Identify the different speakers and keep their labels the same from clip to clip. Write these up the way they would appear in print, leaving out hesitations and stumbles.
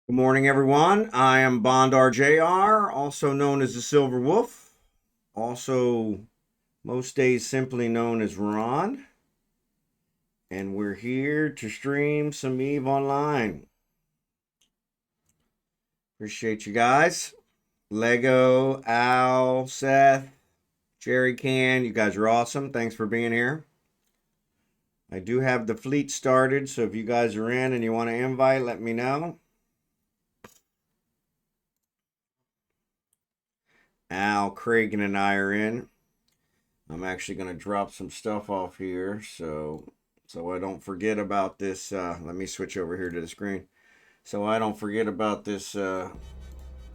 Speaker 1: Good morning, everyone. I am Bondar JR, also known as the Silver Wolf, also most days simply known as Ron, and we're here to stream some EVE Online. Appreciate you guys. Lego, Al, Seth, Jerry Can, you guys are awesome. Thanks for being here. I do have the fleet started, so if you guys are in and you want to invite, let me know. Al, Craig, and I are in. I'm actually going to drop some stuff off here so I don't forget about this. Let me switch over here to the screen. So I don't forget about this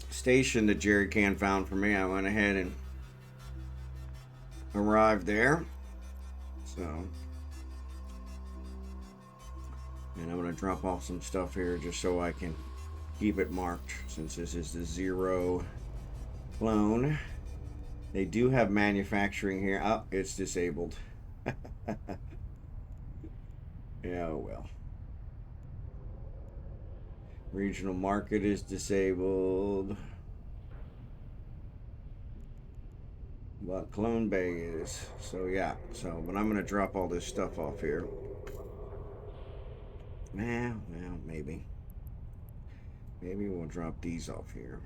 Speaker 1: station that Jerry Can found for me. I went ahead and arrived there. So, and I'm going to drop off some stuff here just so I can keep it marked, since this is the 0 clone. They do have manufacturing here. Oh, it's disabled. Yeah, well. Regional market is disabled. But Clone Bay is. So yeah. But I'm gonna drop all this stuff off here. Well, maybe. Maybe we'll drop these off here.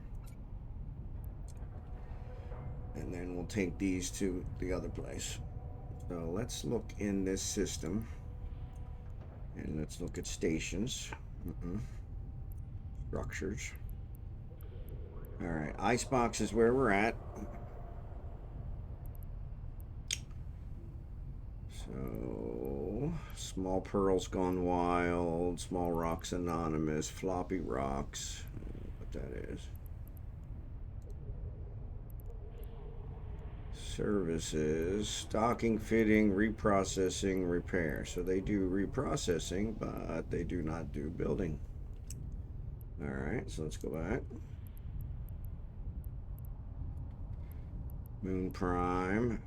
Speaker 1: And then we'll take these to the other place. So let's look in this system. And let's look at stations. Structures. Alright, Icebox is where we're at. So, Small Pearls Gone Wild, Small Rocks Anonymous, Floppy Rocks, what that is. Services, stocking, fitting, reprocessing, repair. So they do reprocessing, but they do not do building. Alright, so let's go back. Moon Prime.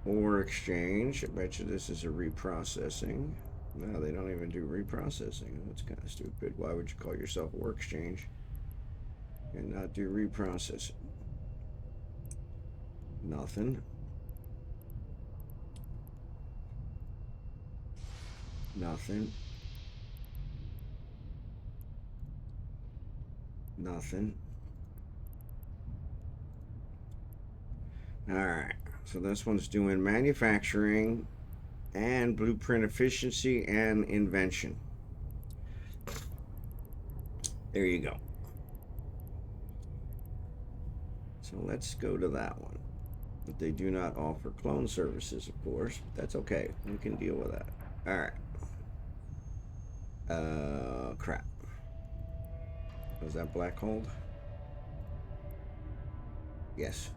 Speaker 1: Ore exchange. I bet you this is a reprocessing. No, they don't even do reprocessing. That's kind of stupid. Why would you call yourself ore exchange and not do reprocessing? Nothing. Nothing. Nothing. Alright, so this one's doing manufacturing and blueprint efficiency and invention. There you go. So let's go to that one. But they do not offer clone services, of course. But that's okay. We can deal with that. Alright. Crap. Was that black hold? Yes.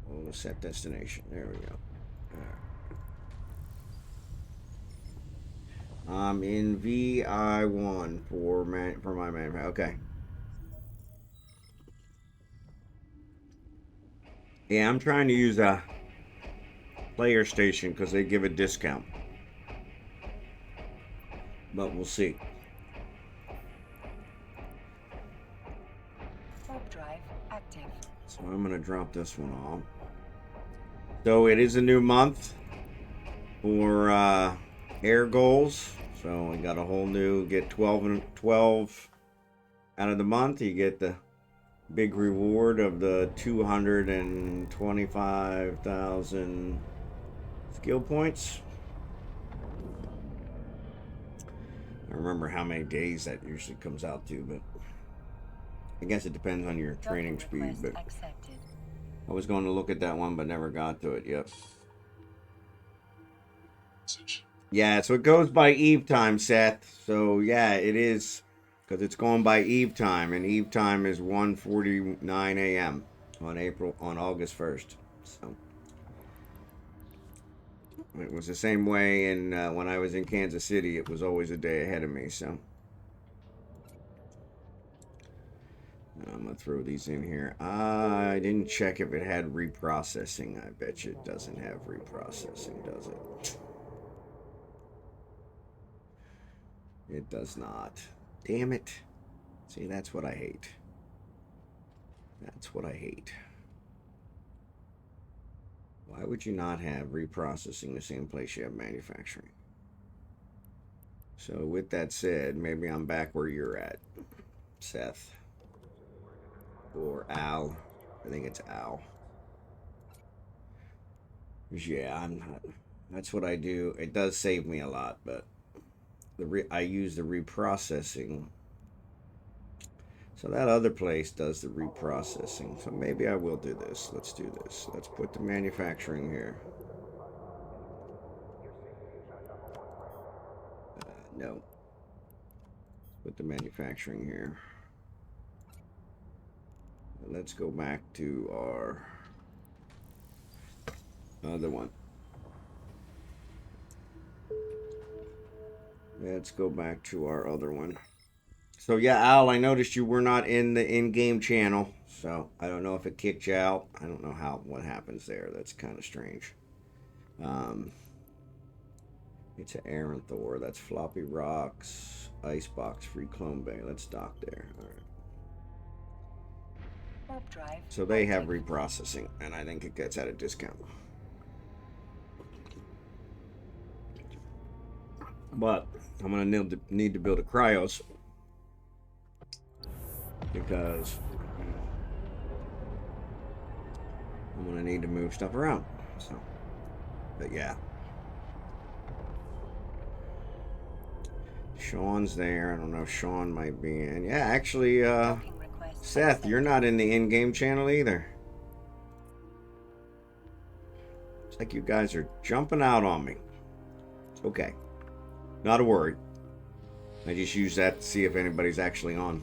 Speaker 1: We'll set destination. There we go. I'm in VI1 for my man. Okay. Yeah, I'm trying to use a player station because they give a discount. But we'll see.
Speaker 2: Drive active.
Speaker 1: So I'm going to drop this one off. So it is a new month for air goals. So we got a whole new, get 12 out of the month. You get the big reward of the 225,000 skill points. I don't remember how many days that usually comes out to, but I guess it depends on your training speed. But
Speaker 2: accepted.
Speaker 1: I was going to look at that one, but never got to it. Yep. Yeah, so it goes by Eve time, Seth. So yeah, it is, because it's going by Eve time, and Eve time is 1:49 a.m. on August 1st. So it was the same way, and when I was in Kansas City, it was always a day ahead of me. So I'm gonna throw these in here. I didn't check if it had reprocessing. I bet you it doesn't have reprocessing, does it? It does not. Damn it. See, that's what I hate. That's what I hate. Why would you not have reprocessing the same place you have manufacturing? So with that said, maybe I'm back where you're at, Seth. Or Al. I think it's Al. Yeah, I'm not. That's what I do. It does save me a lot, but I use the reprocessing. So that other place does the reprocessing. So maybe I will do this. Let's do this. Let's put the manufacturing here. No. Put the manufacturing here. Let's go back to our other one. Let's go back to our other one. So yeah, Al, I noticed you were not in the in-game channel. So I don't know if it kicked you out. I don't know what happens there. That's kind of strange. It's an Aranthor. That's Floppy Rocks. Icebox, Free Clone Bay. Let's dock there. All right. So they have reprocessing, and I think it gets at a discount. But I'm gonna need to build a cryos because I'm gonna need to move stuff around. So, but yeah. Sean's there. I don't know if Sean might be in. Yeah, actually, Seth, you're not in the in-game channel either. It's like you guys are jumping out on me. It's okay. Not a worry. I just use that to see if anybody's actually on.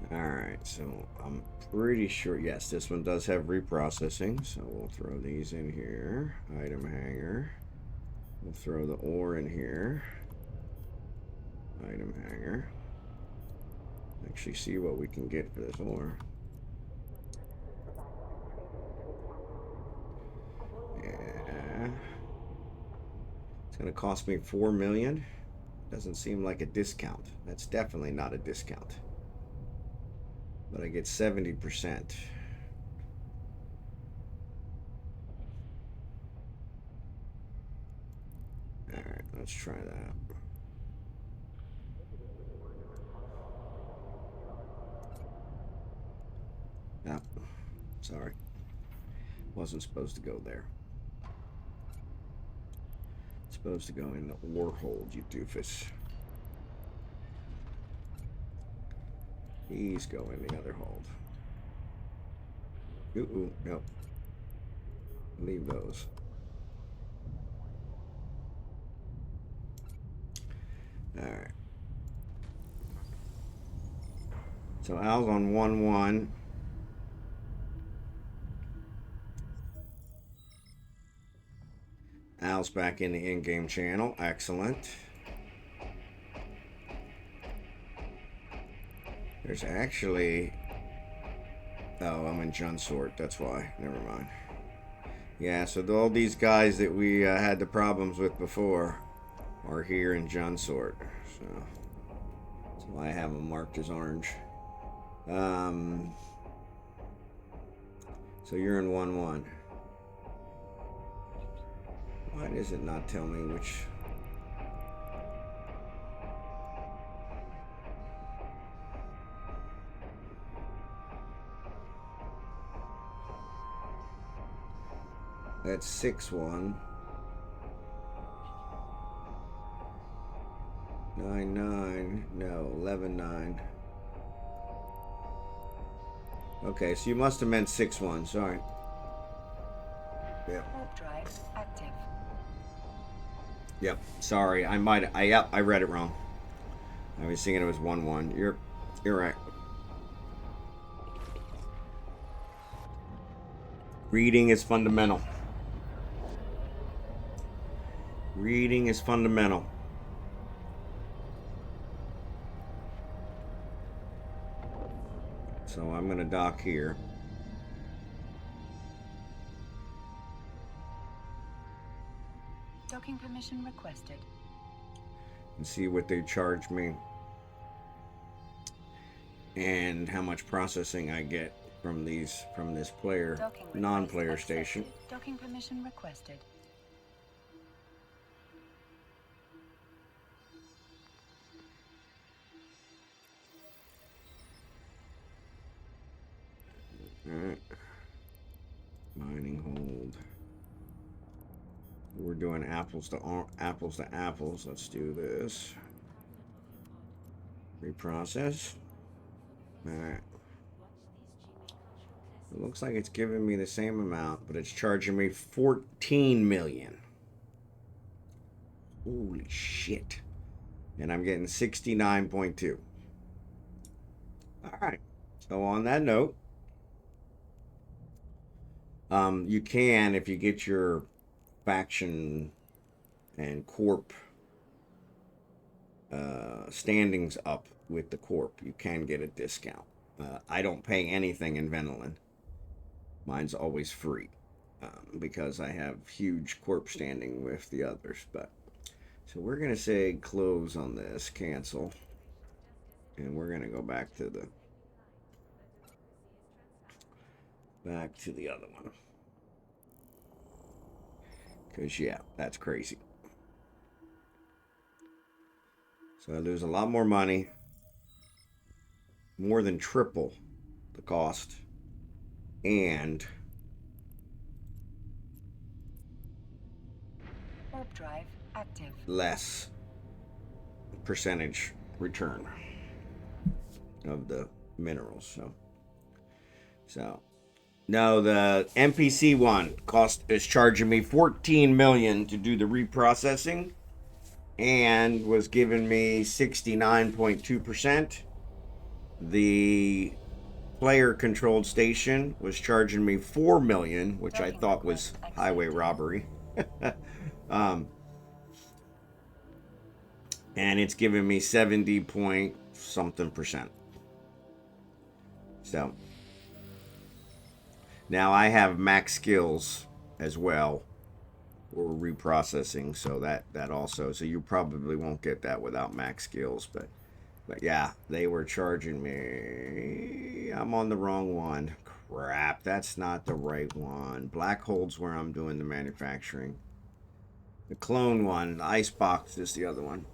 Speaker 1: Alright, so I'm pretty sure, yes, this one does have reprocessing. So we'll throw these in here. Item hanger. We'll throw the ore in here. Item hanger. Actually see what we can get for this ore. Yeah. It's going to cost me 4 million. Doesn't seem like a discount. That's definitely not a discount. But I get 70%. Alright, let's try that. No, sorry. Wasn't supposed to go there. It's supposed to go in the ore hold, you doofus. These go in the other hold. Ooh, nope. Leave those. Alright. So Al's on 1-1. Al's back in the in-game channel. Excellent. There's actually... Oh, I'm in Junsort. That's why. Never mind. Yeah, so all these guys that we had the problems with before are here in Junsort. So that's why I have them marked as orange. So you're in 1-1. Why does it not tell me which... That's 6-1. 9-9. No, 11-9. Okay, so you must have meant 6-1. Sorry. Yep.
Speaker 2: Warp drive active.
Speaker 1: Yep. Sorry, I read it wrong. I was thinking it was 1-1. You're right. Reading is fundamental. Reading is fundamental. So I'm going to dock here.
Speaker 2: Docking permission requested.
Speaker 1: and see what they charge me and how much processing I get from this player, non-player station.
Speaker 2: Docking permission requested.
Speaker 1: Alright. Mining hold. We're doing apples to apples. Let's do this. Reprocess. Alright. It looks like it's giving me the same amount, but it's charging me 14 million. Holy shit. And I'm getting 69.2. Alright. So on that note, you can, if you get your faction and corp standings up with the corp, you can get a discount. I don't pay anything in Venolin. Mine's always free because I have huge corp standing with the others. But so we're gonna say close on this, cancel, and we're gonna go back to the other one. Because, yeah, that's crazy. So I lose a lot more money. More than triple the cost. And
Speaker 2: warp drive active.
Speaker 1: Less percentage return of the minerals. So no, the NPC one is charging me 14 million to do the reprocessing and was giving me 69.2%. The player controlled station was charging me 4 million, which I thought was highway robbery. And it's giving me 70 point something percent. So now I have max skills as well for reprocessing, so that also, so you probably won't get that without max skills, but yeah, they were charging me. I'm on the wrong one. Crap, that's not the right one. Black Hole's where I'm doing the manufacturing. The clone one, the Icebox, is the other one.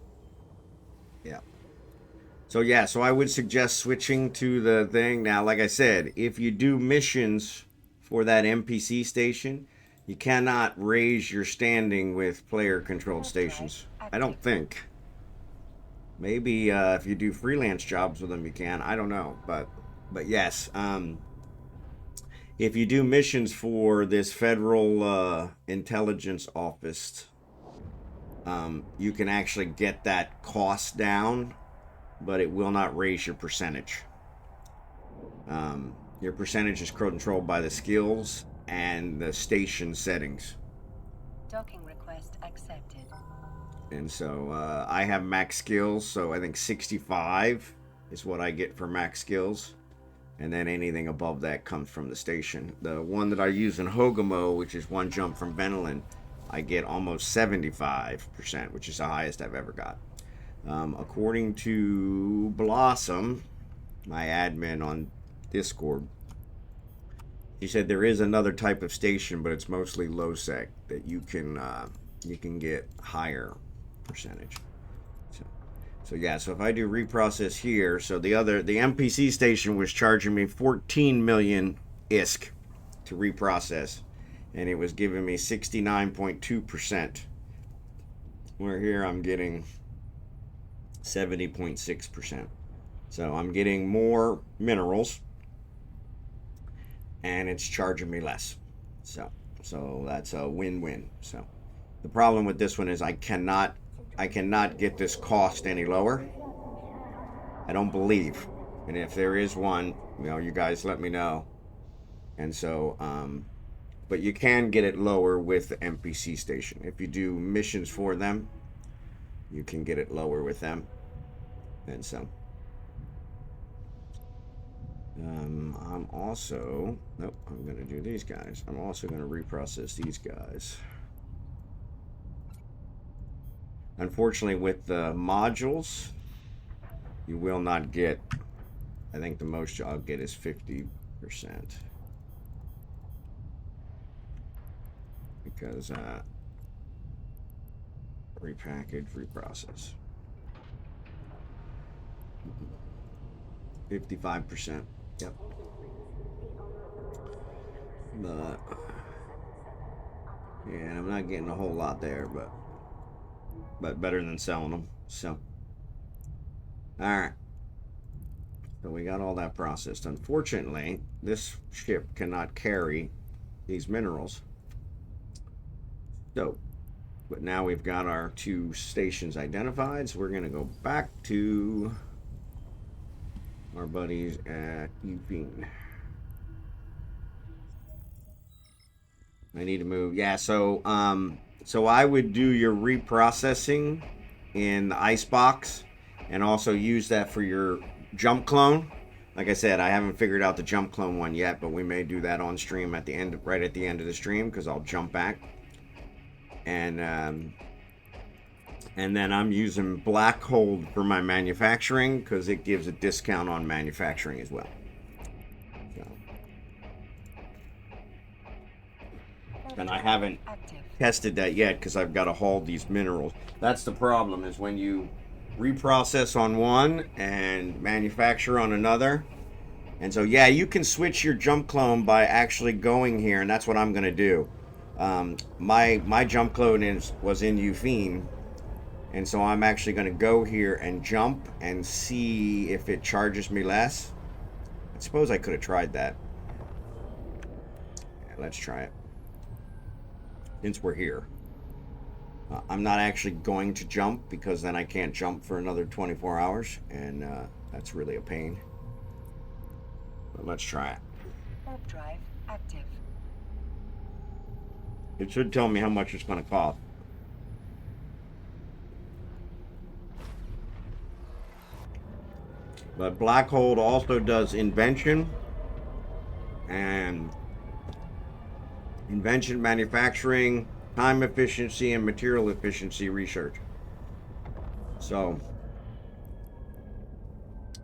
Speaker 1: Yeah. So yeah, so I would suggest switching to the thing. Now, like I said, if you do missions for that NPC station, you cannot raise your standing with player-controlled stations. I don't think. Maybe if you do freelance jobs with them, you can. I don't know, but yes. If you do missions for this federal intelligence office, you can actually get that cost down, but it will not raise your percentage. Your percentage is controlled by the skills and the station settings.
Speaker 2: Docking request accepted.
Speaker 1: And so I have max skills, so I think 65 is what I get for max skills. And then anything above that comes from the station. The one that I use in Hogamo, which is one jump from Venolin, I get almost 75%, which is the highest I've ever got. According to Blossom, my admin on Discord, he said there is another type of station, but it's mostly low sec that you can get higher percentage. So yeah, so if I do reprocess here, so the NPC station was charging me 14 million ISK to reprocess, and it was giving me 69.2%. Where here I'm getting 70.6%. So I'm getting more minerals, and it's charging me less. So that's a win-win. So the problem with this one is I cannot get this cost any lower. I don't believe. And if there is one, you guys let me know. And so, but you can get it lower with the NPC station. If you do missions for them, you can get it lower with them. And so, I'm also, nope, I'm going to do these guys. I'm also going to reprocess these guys. Unfortunately, with the modules, you will not get, I think the most I'll get is 50%. Because repackage, reprocess. 55%. Yep. But yeah, I'm not getting a whole lot there, but better than selling them. So, all right. So we got all that processed. Unfortunately, this ship cannot carry these minerals. So, but now we've got our 2 stations identified. So we're going to go back to our buddies at Upine. I need to move. Yeah, so I would do your reprocessing in the icebox and also use that for your jump clone. Like I said, I haven't figured out the jump clone one yet, but we may do that on stream at the end, right at the end of the stream, because I'll jump back. And then I'm using Black Hole for my manufacturing because it gives a discount on manufacturing as well. And I haven't tested that yet because I've got to haul these minerals. That's the problem, is when you reprocess on one and manufacture on another. And so, yeah, you can switch your jump clone by actually going here, and that's what I'm going to do. My jump clone was in Upine, and so I'm actually going to go here and jump and see if it charges me less. I suppose I could have tried that. Yeah, let's try it. Since we're here. I'm not actually going to jump because then I can't jump for another 24 hours, and that's really a pain. But let's try it.
Speaker 2: Warp drive active.
Speaker 1: It should tell me how much it's going to cost. But Black Hole also does invention and invention, manufacturing, time efficiency, and material efficiency research. So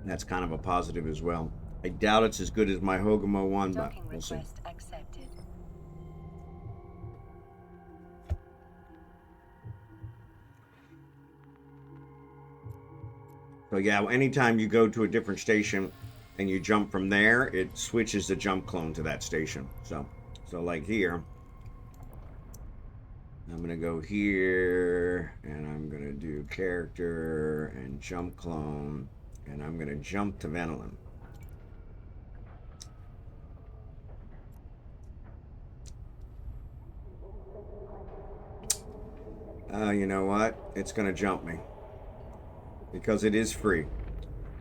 Speaker 1: that's kind of a positive as well. I doubt it's as good as my Hogamo one, but we'll see.
Speaker 2: Accepted.
Speaker 1: So yeah, anytime you go to a different station and you jump from there, it switches the jump clone to that station. So like here, I'm gonna go here and I'm gonna do character and jump clone, and I'm gonna jump to Venolin. You know what? It's gonna jump me because it is free.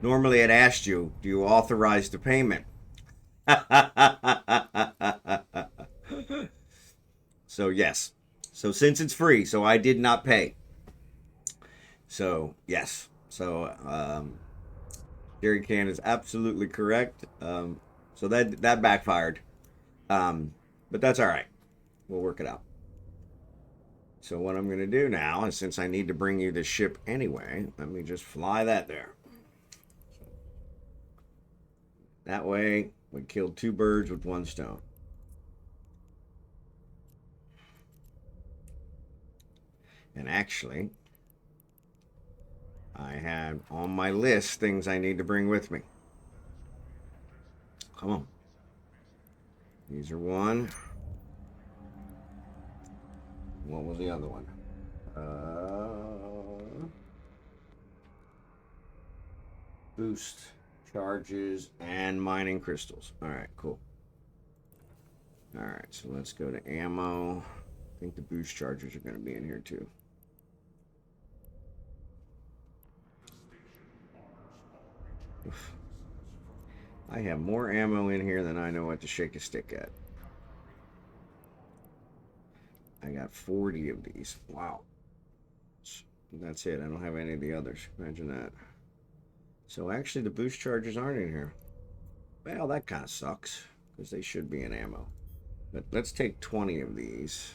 Speaker 1: Normally it asked you, do you authorize the payment? So yes. So since it's free, so I did not pay. So yes. So Jerry Can is absolutely correct. So that backfired. But that's all right. We'll work it out. So what I'm going to do now is, since I need to bring you the ship anyway, let me just fly that there. That way, we killed 2 birds with 1 stone. And actually, I had on my list things I need to bring with me. Come on. These are 1. What was the other one? Boost charges and mining crystals. All right, cool. All right, so let's go to ammo. I think the boost charges are going to be in here too. Oof. I have more ammo in here than I know what to shake a stick at. I got 40 of these. Wow. That's it. I don't have any of the others. Imagine that. So actually the boost charges aren't in here. Well, that kind of sucks because they should be in ammo. But let's take 20 of these.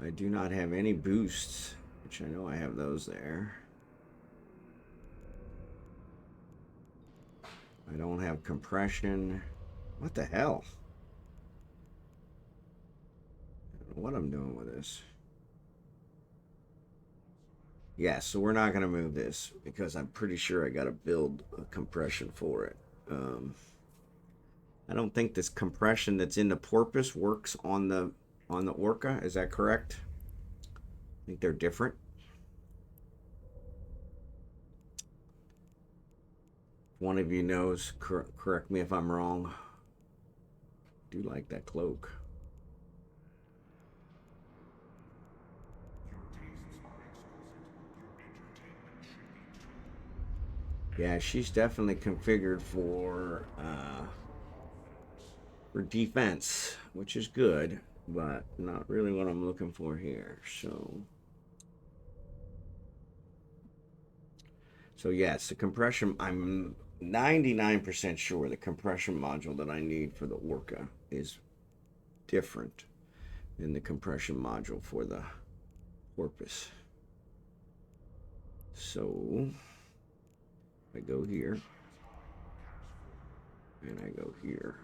Speaker 1: I do not have any boosts, which I know I have those there. I don't have compression. What the hell? I don't know what I'm doing with this. Yeah, so we're not going to move this because I'm pretty sure I got to build a compression for it. I don't think this compression that's in the porpoise works on the orca. Is that correct? I think they're different. If one of you knows, correct me if I'm wrong. I do like that cloak. Yeah, she's definitely configured for defense, which is good, but not really what I'm looking for here. So yes, the compression, I'm 99% sure the compression module that I need for the orca is different than the compression module for the porpoise. So I go here and I go here.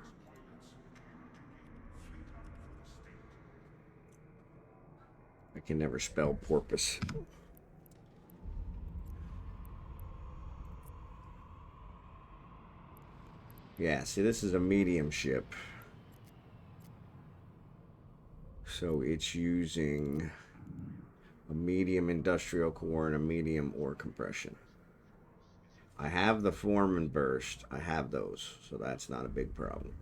Speaker 1: I can never spell porpoise. Yeah, see, this is a medium ship. So it's using a medium industrial core and a medium ore compression. I have the form and burst. I have those, so that's not a big problem.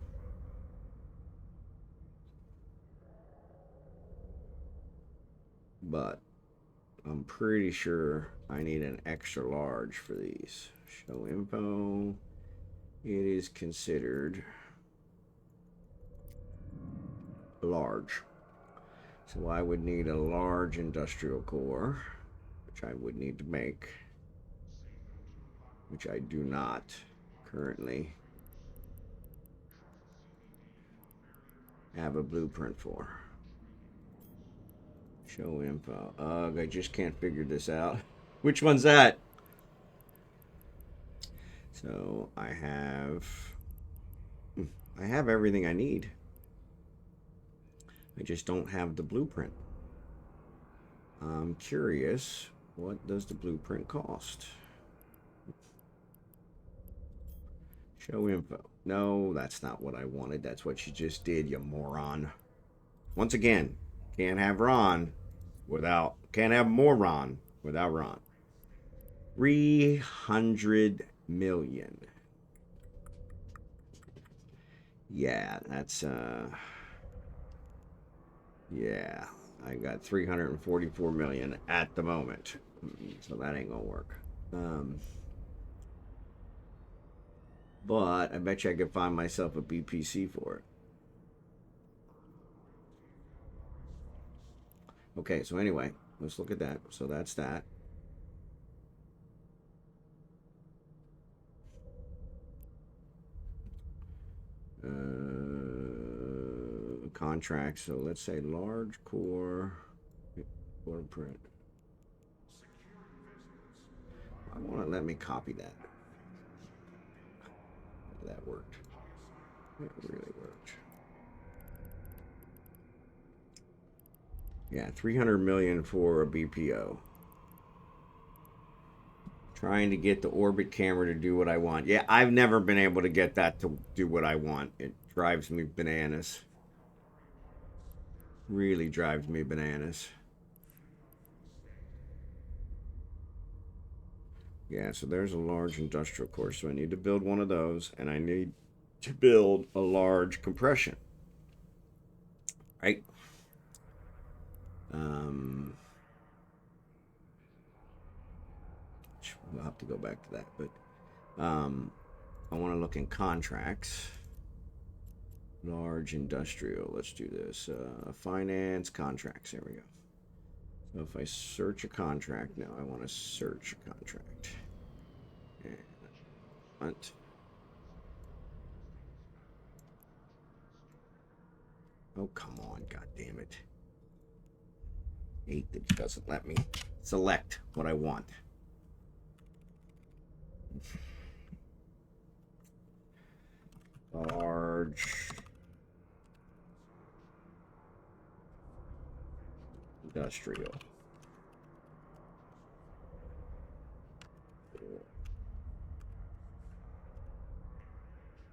Speaker 1: But I'm pretty sure I need an extra large for these. Show info. It is considered large. So I would need a large industrial core, which I would need to make, which I do not currently have a blueprint for. Show info. Ugh, I just can't figure this out. Which one's that? So I have everything I need. I just don't have the blueprint. I'm curious, what does the blueprint cost? Show info. No, that's not what I wanted. That's what you just did, you moron. Once again, can't have Ron without, can't have more Ron without Ron. 300 million. Yeah, that's yeah, I got 344 million at the moment, so that ain't gonna work. But I bet you I could find myself a BPC for it. Okay, so anyway, let's look at that. So that's that. Contract. So let's say large core print. I want to let me copy that. That worked. It really worked. Yeah, 300 million for a BPO. Trying to get the orbit camera to do what I want. Yeah, I've never been able to get that to do what I want. It drives me bananas. Really drives me bananas. Yeah, so there's a large industrial core. So I need to build one of those, and I need to build a large compression. Right? We'll have to go back to that, but I want to look in contracts. Large industrial. Let's do this. Finance contracts. There we go. So if I search a contract now, I want to search a contract. And hunt. Oh, come on. God damn it. 8 that doesn't let me select what I want. Large industrial.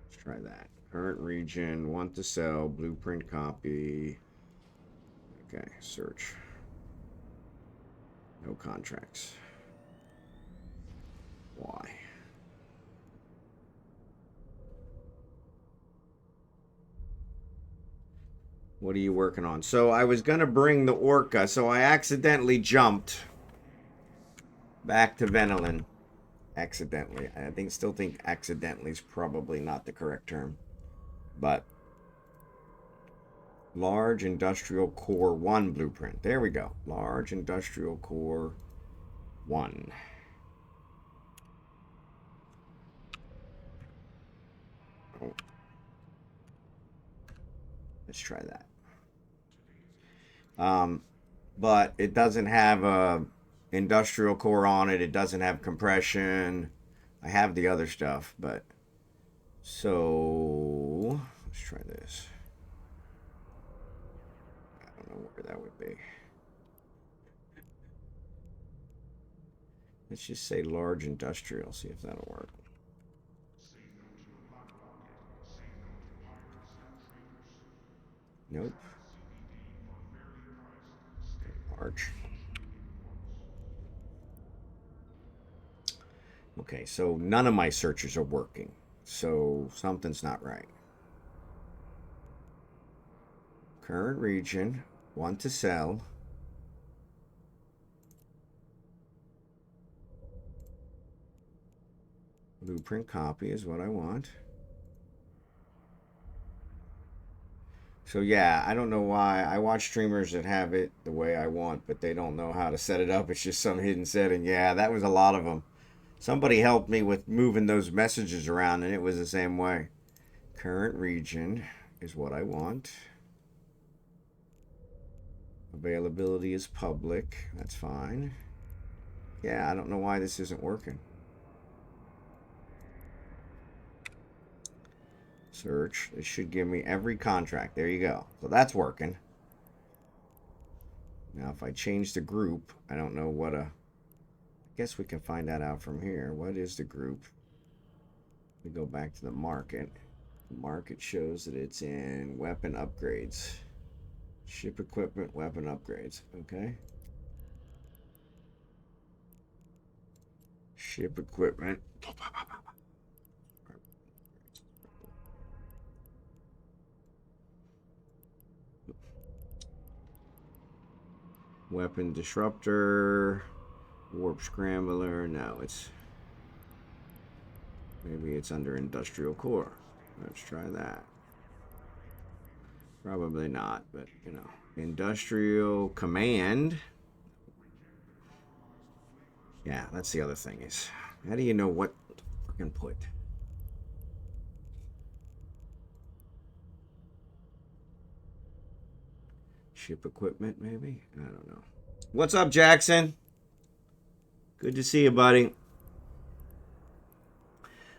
Speaker 1: Let's try that. Current region, want to sell, blueprint copy. Okay, search. No contracts. Why? What are you working on? So I was going to bring the orca, so I accidentally jumped back to Venelin. Accidentally. I still think accidentally is probably not the correct term. But large industrial core 1 blueprint. There we go. Large industrial core 1. Oh. Let's try that. But it doesn't have a industrial core on it. It doesn't have compression. I have the other stuff, but so let's try this. I don't know where that would be. Let's just say large industrial, see if that'll work. Nope. Large. Okay, so none of my searches are working. So something's not right. Current region, want to sell. Blueprint copy is what I want. So yeah, I don't know why. I watch streamers that have it the way I want, but they don't know how to set it up. It's just some hidden setting. Yeah, that was a lot of them. Somebody helped me with moving those messages around, and it was the same way. Current region is what I want. Availability is public. That's fine. Yeah, I don't know why this isn't working. Search. It should give me every contract. There you go. So that's working. Now, if I change the group, I don't know what a... I guess we can find that out from here. What is the group? We go back to the market. The market shows that it's in weapon upgrades. Ship equipment, weapon upgrades. Okay. Ship equipment. Weapon disruptor. Warp scrambler. No, it's... Maybe it's under industrial core. Let's try that. Probably not, but you know. Industrial command. Yeah, that's the other thing is, how do you know what to fucking put? Ship equipment, maybe? I don't know. What's up, Jackson? Good to see you, buddy.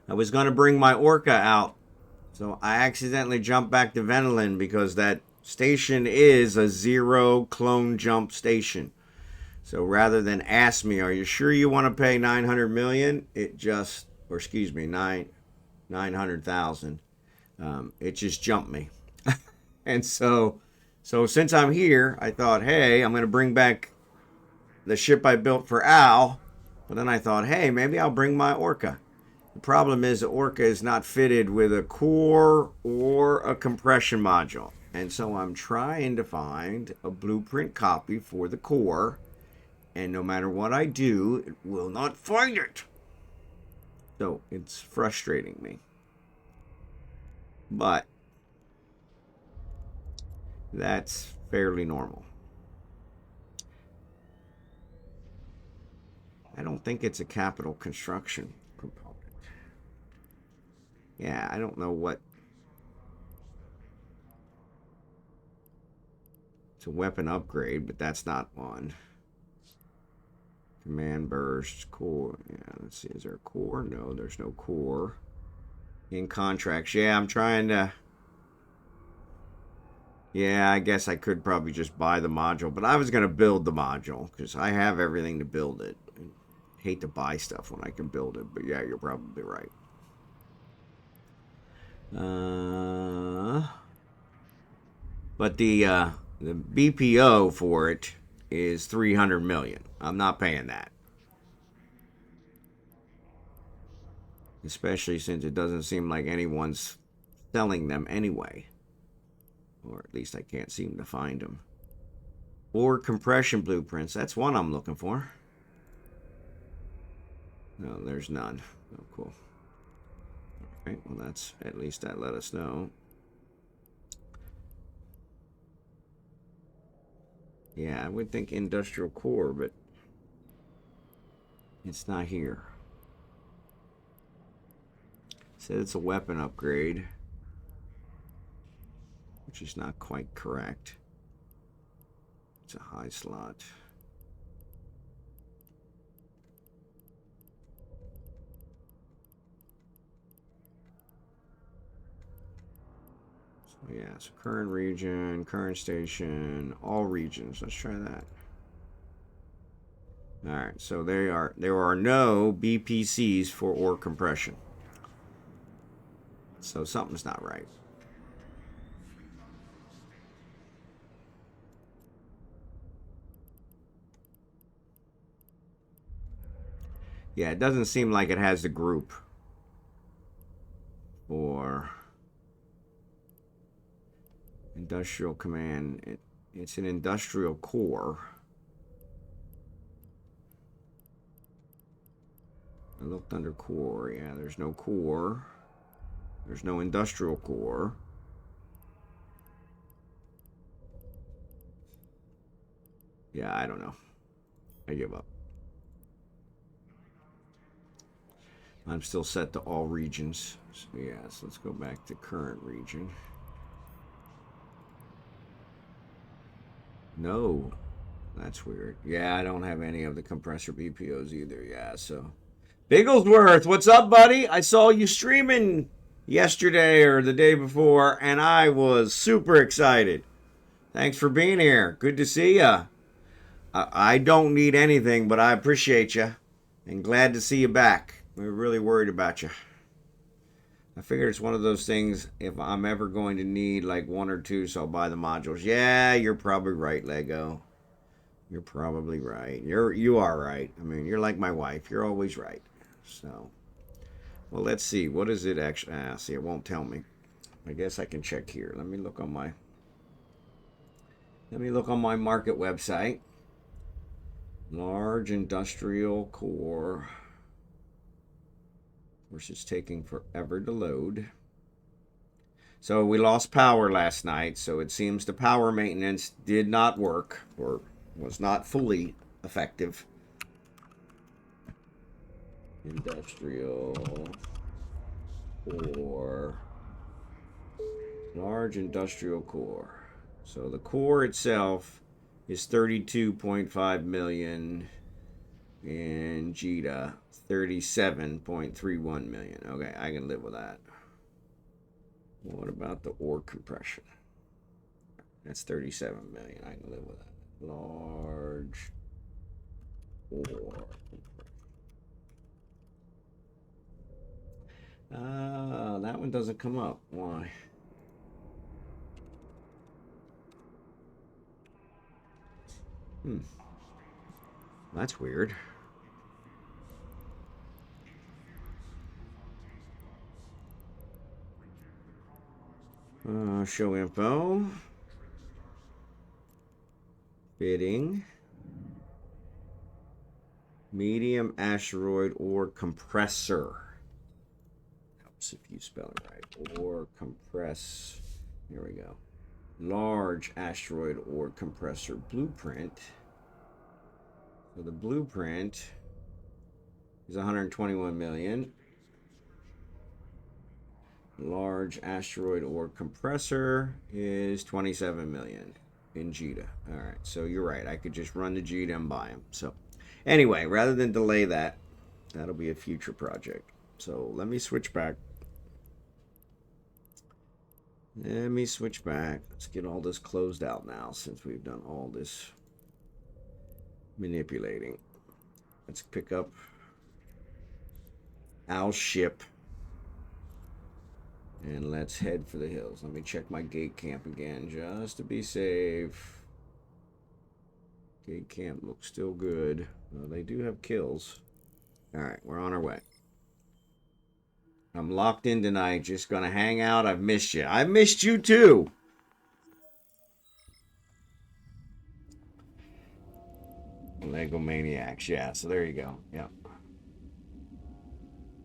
Speaker 1: I was going to bring my orca out, so I accidentally jumped back to Venelin because that station is a 0 clone jump station. So rather than ask me, are you sure you want to pay 900 million? It just, or excuse me, 900,000. It just jumped me. And so since I'm here, I thought, hey, I'm going to bring back the ship I built for Al. But then I thought, hey, maybe I'll bring my orca. The problem is the orca is not fitted with a core or a compression module. And so I'm trying to find a blueprint copy for the core. And no matter what I do, it will not find it. So it's frustrating me. But that's fairly normal. I don't think it's a capital construction component. Yeah, I don't know what It's a weapon upgrade, but that's not one. Command burst, core. Yeah, let's see. Is there a core? No, there's no core. In contracts. Yeah, I'm trying to... Yeah, I guess I could probably just buy the module, but I was going to build the module because I have everything to build it. I hate to buy stuff when I can build it, but yeah, you're probably right. But the BPO for it is 300 million. I'm not paying that. Especially since it doesn't seem like anyone's selling them anyway. Or at least I can't seem to find them. Or compression blueprints. That's one I'm looking for. No, there's none. Oh, cool. Alright, well that's, at least that let us know. Yeah, I would think industrial core, but it's not here. It said it's a weapon upgrade, which is not quite correct. It's a high slot. So yeah, so current region, current station, all regions. Let's try that. Alright, so there are no BPCs for ore compression. So something's not right. Yeah, it doesn't seem like it has the group for industrial command. It's an industrial core. I looked under core. Yeah, there's no core. There's no industrial core. Yeah, I don't know. I give up. I'm still set to all regions. So yeah, so let's go back to current region. No, that's weird. Yeah, I don't have any of the compressor BPOs either. Yeah, so Bigglesworth, what's up, buddy? I saw you streaming yesterday or the day before, and I was super excited. Thanks for being here. Good to see ya. I don't need anything, but I appreciate you, and glad to see you back. We were really worried about you. I figured it's one of those things, if I'm ever going to need like one or two, so I'll buy the modules. Yeah, you're probably right, Lego. You're probably right. You are right. I mean, you're like my wife. You're always right. So, well, let's see. What is it actually? See, it won't tell me. I guess I can check here. Let me look on my market website. Large industrial core. Of course, it's taking forever to load. So we lost power last night, so it seems the power maintenance did not work or was not fully effective. Industrial core. Large industrial core. So the core itself is 32.5 million and JITA 37.31 million. Okay, I can live with that. What about the ore compression? That's 37 million. I can live with that. Large ore compression. That one doesn't come up. Why? That's weird. Show info. Bidding. Medium asteroid ore compressor. Helps if you spell it right. Ore compress. Here we go. Large asteroid ore compressor blueprint. So the blueprint is 121 million. Large asteroid ore compressor is 27 million. in Jita. All right, so you're right. I could just run the Jita and buy them. So anyway, rather than delay that, that'll be a future project. So let me switch back. Let me switch back. Let's get all this closed out now since we've done all this manipulating. Let's pick up our ship. And let's head for the hills. Let me check my gate camp again just to be safe. Gate camp looks still good. Well, they do have kills. Alright, we're on our way. I'm locked in tonight. Just gonna hang out. I've missed you. I missed you too. Legomaniax. Yeah, so there you go. Yeah.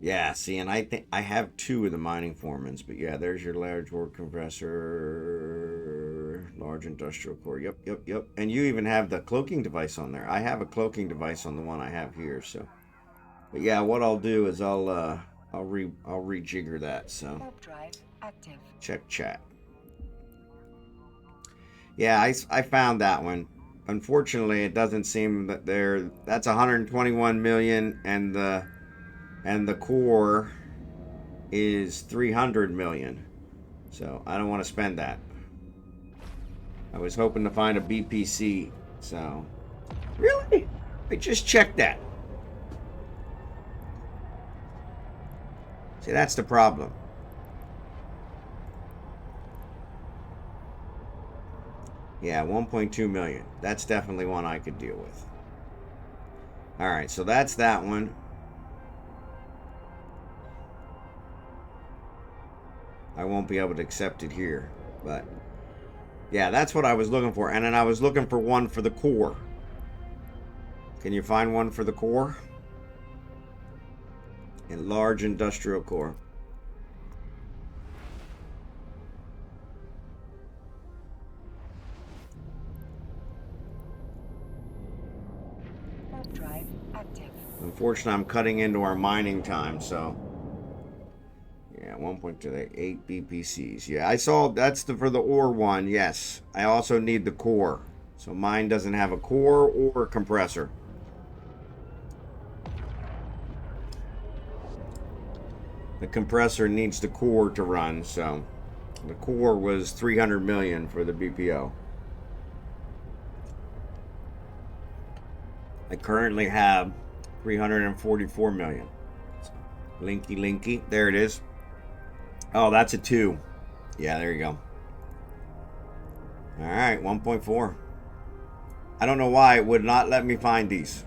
Speaker 1: Yeah, see, and I think I have 2 of the mining foremans, but yeah, there's your large work compressor, large industrial core. Yep. And you even have the cloaking device on there. I have a cloaking device on the one I have here, so. But yeah, what I'll do is I'll rejigger that. So.
Speaker 2: Warp drive active.
Speaker 1: Check chat. Yeah, I found that one. Unfortunately, it doesn't seem that that's 121 million, and the core is 300 million. So I don't want to spend that. I was hoping to find a BPC. So really, I just checked that. See, that's the problem. Yeah, 1.2 million. That's definitely one I could deal with. All right, so that's that one. I won't be able to accept it here, but yeah, that's what I was looking for. And then I was looking for one for the core. Can you find one for the core? In large industrial core.
Speaker 2: Warp drive active.
Speaker 1: Unfortunately, I'm cutting into our mining time, so. Yeah, 1.28 BPCs. Yeah, I saw that's for the ore one. Yes, I also need the core. So mine doesn't have a core or a compressor. The compressor needs the core to run, so the core was 300 million for the BPO. I currently have 344 million. Linky. There it is. Oh, that's a 2. Yeah, there you go. All right, 1.4. I don't know why it would not let me find these.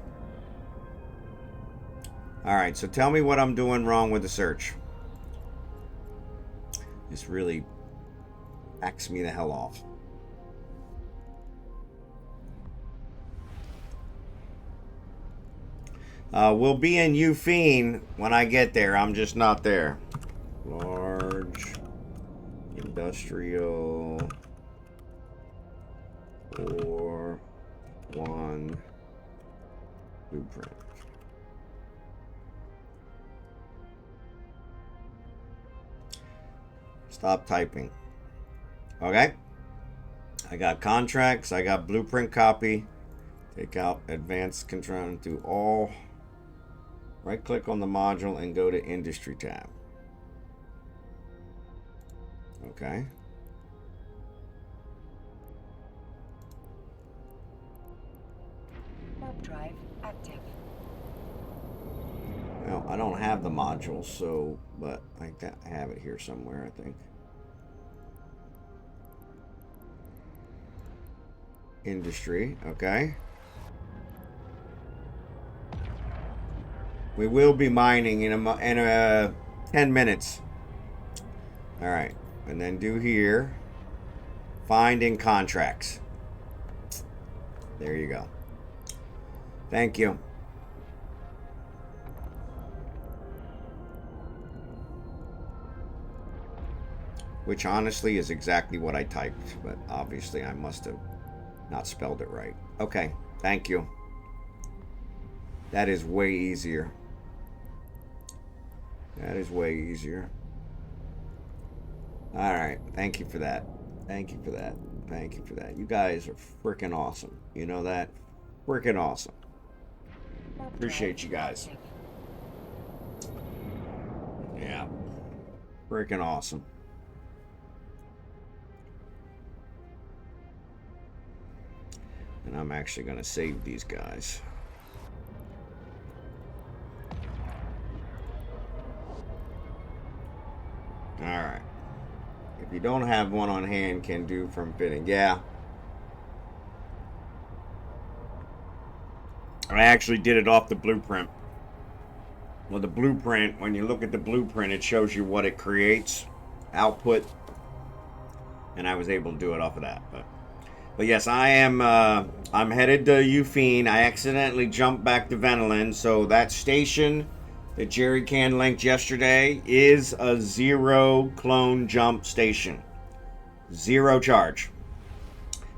Speaker 1: All right, so tell me what I'm doing wrong with the search. This really backs me the hell off. We'll be in Ufine when I get there. I'm just not there. Large industrial or one blueprint. Stop typing. Okay. I got contracts. I got blueprint copy. Take out advanced control and do all. Right click on the module and go to industry tab. Okay.
Speaker 2: Warp drive active.
Speaker 1: Well, I don't have the module, so, but I have it here somewhere, I think. Industry, okay. We will be mining in 10 minutes. All right, and then do here. Finding contracts. There you go. Thank you. Which honestly is exactly what I typed, but obviously I must have not spelled it right. Okay, thank you. That is way easier. That is way easier. All right, thank you for that. Thank you for that. Thank you for that. You guys are freaking awesome. You know that? Freaking awesome. Appreciate you guys. Yeah. Freaking awesome. And I'm actually going to save these guys. Alright. If you don't have one on hand, can do from fitting. Yeah. I actually did it off the blueprint. Well, the blueprint, when you look at the blueprint, it shows you what it creates, output. And I was able to do it off of that. But yes, I am, I'm headed to Euphene. I accidentally jumped back to Venolin, so that station that Jerry Can linked yesterday is a 0 clone jump station. 0 charge.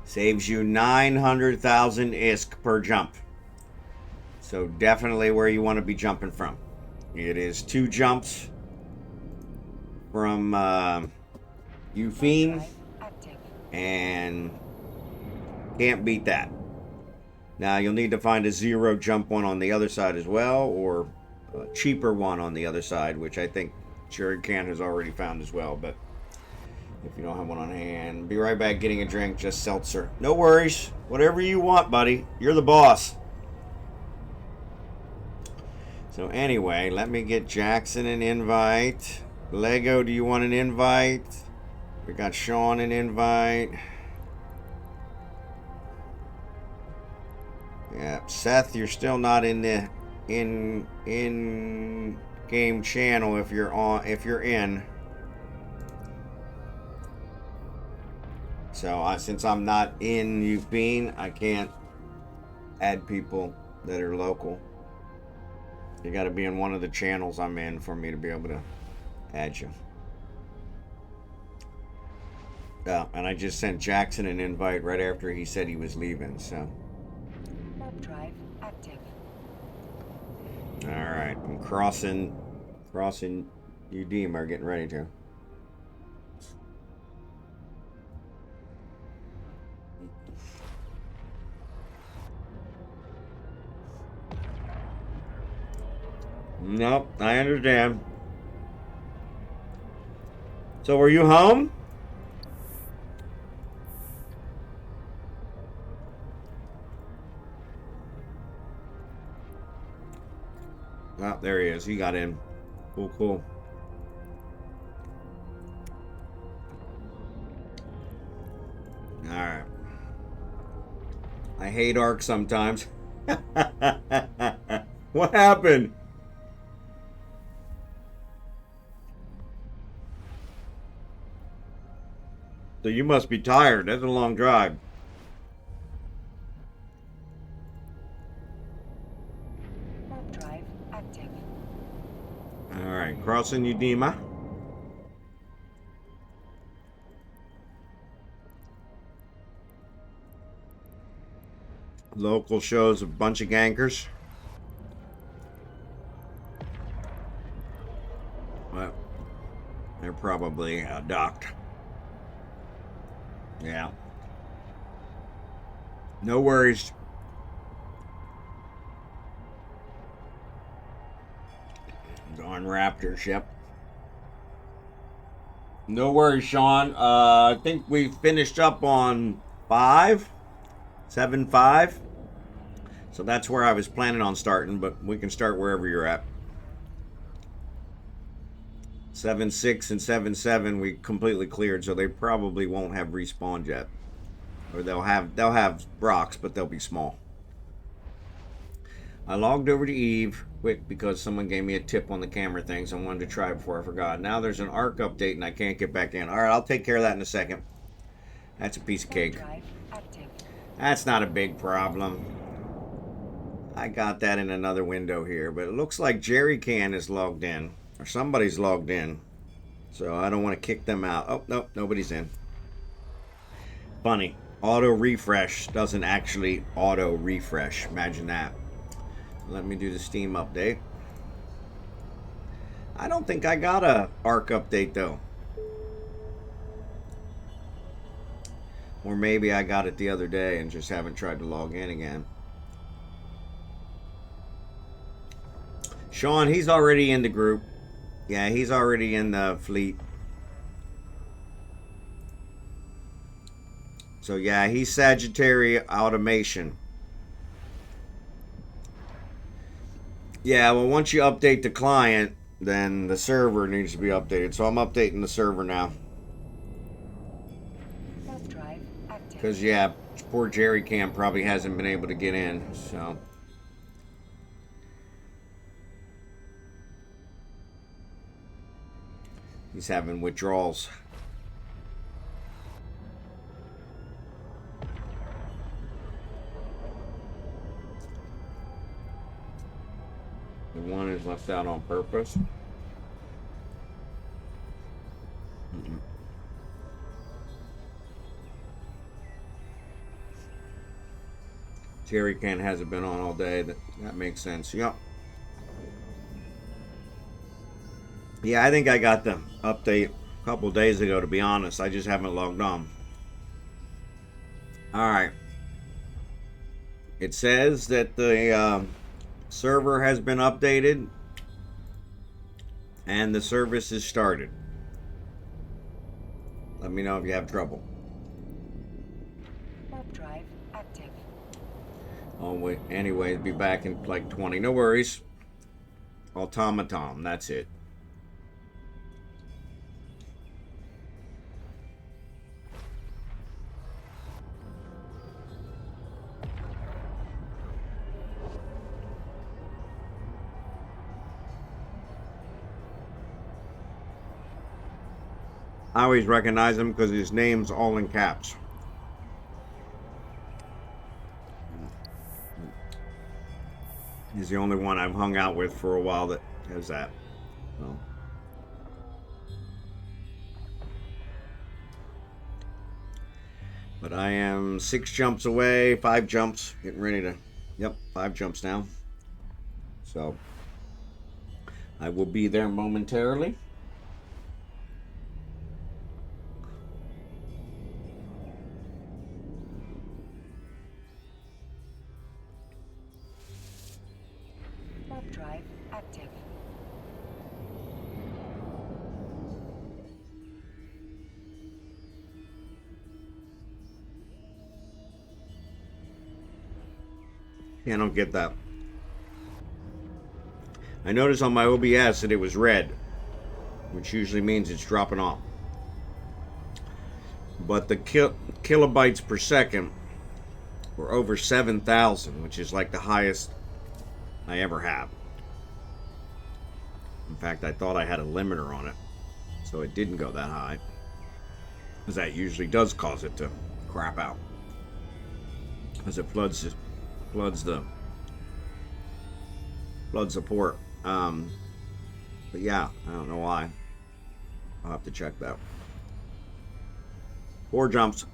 Speaker 1: Saves you 900,000 ISK per jump. So definitely where you want to be jumping from. It is 2 jumps from Euphene, and can't beat that. Now you'll need to find a 0 jump one on the other side as well, or a cheaper one on the other side, which I think Jerry Can has already found as well. But if you don't have one on hand, be right back getting a drink, just seltzer. No worries. Whatever you want, buddy. You're the boss. So anyway, let me get Jackson an invite. Lego, do you want an invite? We got Sean an invite. Yeah, Seth, you're still not in the in game channel if you're in. So since I'm not in Euphene, I can't add people that are local. You got to be in one of the channels I'm in for me to be able to add you. And I just sent Jackson an invite right after he said he was leaving, so.
Speaker 2: Drive active.
Speaker 1: All right, I'm crossing Udima, getting ready to. Nope, I understand. So are you home? Oh, there he is. He got in. Cool, cool. Alright. I hate Ark sometimes. What happened? So you must be tired. That's a long drive.
Speaker 2: Drive active.
Speaker 1: Alright, crossing Udima. Local shows a bunch of gankers. Well, they're probably docked. Yeah. No worries. On Raptor ship. No worries, Sean. I think we finished up on 7-5. So that's where I was planning on starting, but we can start wherever you're at. 7-6 and 7-7 we completely cleared, so they probably won't have respawned yet. Or they'll have rocks, but they'll be small. I logged over to Eve quick because someone gave me a tip on the camera thing, so I wanted to try it before I forgot. Now there's an Ark update and I can't get back in. Alright, I'll take care of that in a second. That's a piece of cake. That's not a big problem. I got that in another window here, but it looks like Jerry Can is logged in. Or somebody's logged in. So I don't want to kick them out. Oh, no, nobody's in. Funny. Auto refresh doesn't actually auto refresh. Imagine that. Let me do the Steam update. I don't think I got a Ark update though. Or maybe I got it the other day and just haven't tried to log in again. Sean, he's already in the group. Yeah, he's already in the fleet. So yeah, he's Sagittarius Automation. Yeah, well, once you update the client, then the server needs to be updated. So I'm updating the server now.
Speaker 2: Warp drive active.
Speaker 1: Because, yeah, poor Jerry Cam probably hasn't been able to get in, so. He's having withdrawals. The one is left out on purpose. Jerry Can hasn't been on all day. That makes sense. Yep. Yeah, I think I got the update a couple days ago, to be honest. I just haven't logged on. Alright. It says that the server has been updated and the service is started. Let me know if you have trouble.
Speaker 2: Warp drive active.
Speaker 1: Oh, wait. Anyway, be back in like 20. No worries. Automaton. That's it. I always recognize him because his name's all in caps. He's the only one I've hung out with for a while that has that. So. But I am 6 jumps away, 5 jumps, getting ready to, yep, 5 jumps now. So I will be there momentarily.
Speaker 2: Warp drive active.
Speaker 1: Yeah, I don't get that. I noticed on my OBS that it was red, which usually means it's dropping off. But the kilobytes per second were over 7,000, which is like the highest I ever have. In fact, I thought I had a limiter on it, so it didn't go that high, because that usually does cause it to crap out, as it floods the port. But yeah, I don't know why. I'll have to check that. 4 jumps.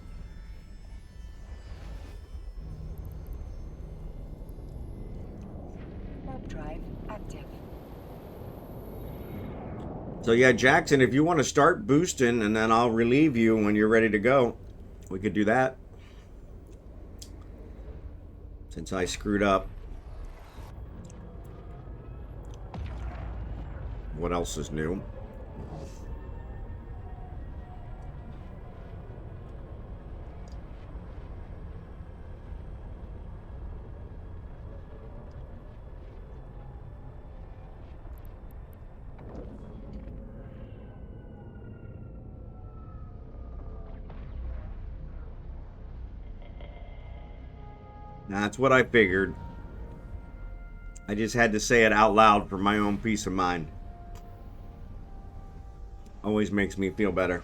Speaker 2: Warp drive active.
Speaker 1: So yeah, Jackson, if you want to start boosting and then I'll relieve you when you're ready to go, we could do that. Since I screwed up. What else is new? That's what I figured. I just had to say it out loud for my own peace of mind. Always makes me feel better.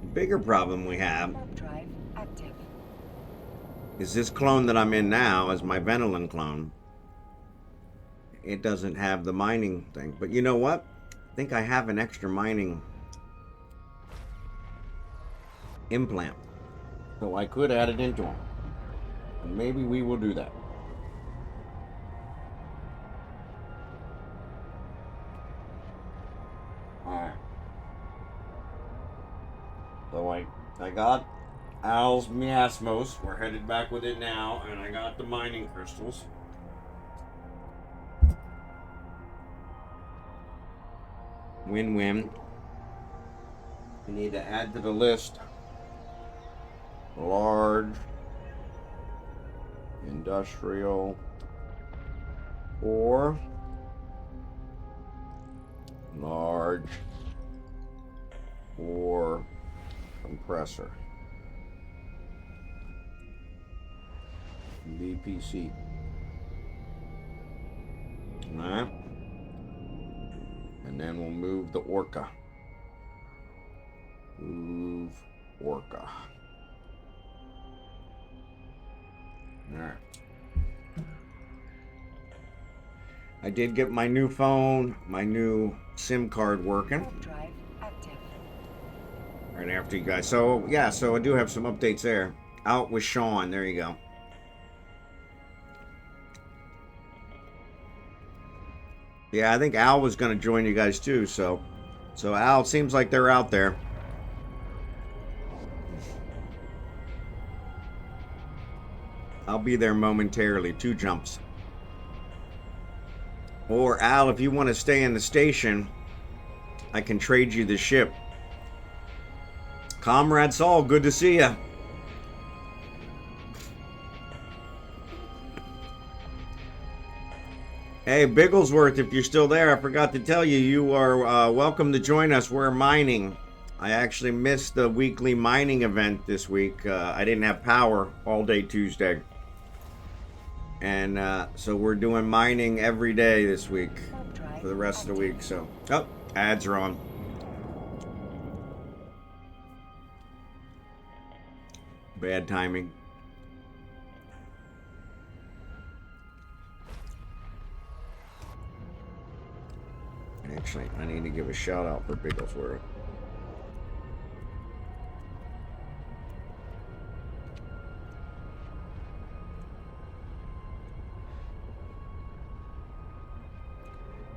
Speaker 1: The bigger problem we have
Speaker 2: Warp drive active.
Speaker 1: is this clone that I'm in now is my Venolin clone. It doesn't have the mining thing. But you know what? I think I have an extra mining implant. So I could add it into them. And maybe we will do that. Alright. So I got Al's miasmos. We're headed back with it now, and I got the mining crystals. Win-win. We need to add to the list large industrial or large or compressor. VPC. Alright. And then we'll move the Orca. Move Orca. Alright. I did get my new phone, my new SIM card working.
Speaker 2: Warp drive active.
Speaker 1: Right after you guys. So, yeah, so I do have some updates there. Out with Sean. There you go. Yeah, I think Al was going to join you guys too, so Al, it seems like they're out there. I'll be there momentarily. 2 jumps. Or Al, if you want to stay in the station, I can trade you the ship. Comrade Saul, good to see ya. Hey, Bigglesworth, if you're still there, I forgot to tell you, you are welcome to join us. We're mining. I actually missed the weekly mining event this week. I didn't have power all day Tuesday. And so we're doing mining every day this week for the rest of the week. So, oh, ads are on. Bad timing. Actually, I need to give a shout out for Bigglesworth.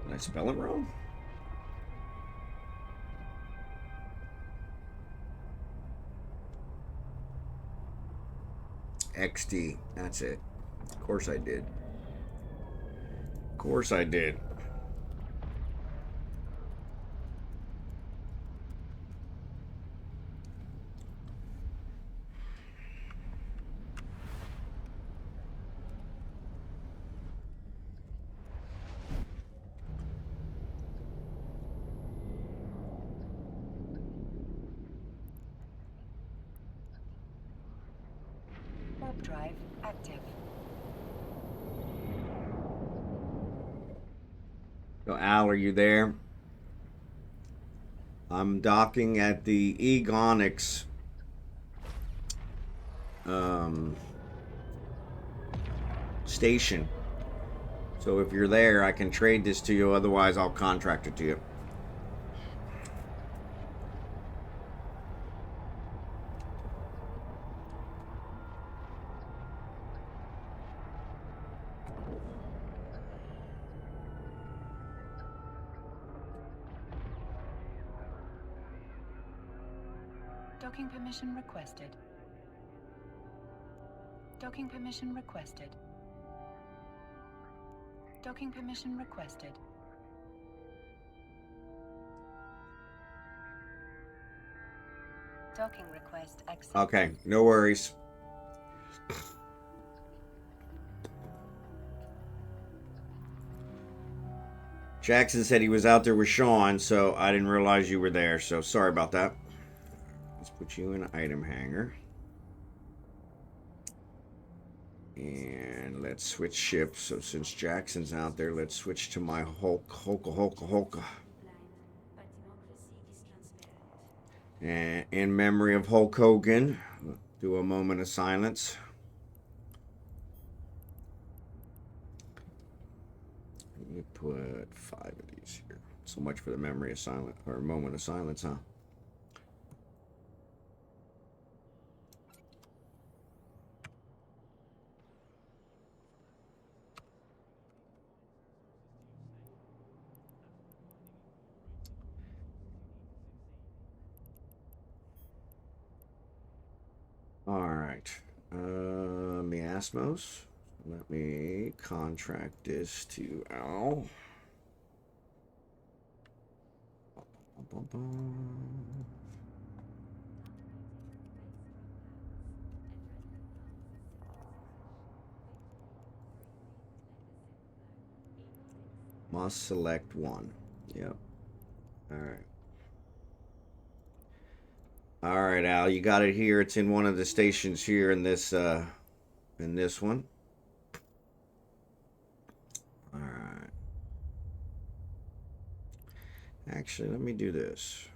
Speaker 1: Did I spell it wrong? XD, that's it. Of course I did. Of course I did.
Speaker 2: Warp drive active.
Speaker 1: So Al, are you there? I'm docking at the Egonics station. So if you're there, I can trade this to you. Otherwise, I'll contract it to you.
Speaker 2: Docking permission requested. Docking permission requested. Docking permission requested. Docking request accepted.
Speaker 1: Okay, no worries. Jackson said he was out there with Sean, so I didn't realize you were there, so sorry about that. Let's put you in an item hanger. And let's switch ships. So since Jackson's out there, let's switch to my Holka. And in memory of Hulk Hogan, do a moment of silence. Let me put 5 of these here. So much for the memory of silence, or moment of silence, huh? All right. Miasmos. Let me contract this to Al. Must select one. Yep. All right. All right, Al, you got it here. It's in one of the stations here in this one. All right. Actually, let me do this.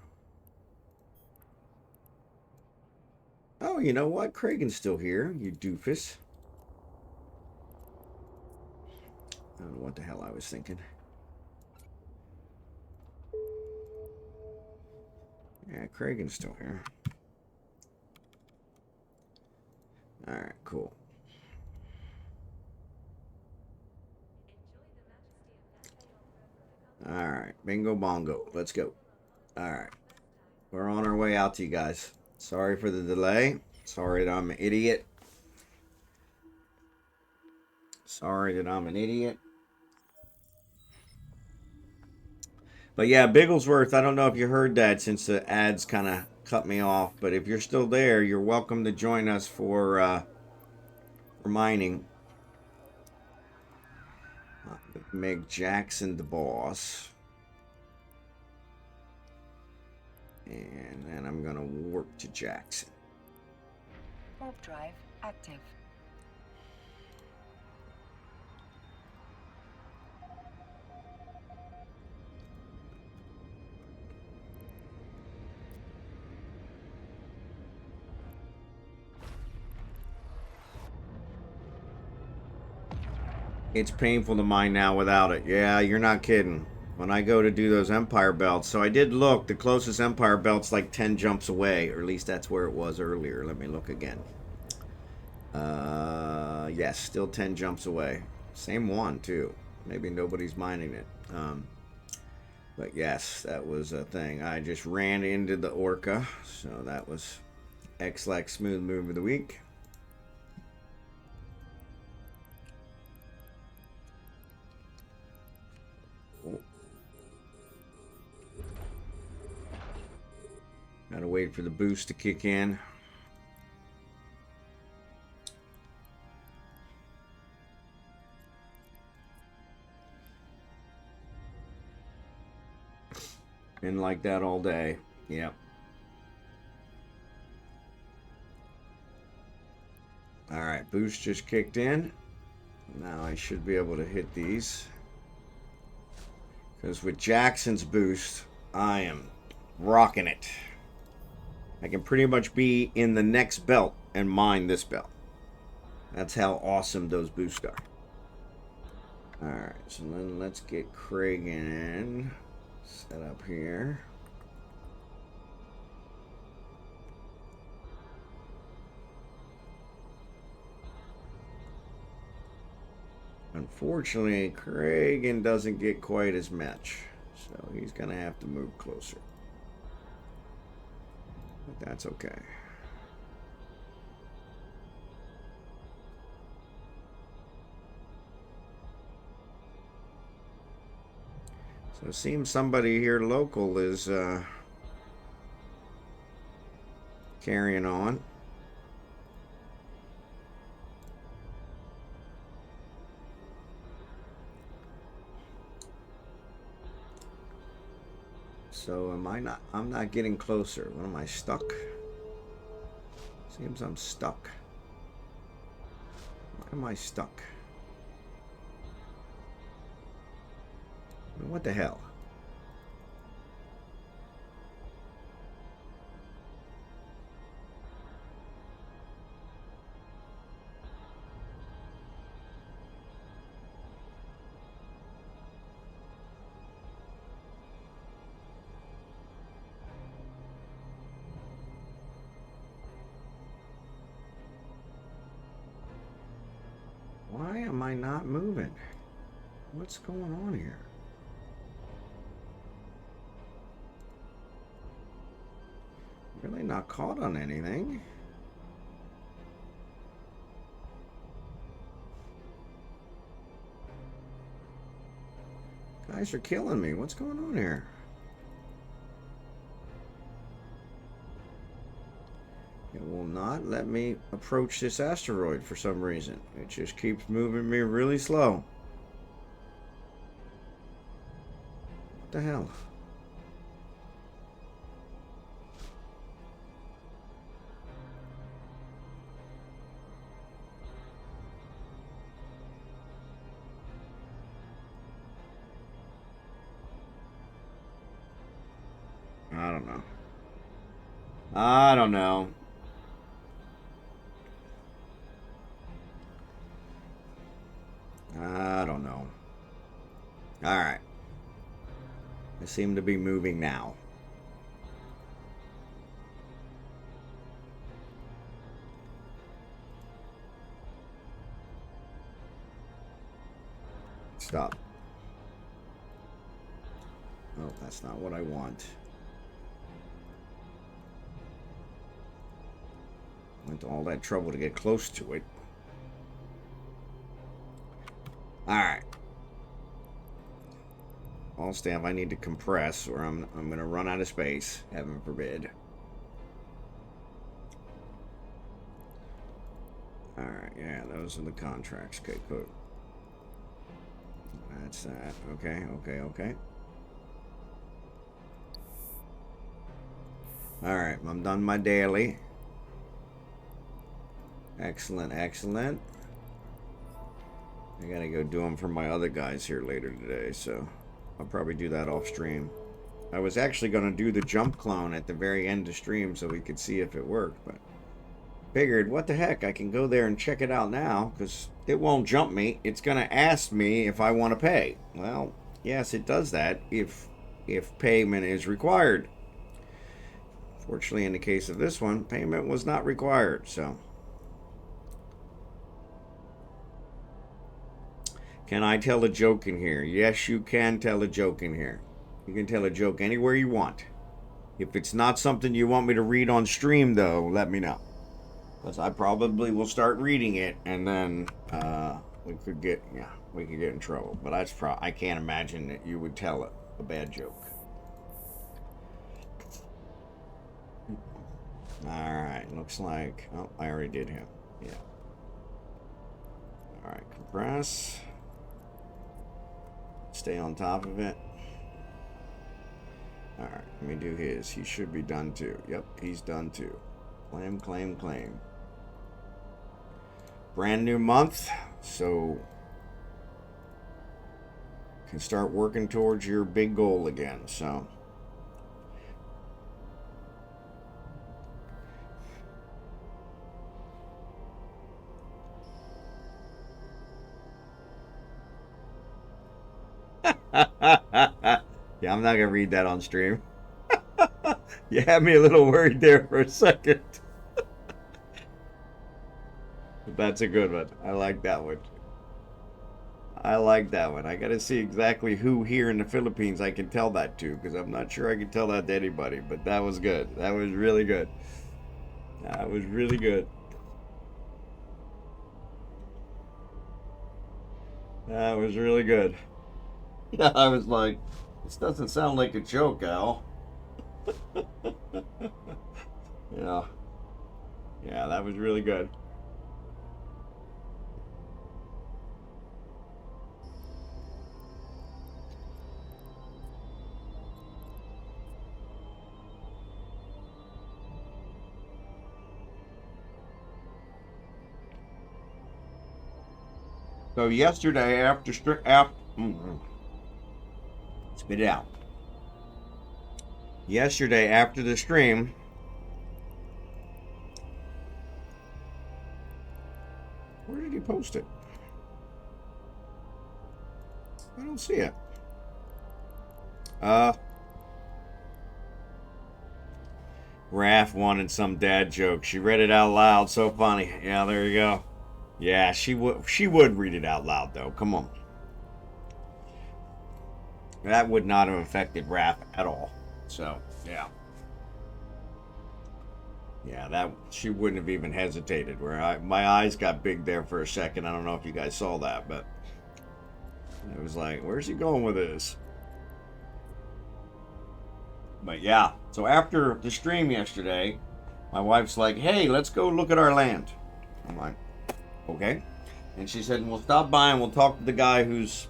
Speaker 1: Oh, you know what? Kragen's still here, you doofus. I don't know what the hell I was thinking. Yeah, Kragen's still here. All right, cool. All right, bingo bongo. Let's go. All right. We're on our way out to you guys. Sorry for the delay. Sorry that I'm an idiot. Sorry that I'm an idiot. But yeah, Bigglesworth, I don't know if you heard that since the ads kind of cut me off. But if you're still there, you're welcome to join us for mining. Make Jackson the boss. And then I'm going to warp to Jackson.
Speaker 2: Warp drive active.
Speaker 1: It's painful to mine now without it. Yeah, you're not kidding. When I go to do those Empire belts, so I did look, the closest Empire belt's like 10 jumps away, or at least that's where it was earlier. Let me look again. Yes, still 10 jumps away. Same one, too. Maybe nobody's mining it. But yes, that was a thing. I just ran into the Orca, so that was X-Lax Smooth Move of the Week. Gotta wait for the boost to kick in. Been like that all day. Yep. Alright, boost just kicked in. Now I should be able to hit these. Because with Jackson's boost, I am rocking it. I can pretty much be in the next belt and mine this belt. That's how awesome those boosts are. Alright, so then let's get Kragen set up here. Unfortunately, Kragen doesn't get quite as much, so he's going to have to move closer. But that's okay. So it seems somebody here local is carrying on. So I'm not getting closer. What am I, stuck? Seems I'm stuck. Why am I stuck? What the hell? Why am I not moving? What's going on here? Really not caught on anything. guys are killing me. What's going on here? It will not let me approach this asteroid for some reason. It just keeps moving me really slow. What the hell? I don't know. I don't know. I don't know. Alright. I seem to be moving now. Stop. Oh, that's not what I want. Went to all that trouble to get close to it. Alright. All staff, I need to compress or I'm gonna run out of space. Heaven forbid. Alright, yeah, those are the contracts. Okay, good. That's that. Okay, okay, okay. Alright, I'm done my daily. Excellent, excellent. I gotta go do them for my other guys here later today, so I'll probably do that off stream. I was actually gonna do the jump clone at the very end of stream so we could see if it worked, but figured, what the heck, I can go there and check it out now, because it won't jump me. It's gonna ask me if I want to pay. Well, yes, it does that if payment is required. Fortunately, in the case of this one, payment was not required, so. Can I tell a joke in here? Yes, you can tell a joke in here. You can tell a joke anywhere you want. If it's not something you want me to read on stream, though, let me know. Because I probably will start reading it, and then we could get in trouble. But I can't imagine that you would tell a bad joke. Alright, looks like... Oh, I already did him. Yeah. Alright, compress. Stay on top of it. Alright, let me do his. He should be done too. Yep, he's done too. Claim, claim, claim. Brand new month, so can start working towards your big goal again, so. Yeah, I'm not gonna read that on stream. You had me a little worried there for a second. But that's a good one. I like that one. I like that one. I gotta see exactly who here in the Philippines I can tell that to, because I'm not sure I can tell that to anybody. But that was good. That was really good. That was really good. That was really good. I was like, this doesn't sound like a joke, Al. Yeah. Yeah, that was really good. So yesterday after spit it out. Yesterday after the stream, where did he post it? I don't see it. Raph wanted some dad joke. She read it out loud. So funny. Yeah, there you go. Yeah, she would read it out loud though. Come on. That would not have affected Raph at all. So, yeah. Yeah, that she wouldn't have even hesitated. My eyes got big there for a second. I don't know if you guys saw that, but it was like, where's he going with this? But yeah, so after the stream yesterday, my wife's like, hey, let's go look at our land. I'm like, okay. And she said, we'll stop by and we'll talk to the guy who's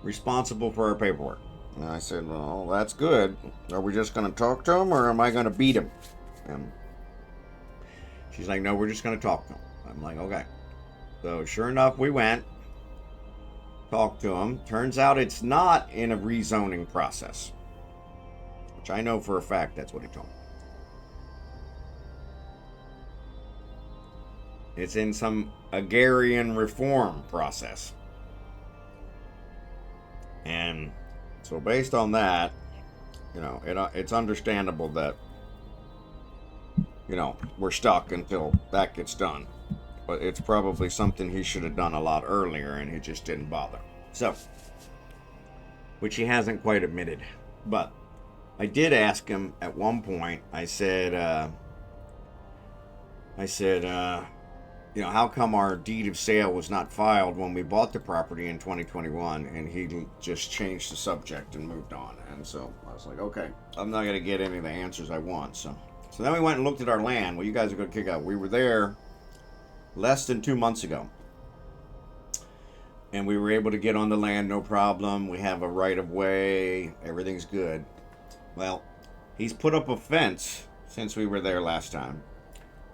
Speaker 1: responsible for our paperwork. And I said, well, that's good. Are we just going to talk to him or am I going to beat him? And she's like, no, we're just going to talk to him. I'm like, okay. So sure enough, we went, talked to him. Turns out it's not in a rezoning process, which I know for a fact that's what he told me. It's in some agrarian reform process. And so based on that, you know, it's understandable that, you know, we're stuck until that gets done. But it's probably something he should have done a lot earlier and he just didn't bother. So, which he hasn't quite admitted. But I did ask him at one point, I said, you know, how come our deed of sale was not filed when we bought the property in 2021? And he just changed the subject and moved on. And so I was like, okay, I'm not going to get any of the answers I want. So then we went and looked at our land. Well, you guys are going to kick out. We were there less than 2 months ago. And we were able to get on the land, no problem. We have a right of way. Everything's good. Well, he's put up a fence since we were there last time.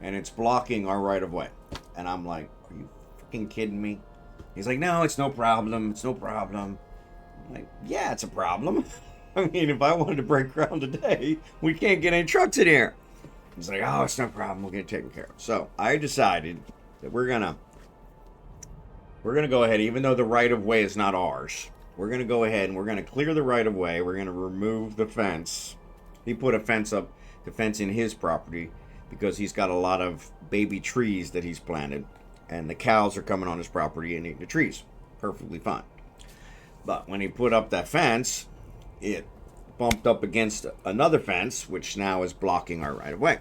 Speaker 1: And it's blocking our right of way. And I'm like, are you freaking kidding me? He's like, no, it's no problem. It's no problem. I'm like, yeah, it's a problem. I mean, if I wanted to break ground today, we can't get any trucks in here. He's like, oh, it's no problem. We'll get it taken care of. So I decided that we're gonna go ahead, even though the right of way is not ours. We're gonna go ahead and we're gonna clear the right of way. We're gonna remove the fence. He put a fence up, the fence in his property, because he's got a lot of baby trees that he's planted, and the cows are coming on his property and eating the trees. Perfectly fine. But when he put up that fence, it bumped up against another fence, which now is blocking our right of way.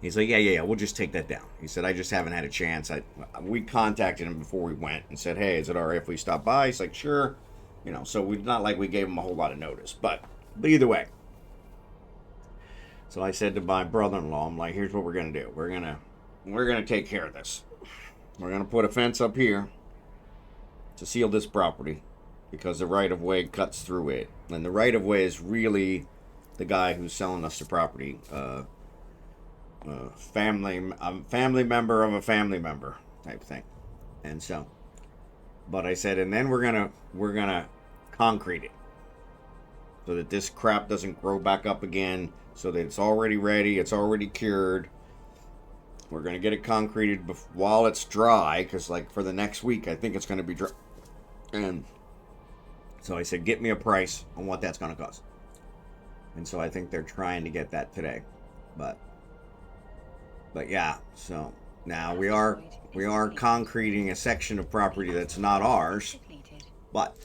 Speaker 1: He's like, yeah, we'll just take that down. He said, I just haven't had a chance. We contacted him before we went and said, hey, is it all right if we stop by? He's like, sure. You know, so not like we gave him a whole lot of notice. But either way. So I said to my brother-in-law, I'm like, here's what we're going to do. We're going to take care of this. We're going to put a fence up here to seal this property because the right-of-way cuts through it. And the right-of-way is really the guy who's selling us the property. Family member of a family member type thing. And so, but I said, and then we're gonna concrete it so that this crap doesn't grow back up again, so that it's already ready, it's already cured. We're gonna get it concreted while it's dry, because like for the next week I think it's gonna be dry. And so I said, get me a price on what that's gonna cost. And so I think they're trying to get that today. But yeah, so now we are concreting a section of property that's not ours, but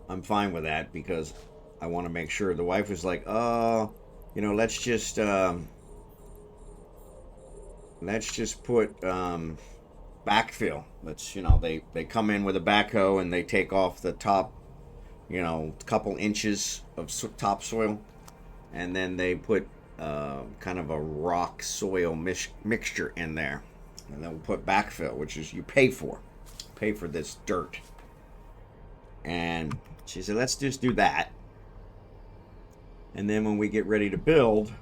Speaker 1: I'm fine with that because I want to make sure. The wife was like, oh, you know, let's just put backfill. Let's, you know, they come in with a backhoe and they take off the top, you know, couple inches of topsoil, and then they put kind of a rock soil mixture in there, and then we'll put backfill, which is you pay for this dirt. And she said, let's just do that, and then when we get ready to build,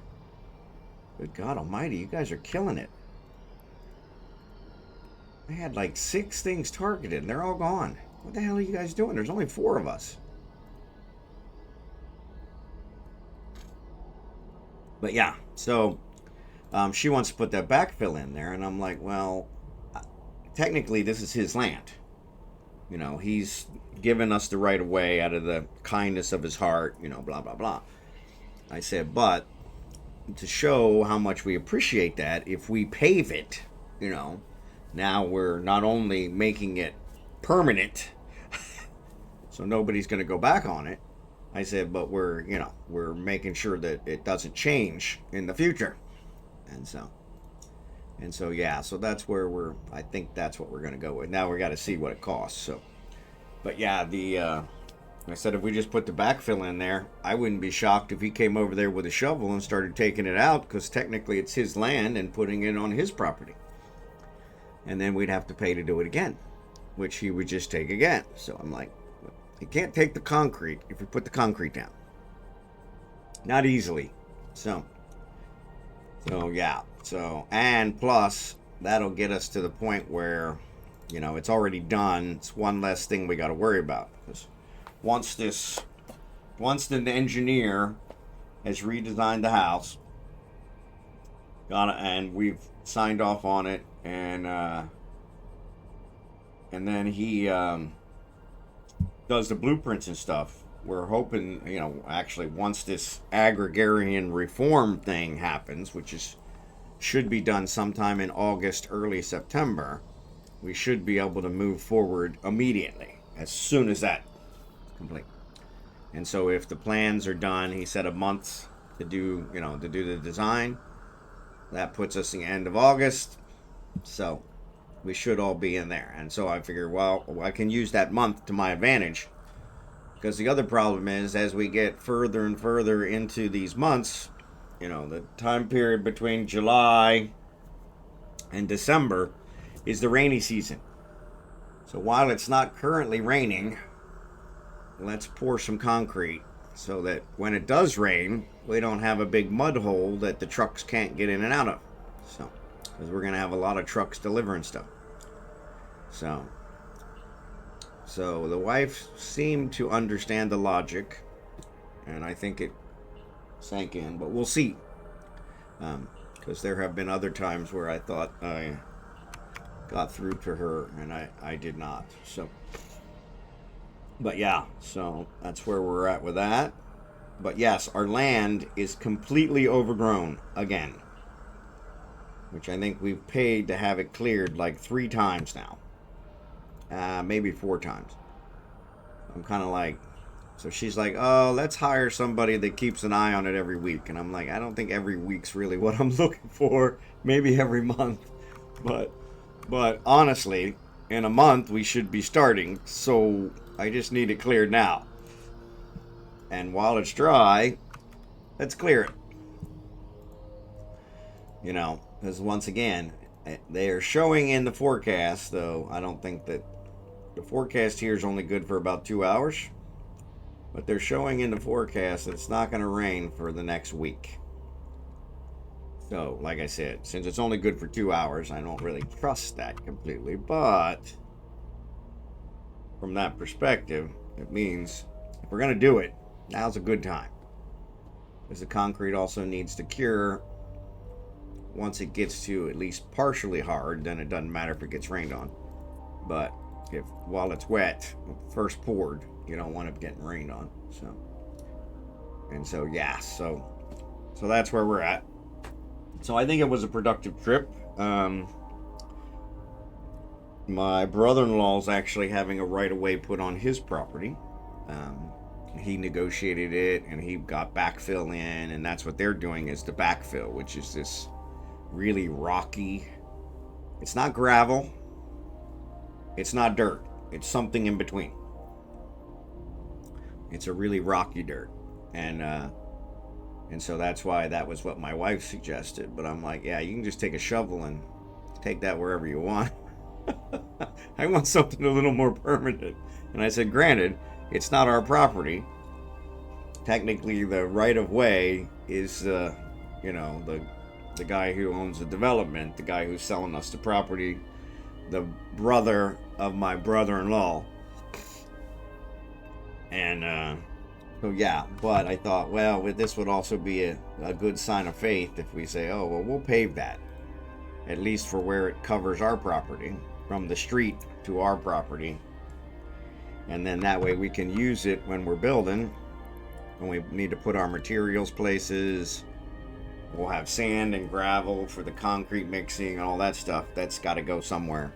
Speaker 1: good God almighty, you guys are killing it. I had like 6 things targeted and they're all gone. What the hell are you guys doing? There's only 4 of us. But yeah, so she wants to put that backfill in there, and I'm like, well, technically this is his land. You know, he's given us the right of way out of the kindness of his heart, you know, blah, blah, blah. I said, but to show how much we appreciate that, if we pave it, you know, now we're not only making it permanent, so nobody's going to go back on it. I said, but we're making sure that it doesn't change in the future. And so yeah, so that's where I think that's what we're going to go with. Now we got to see what it costs. So, but yeah, I said if we just put the backfill in there, I wouldn't be shocked if he came over there with a shovel and started taking it out, because technically it's his land, and putting it on his property. And then we'd have to pay to do it again, which he would just take again. So I'm like, you can't take the concrete if you put the concrete down. Not easily. So yeah. So, and plus, that'll get us to the point where, you know, it's already done. It's one less thing we got to worry about. Because once the engineer has redesigned the house, and we've signed off on it, and then he does the blueprints and stuff, we're hoping, you know, actually once this agrarian reform thing happens, which should be done sometime in August, early September, we should be able to move forward immediately as soon as that's complete. And so if the plans are done, he said a month to do the design. That puts us in the end of August. So we should all be in there. And so I figure, well, I can use that month to my advantage. Because the other problem is, as we get further and further into these months, you know, the time period between July and December is the rainy season. So while it's not currently raining, let's pour some concrete so that when it does rain, we don't have a big mud hole that the trucks can't get in and out of. So, because we're going to have a lot of trucks delivering stuff. So the wife seemed to understand the logic, and I think it sank in, but we'll see. Because there have been other times where I thought I got through to her, and I did not. So, but yeah, so that's where we're at with that. But yes, our land is completely overgrown again, which I think we've paid to have it cleared like 3 times now. Maybe 4 times. I'm kind of like, so she's like, oh, let's hire somebody that keeps an eye on it every week. And I'm like, I don't think every week's really what I'm looking for. Maybe every month. But honestly, in a month we should be starting. So I just need it cleared now. And while it's dry, let's clear it. You know, because once again, they are showing in the forecast, though I don't think that the forecast here is only good for about 2 hours. But they're showing in the forecast that it's not going to rain for the next week. So, like I said, since it's only good for 2 hours, I don't really trust that completely. But from that perspective, it means if we're going to do it, now's a good time. Because the concrete also needs to cure. Once it gets to at least partially hard, then it doesn't matter if it gets rained on. But while it's wet, first poured, you don't want it getting rained on. So that's where we're at. So I think it was a productive trip. My brother-in-law's actually having a right-of-way put on his property. He negotiated it, and he got backfill in, and that's what they're doing, is the backfill, which is this really rocky. It's not gravel. It's not dirt. It's something in between. It's a really rocky dirt, and so that's why that was what my wife suggested. But I'm like, yeah, you can just take a shovel and take that wherever you want. I want something a little more permanent. And I said, granted, it's not our property. Technically, the right of way is, the guy who owns the development, the guy who's selling us the property, the brother of my brother-in-law. And so yeah, but I thought, well, this would also be a good sign of faith if we say, oh, well, we'll pave that, at least for where it covers our property, from the street to our property. And then that way we can use it when we're building, when we need to put our materials places. We'll have sand and gravel for the concrete mixing and all that stuff. That's got to go somewhere.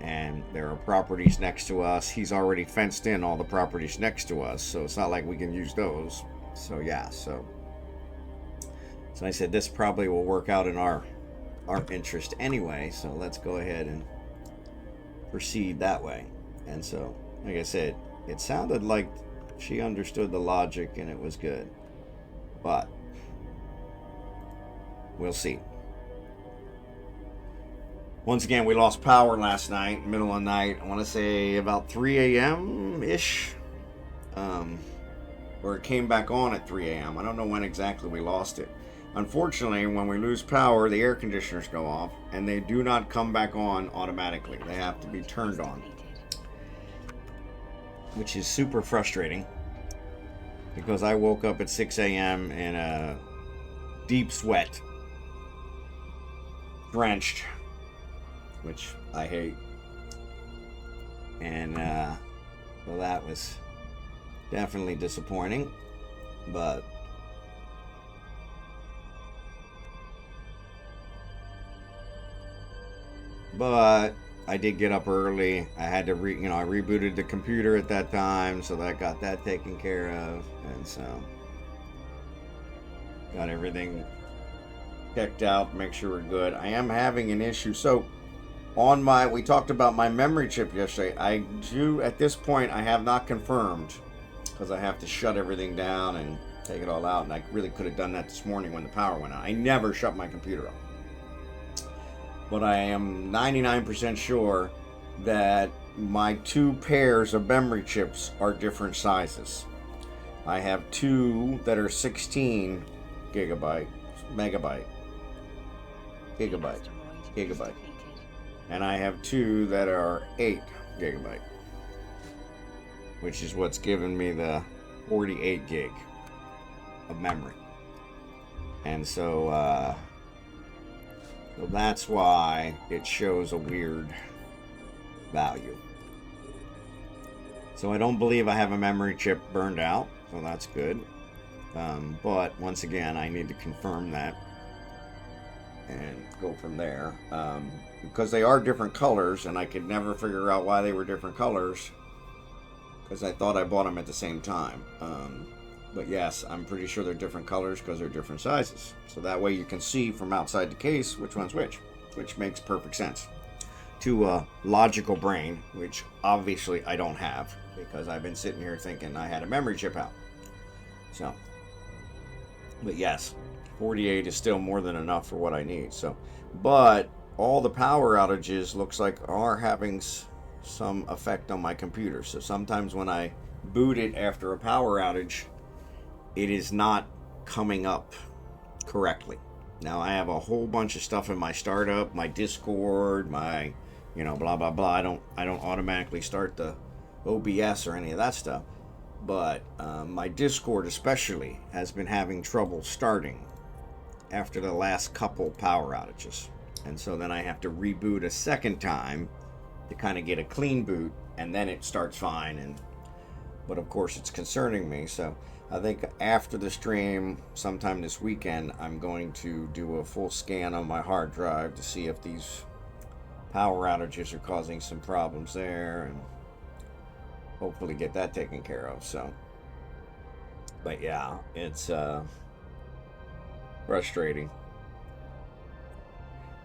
Speaker 1: And there are properties next to us. He's already fenced in all the properties next to us, so it's not like we can use those. So yeah, so I said this probably will work out in our interest anyway, so let's go ahead and proceed that way. And so, like I said, it sounded like she understood the logic and it was good. But we'll see. Once again, we lost power last night, middle of the night. I want to say about 3 a.m.-ish. Or it came back on at 3 a.m. I don't know when exactly we lost it. Unfortunately, when we lose power, the air conditioners go off, and they do not come back on automatically. They have to be turned on, which is super frustrating, because I woke up at 6 a.m. in a deep sweat, drenched, which I hate. And well, that was definitely disappointing, but I did get up early. I had to I rebooted the computer at that time, so that got that taken care of, and so got everything checked out, make sure we're good. I am having an issue. So we talked about my memory chip yesterday. At this point, I have not confirmed, because I have to shut everything down and take it all out, and I really could have done that this morning when the power went out. I never shut my computer off. But I am 99% sure that my 2 pairs of memory chips are different sizes. I have 2 that are 16 gigabyte, and I have 2 that are 8 gigabyte, which is what's given me the 48 gig of memory. And so that's why it shows a weird value. So I don't believe I have a memory chip burned out, so that's good. But once again, I need to confirm that and go from there. Because they are different colors, and I could never figure out why they were different colors, because I thought I bought them at the same time. But yes, I'm pretty sure they're different colors because they're different sizes. So that way you can see from outside the case which one's which makes perfect sense to a logical brain, which obviously I don't have, because I've been sitting here thinking I had a memory chip out. So, but yes, 48 is still more than enough for what I need. So, but all the power outages looks like are having some effect on my computer. So sometimes when I boot it after a power outage, it is not coming up correctly. Now I have a whole bunch of stuff in my startup, my Discord, my blah blah blah. I don't automatically start the OBS or any of that stuff, but my Discord especially has been having trouble starting after the last couple power outages, and so then I have to reboot a second time to kind of get a clean boot, and then it starts fine. But of course it's concerning me, so I think after the stream, sometime this weekend, I'm going to do a full scan on my hard drive to see if these power outages are causing some problems there, and hopefully get that taken care of. So, but yeah, it's frustrating.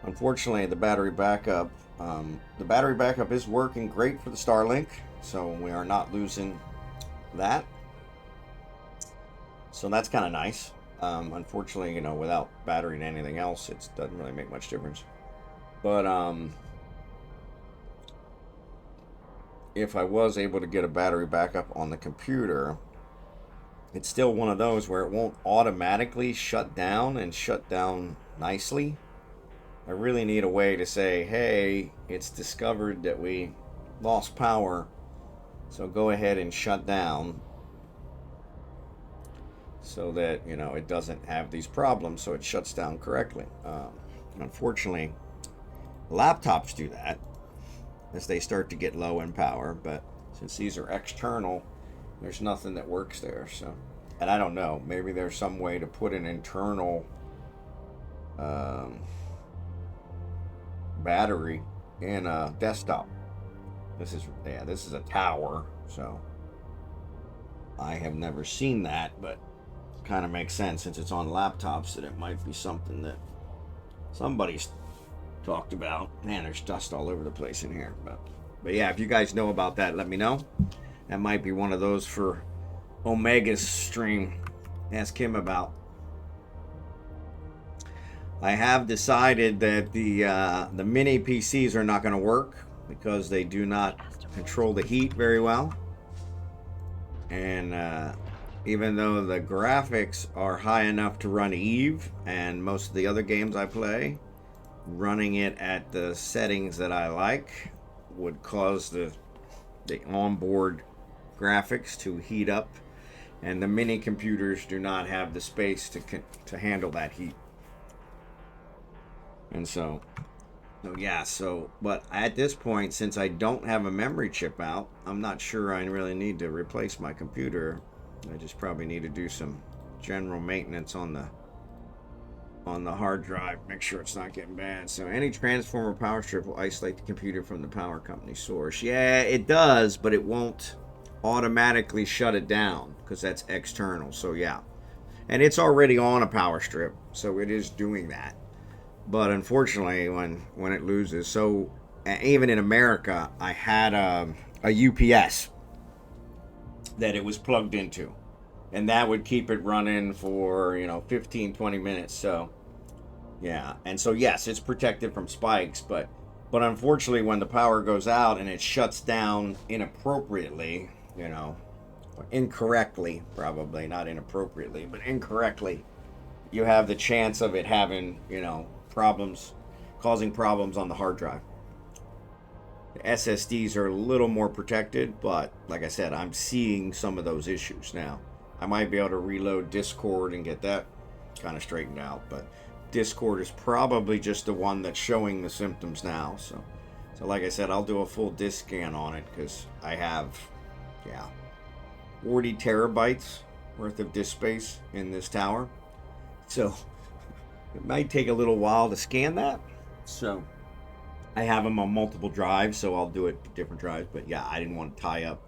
Speaker 1: Unfortunately, the battery backup is working great for the Starlink, so we are not losing that. So that's kind of nice. Unfortunately, without battery and anything else, it doesn't really make much difference. But if I was able to get a battery backup on the computer, it's still one of those where it won't automatically shut down and shut down nicely. I really need a way to say, hey, it's discovered that we lost power, so go ahead and shut down, so that it doesn't have these problems, so it shuts down correctly. Unfortunately, laptops do that as they start to get low in power, but since these are external, there's nothing that works there. So, and I don't know, maybe there's some way to put an internal battery in a desktop. This is a tower, so I have never seen that, but kind of makes sense since it's on laptops that it might be something that somebody's talked about. Man, there's dust all over the place in here, but yeah, if you guys know about that, let me know. That might be one of those for Omega's stream. Ask him about. I have decided that the mini PCs are not going to work because they do not control the heat very well. And even though the graphics are high enough to run Eve and most of the other games I play, running it at the settings that I like would cause the onboard graphics to heat up, and the mini computers do not have the space to handle that heat. And so yeah, but at this point, since I don't have a memory chip out, I'm not sure I really need to replace my computer. I just probably need to do some general maintenance on the hard drive, make sure it's not getting bad. So any transformer power strip will isolate the computer from the power company source. Yeah, it does, but it won't automatically shut it down because that's external. So yeah, and it's already on a power strip, so it is doing that. But unfortunately, when it loses, so even in America, I had a UPS that it was plugged into, and that would keep it running for 15-20 minutes. So yeah, and so yes, it's protected from spikes, but unfortunately, when the power goes out and it shuts down inappropriately, incorrectly, probably not inappropriately, but incorrectly, you have the chance of it having problems, causing problems on the hard drive. The SSDs are a little more protected, but like I said, I'm seeing some of those issues now. I might be able to reload Discord and get that kind of straightened out, but Discord is probably just the one that's showing the symptoms now. So like I said, I'll do a full disk scan on it because I have 40 terabytes worth of disk space in this tower. So it might take a little while to scan that. So I have them on multiple drives, so I'll do it with different drives. But yeah, I didn't want to tie up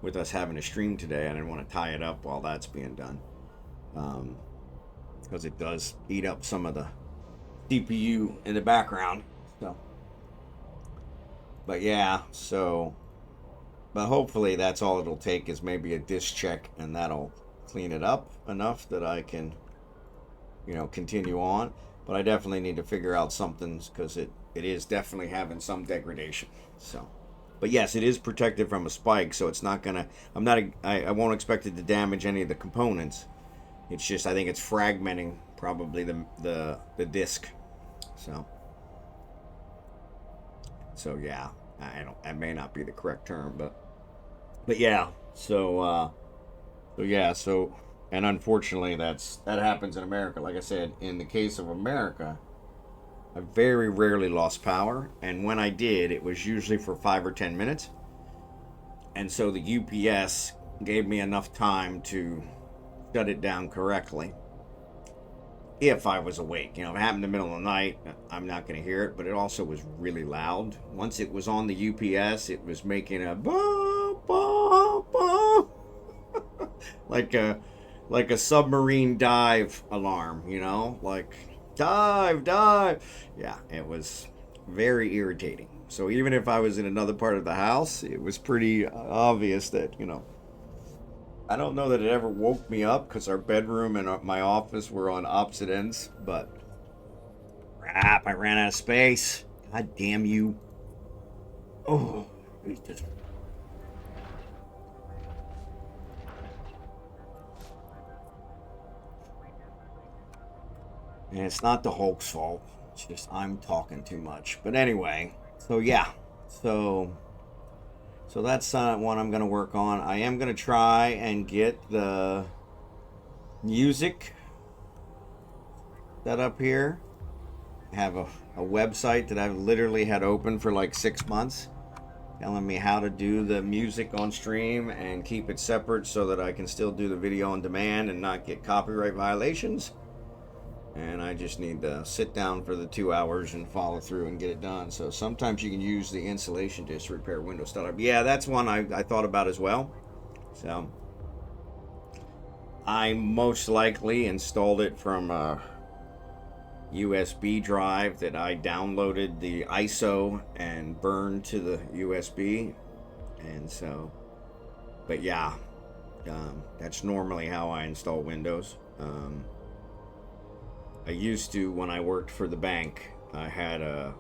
Speaker 1: with us having a stream today. I didn't want to tie it up while that's being done. Because it does eat up some of the CPU in the background. So, but yeah, but hopefully that's all it'll take is maybe a disk check, and that'll clean it up enough that I can continue on. But I definitely need to figure out something because it is definitely having some degradation. So, but yes, it is protected from a spike, so it's not gonna. I won't expect it to damage any of the components. It's just I think it's fragmenting probably the disk. So yeah, that may not be the correct term, but yeah. And unfortunately, that happens in America. Like I said, in the case of America, I very rarely lost power, and when I did, it was usually for 5 or 10 minutes. And so the UPS gave me enough time to shut it down correctly. If I was awake, if it happened in the middle of the night, I'm not going to hear it, but it also was really loud. Once it was on the UPS, it was making a bah, bah, bah. like a submarine dive alarm, like dive. Yeah, it was very irritating. So even if I was in another part of the house, it was pretty obvious that, I don't know that it ever woke me up because our bedroom and my office were on opposite ends, but crap, I ran out of space. God damn you. Oh, Jesus. And it's not the Hulk's fault. It's just I'm talking too much. But anyway, so yeah. So that's one I'm going to work on. I am going to try and get the music set up here. I have a website that I've literally had open for like 6 months, telling me how to do the music on stream and keep it separate so that I can still do the video on demand and not get copyright violations. And I just need to sit down for the 2 hours and follow through and get it done. So sometimes you can use the installation disk to repair Windows startup. Yeah, that's one I thought about as well. So I most likely installed it from a USB drive that I downloaded the ISO and burned to the USB. And so but yeah, that's normally how I install Windows. I used to, when I worked for the bank, I had a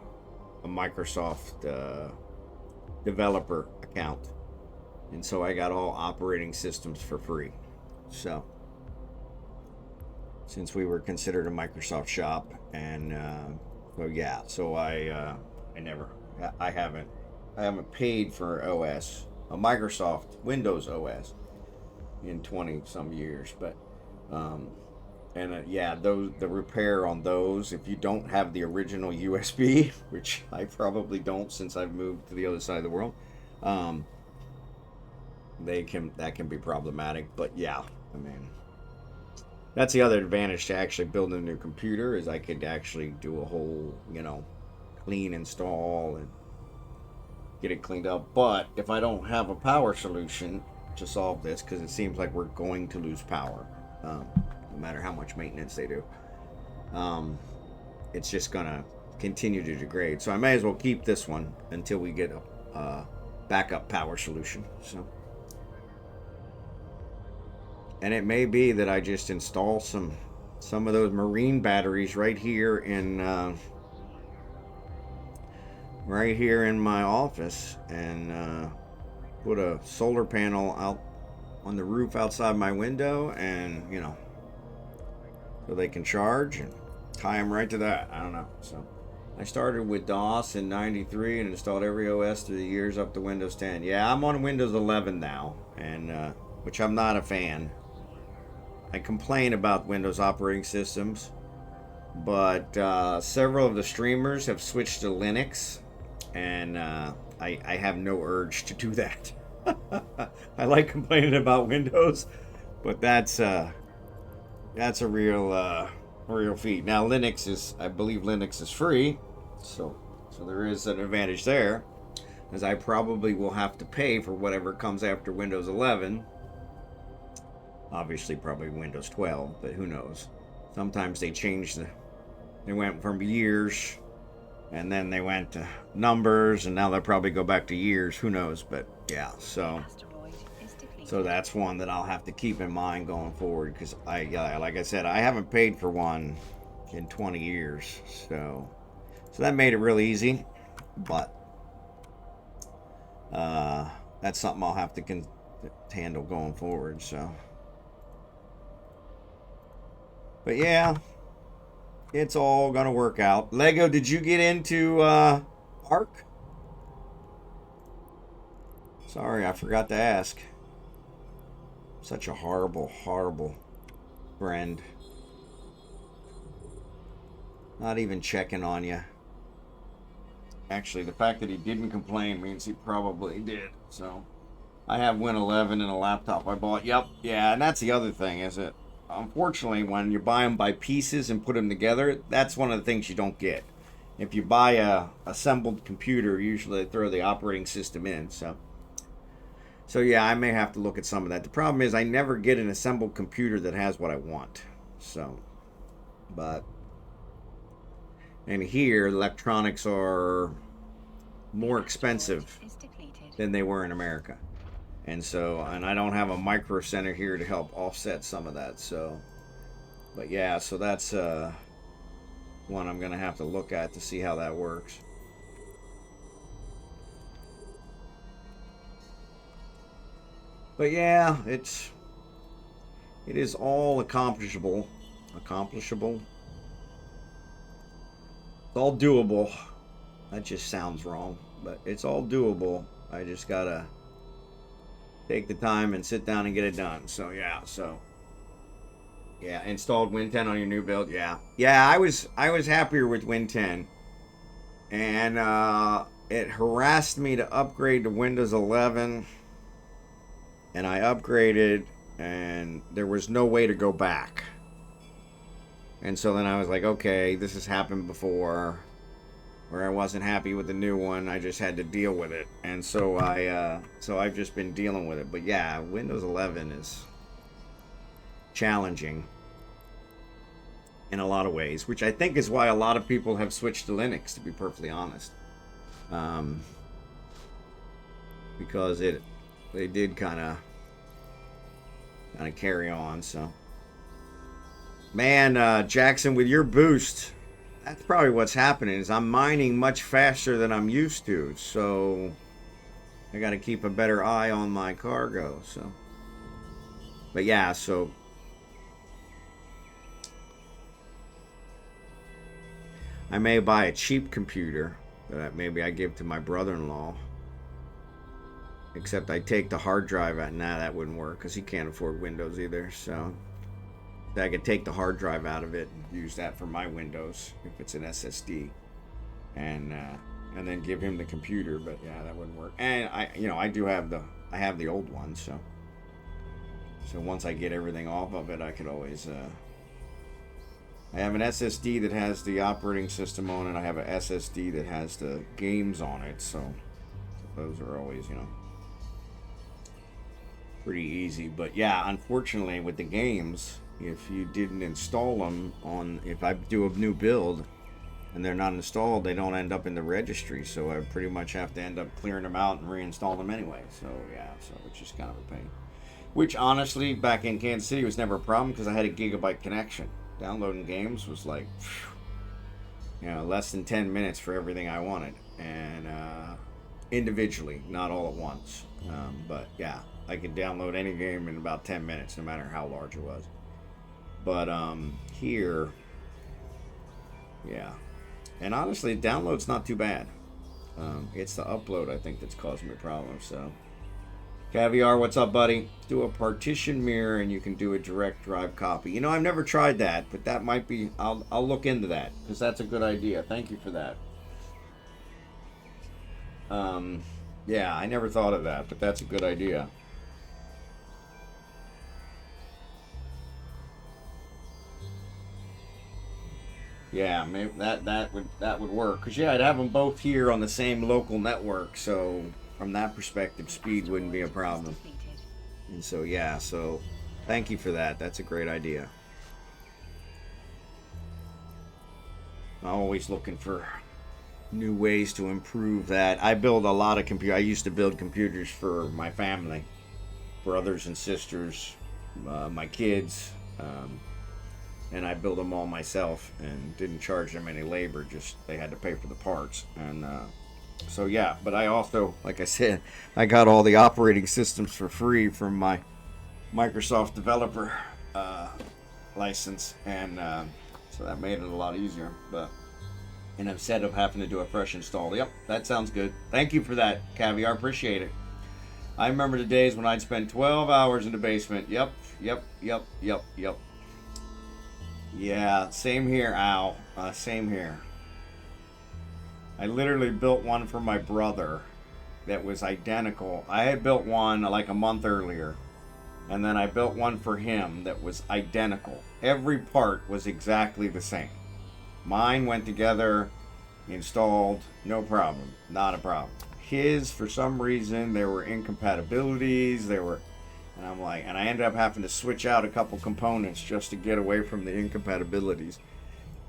Speaker 1: Microsoft developer account, and so I got all operating systems for free. So since we were considered a Microsoft shop, and so yeah, so I haven't paid for OS, a Microsoft Windows OS, in 20 some years. But yeah, the repair on those, if you don't have the original USB, which I probably don't since I've moved to the other side of the world, that can be problematic. But yeah, I mean, that's the other advantage to actually building a new computer, is I could actually do a whole, clean install and get it cleaned up. But if I don't have a power solution to solve this, because it seems like we're going to lose power, no matter how much maintenance they do, it's just gonna continue to degrade. So I may as well keep this one until we get a backup power solution. So, and it may be that I just install some of those marine batteries right here in my office, and put a solar panel out on the roof outside my window, and so they can charge, and tie them right to that. I don't know. So I started with DOS in '93 and installed every OS through the years up to Windows 10. Yeah, I'm on Windows 11 now, and which I'm not a fan. I complain about Windows operating systems, but several of the streamers have switched to Linux, and I have no urge to do that. I like complaining about Windows, but that's a real feat. Now I believe Linux is free, so there is an advantage there, as I probably will have to pay for whatever comes after Windows 11. Obviously, probably Windows 12, but who knows? Sometimes they went from years, and then they went to numbers, and now they'll probably go back to years. Who knows? But yeah, so that's one that I'll have to keep in mind going forward, because like I said, I haven't paid for one in 20 years, so that made it real easy. But that's something I'll have to handle going forward. So, but yeah, it's all gonna work out. Lego, did you get into Ark? Sorry, I forgot to ask. Such a horrible friend. Not even checking on you. Actually, the fact that he didn't complain means he probably did. So, I have Win 11 in a laptop I bought. Yep, yeah, and that's the other thing, is it? Unfortunately, when you buy them by pieces and put them together, that's one of the things you don't get. If you buy a assembled computer, usually they throw the operating system in. So yeah, I may have to look at some of that. The problem is I never get an assembled computer that has what I want. So, and here, electronics are more expensive than they were in America. And I don't have a micro center here to help offset some of that. So, but yeah, so that's one I'm going to have to look at to see how that works. But yeah, it is all accomplishable. It's all doable. That just sounds wrong, but it's all doable. I just gotta take the time and sit down and get it done. So yeah, installed Win 10 on your new build. Yeah, I was happier with Win 10, and it harassed me to upgrade to Windows 11. And I upgraded, and there was no way to go back. And so then I was like, okay, this has happened before, where I wasn't happy with the new one. I just had to deal with it. And so I've just been dealing with it. But yeah, Windows 11 is challenging in a lot of ways, which I think is why a lot of people have switched to Linux, to be perfectly honest. Because they did kind of kind of carry on. So, man, Jackson, with your boost, that's probably what's happening. Is I'm mining much faster than I'm used to. So I got to keep a better eye on my cargo. So, but yeah, so. I may buy a cheap computer that maybe I give to my brother-in-law. Except I take the hard drive out. Nah, that wouldn't work because he can't afford Windows either. So I could take the hard drive out of it and use that for my Windows if it's an SSD, and then give him the computer. But yeah, that wouldn't work. And I have the old one. So once I get everything off of it, I could always. I have an SSD that has the operating system on it. I have an SSD that has the games on it. So those are always, pretty easy. But yeah, unfortunately with the games, if you didn't install them if I do a new build and they're not installed, they don't end up in the registry. So I pretty much have to end up clearing them out and reinstall them anyway. So yeah, it's just kind of a pain. Which honestly, back in Kansas City was never a problem because I had a gigabyte connection. Downloading games was like, less than 10 minutes for everything I wanted. And individually, not all at once. But yeah, I could download any game in about 10 minutes, no matter how large it was. But here, yeah. And honestly, download's not too bad. It's the upload, I think, that's causing me problems. So, Caviar, what's up, buddy? Do a partition mirror and you can do a direct drive copy. I've never tried that, but that might be... I'll look into that, because that's a good idea. Thank you for that. Yeah, I never thought of that, but that's a good idea. Yeah, maybe that would work. Because, yeah, I'd have them both here on the same local network, so from that perspective, speed wouldn't be a problem. And so, yeah, so thank you for that. That's a great idea. I'm always looking for new ways to improve that. I build a lot of computers. I used to build computers for my family, brothers and sisters, my kids, and I built them all myself and didn't charge them any labor. Just they had to pay for the parts. And so yeah, but I also, like I said, I got all the operating systems for free from my Microsoft developer license, and so that made it a lot easier. But instead of having to do a fresh install, yep, that sounds good. Thank you for that, Caviar. Appreciate it. I remember the days when I'd spend 12 hours in the basement. Yep. Yeah, same here, Al. Same here. I literally built one for my brother that was identical. I had built one like a month earlier, and then I built one for him that was identical. Every part was exactly the same. Mine went together, installed, no problem, not a problem. His, for some reason, there were incompatibilities, and I'm like, and I ended up having to switch out a couple components just to get away from the incompatibilities.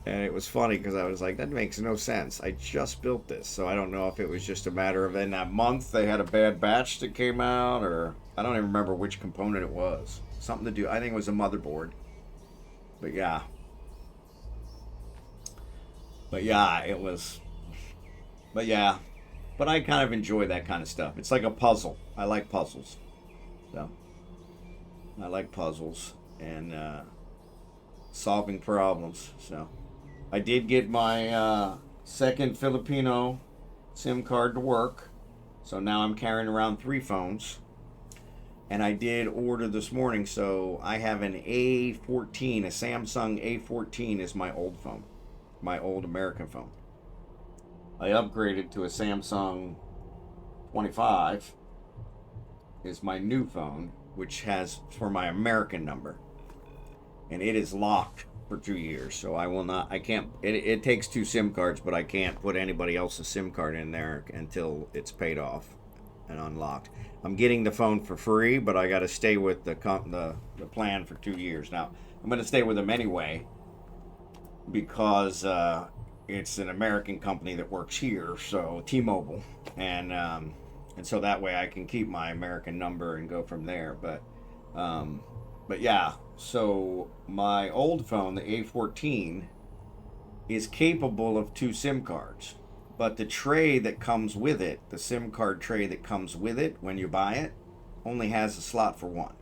Speaker 1: And it was funny because I was like, that makes no sense. I just built this. So I don't know if it was just a matter of in that month they had a bad batch that came out, or I don't even remember which component it was. Something to do, I think it was a motherboard. But yeah. It was. But yeah. But I kind of enjoy that kind of stuff. It's like a puzzle. I like puzzles. So I like puzzles and solving problems. So I did get my second Filipino SIM card to work. So now I'm carrying around 3 phones. And I did order this morning. So I have an A14, a Samsung A14 is my old phone. My old American phone. I upgraded to a Samsung 25 is my new phone, which has for my American number, and it is locked for 2 years. So I can't. It takes 2 SIM cards, but I can't put anybody else's SIM card in there until it's paid off and unlocked. I'm getting the phone for free, but I got to stay with the plan for 2 years. Now I'm going to stay with them anyway because it's an American company that works here, so T-Mobile, and so that way I can keep my American number and go from there. But But yeah, so my old phone, the A14, is capable of 2 SIM cards. But the tray that comes with it, the SIM card tray that comes with it when you buy it, only has a slot for 1.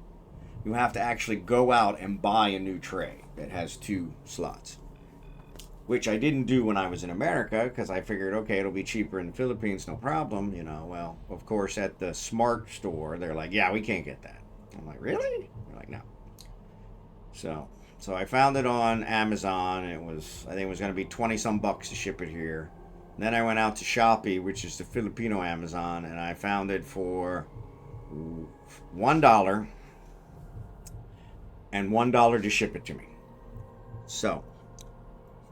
Speaker 1: You have to actually go out and buy a new tray that has 2 slots. Which I didn't do when I was in America, because I figured, okay, it'll be cheaper in the Philippines, no problem. Well, of course, at the smart store, they're like, yeah, we can't get that. I'm like, really? They're like, no. So I found it on Amazon. I think it was going to be 20 some bucks to ship it here. And then I went out to Shopee, which is the Filipino Amazon, and I found it for $1 and $1 to ship it to me. So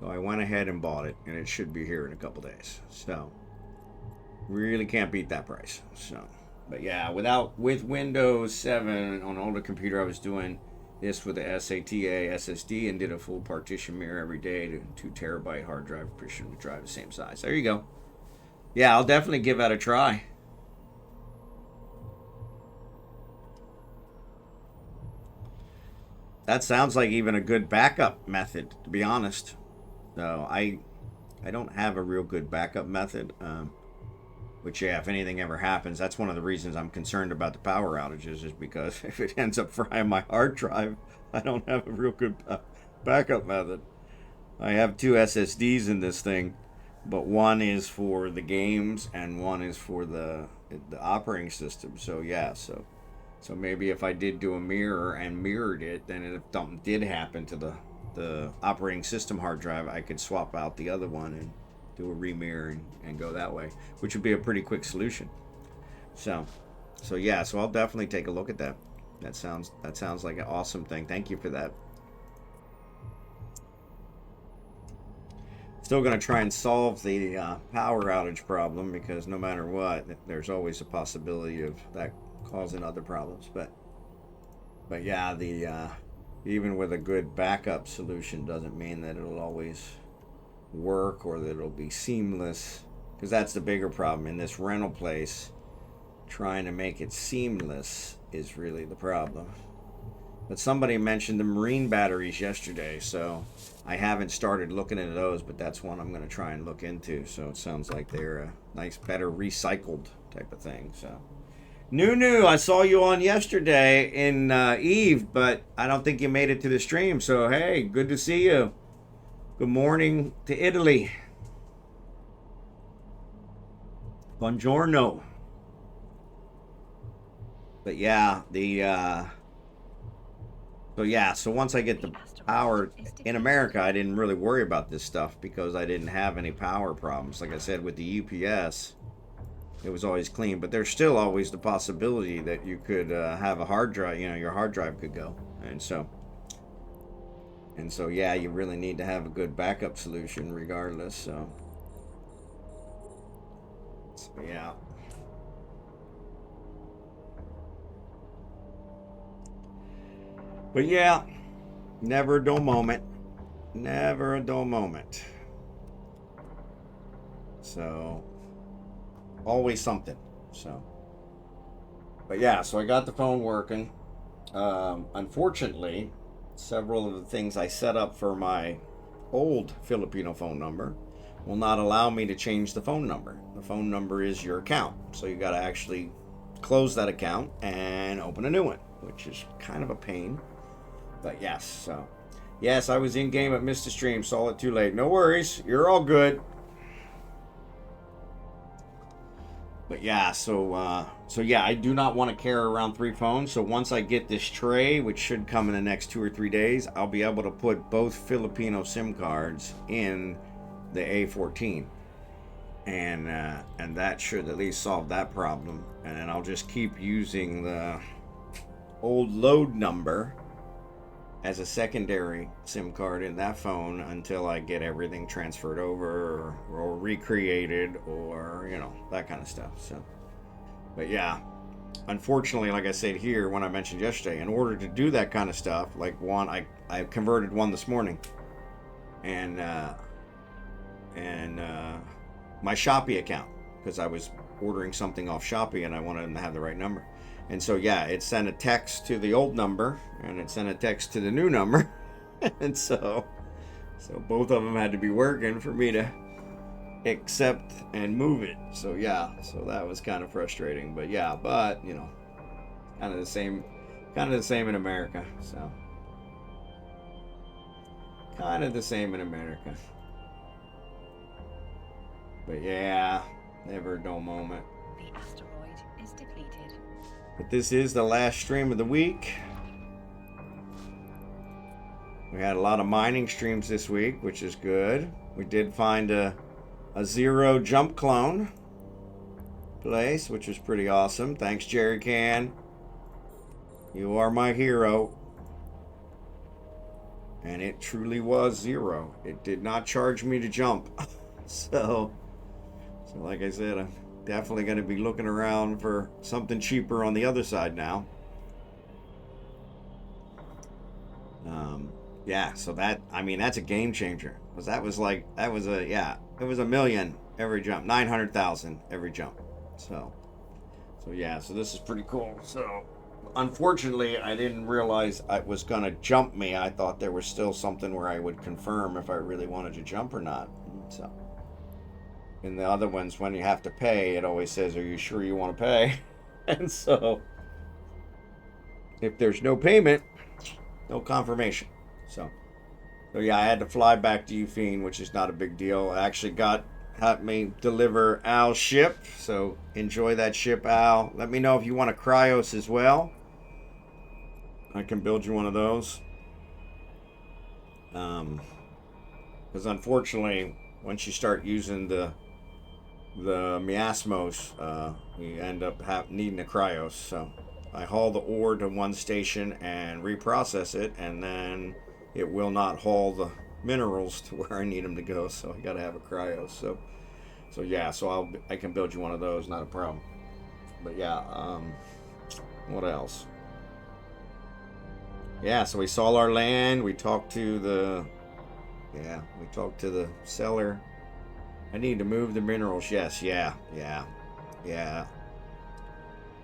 Speaker 1: I went ahead and bought it, and it should be here in a couple days. So really can't beat that price. But yeah, with Windows 7 on an older computer, I was doing this with the SATA SSD and did a full partition mirror every day to 2 terabyte hard drive, partition drive the same size. There you go. Yeah, I'll definitely give that a try. That sounds like even a good backup method, to be honest. So I don't have a real good backup method. Which, yeah, if anything ever happens, that's one of the reasons I'm concerned about the power outages, is because if it ends up frying my hard drive, I don't have a real good backup method. I have 2 SSDs in this thing, but one is for the games and one is for the operating system. So yeah, so maybe if I did do a mirror and mirrored it, then if something did happen to the operating system hard drive, I could swap out the other one and do a remirror and go that way, which would be a pretty quick solution. So yeah, so I'll definitely take a look at that. That sounds like an awesome thing. Thank you for that. Still going to try and solve the power outage problem, because no matter what, there's always a possibility of that causing other problems. But yeah, even with a good backup solution doesn't mean that it'll always work or that it'll be seamless, because that's the bigger problem in this rental place. Trying to make it seamless is really the problem. But somebody mentioned the marine batteries yesterday, so I haven't started looking into those, but that's one I'm going to try and look into. So it sounds like they're a nice, better recycled type of thing. So New, I saw you on yesterday in Eve, but I don't think you made it to the stream. So hey, good to see you. Good morning to Italy. Buongiorno. But yeah, so once I get the power in America, I didn't really worry about this stuff because I didn't have any power problems. Like I said, with the UPS, it was always clean, but there's still always the possibility that you could have a hard drive, your hard drive could go. And so yeah, you really need to have a good backup solution regardless. So yeah. But yeah, never a dull moment. Never a dull moment. So always something. But yeah, so I got the phone working. Unfortunately, several of the things I set up for my old Filipino phone number will not allow me to change the phone number. The phone number is your account, so you got to actually close that account and open a new one, which is kind of a pain. But yes, I was in game, but missed the stream, saw it too late. No worries, you're all good. But yeah, so yeah, I do not want to carry around 3 phones. So once I get this tray, which should come in the next 2 or 3 days, I'll be able to put both Filipino SIM cards in the A14, and that should at least solve that problem. And then I'll just keep using the old load number as a secondary SIM card in that phone until I get everything transferred over or recreated, or that kind of stuff. So, but yeah, unfortunately, like I said here when I mentioned yesterday, in order to do that kind of stuff, like one, I converted one this morning, and my Shopee account, because I was ordering something off Shopee and I wanted them to have the right number. And so, yeah, it sent a text to the old number, and it sent a text to the new number. And so both of them had to be working for me to accept and move it. So, yeah, so that was kind of frustrating. But, yeah, you know, kind of the same in America. So, kind of the same in America. But, yeah, never a dull moment.
Speaker 2: The asteroid is depleted.
Speaker 1: But this is the last stream of the week. We had a lot of mining streams this week, which is good. We did find a zero jump clone place, which was pretty awesome. Thanks, Jerry Can. You are my hero. And it truly was zero. It did not charge me to jump. So like I said, I'm definitely going to be looking around for something cheaper on the other side now. Yeah, so that, I mean, that's a game changer. Because it was a million every jump, 900,000 every jump. So yeah, so this is pretty cool. So unfortunately, I didn't realize it was going to jump me. I thought there was still something where I would confirm if I really wanted to jump or not. So in the other ones, when you have to pay, it always says, "Are you sure you want to pay?" And so if there's no payment, no confirmation. So yeah, I had to fly back to Ufine, which is not a big deal. I actually helped me deliver Al's ship. So enjoy that ship, Al. Let me know if you want a cryos as well. I can build you one of those. Because unfortunately, once you start using the miasmos, you end up needing a cryos. So I haul the ore to one station and reprocess it, and then it will not haul the minerals to where I need them to go. So I got to have a cryos. So yeah, so I can build you one of those, not a problem. But yeah, what else? Yeah, so we saw our land. We talked to the seller. I need to move the minerals. Yes, yeah.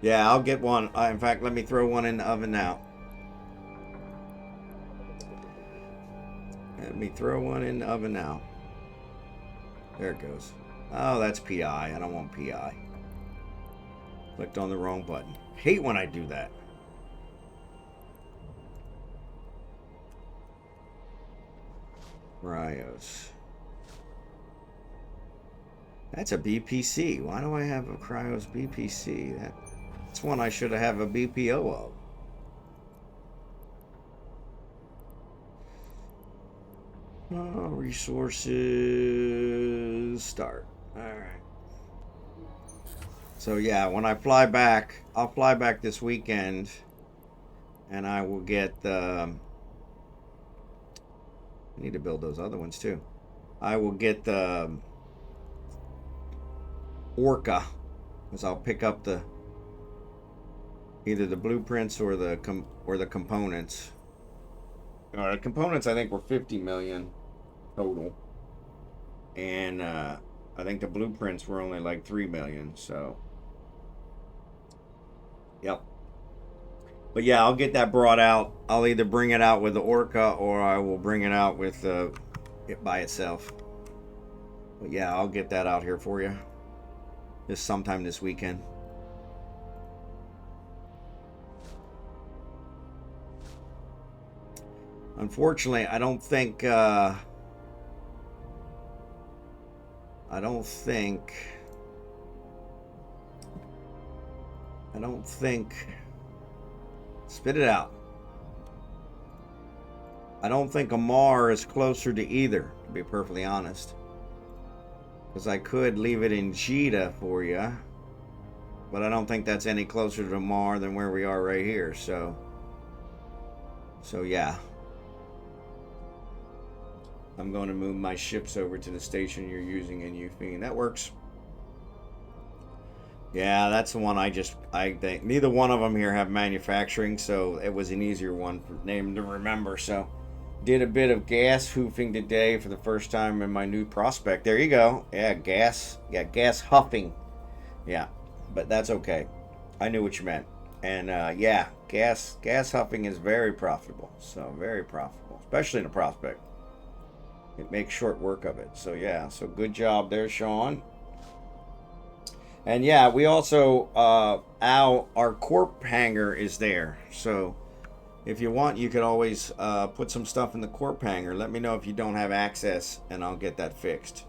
Speaker 1: I'll get one. In fact, let me throw one in the oven now. Let me throw one in the oven now. There it goes. Oh, that's PI. I don't want PI. Clicked on the wrong button. Hate when I do that. Cryos. That's a BPC. Why do I have a Cryos BPC? That's one I should have a BPO of. Resources. Start. Alright. So yeah, when I fly back, I'll fly back this weekend. And I will get the... I need to build those other ones too. I will get the Orca, because I'll pick up either the blueprints or the components. The components I think were 50 million total, and I think the blueprints were only like 3 million. So, yep. But yeah, I'll get that brought out. I'll either bring it out with the Orca or I will bring it out with it by itself. But yeah, I'll get that out here for you. Just sometime this weekend. Unfortunately, I don't think spit it out. I don't think Amar is closer to either, to be perfectly honest. Because I could leave it in Jita for you, but I don't think that's any closer to Amar than where we are right here. So yeah. I'm going to move my ships over to the station you're using in Ufine. That works. Yeah, that's the one I think neither one of them here have manufacturing, so it was an easier one name to remember. So did a bit of gas hoofing today for the first time in my new prospect. There you go. Yeah, gas huffing. Yeah, but that's okay. I knew what you meant. And yeah, gas huffing is very profitable. So very profitable, especially in a prospect. It makes short work of it. So yeah, so good job there, Sean. And yeah, we also our corp hanger is there. So if you want, you could always put some stuff in the corp hanger. Let me know if you don't have access, and I'll get that fixed.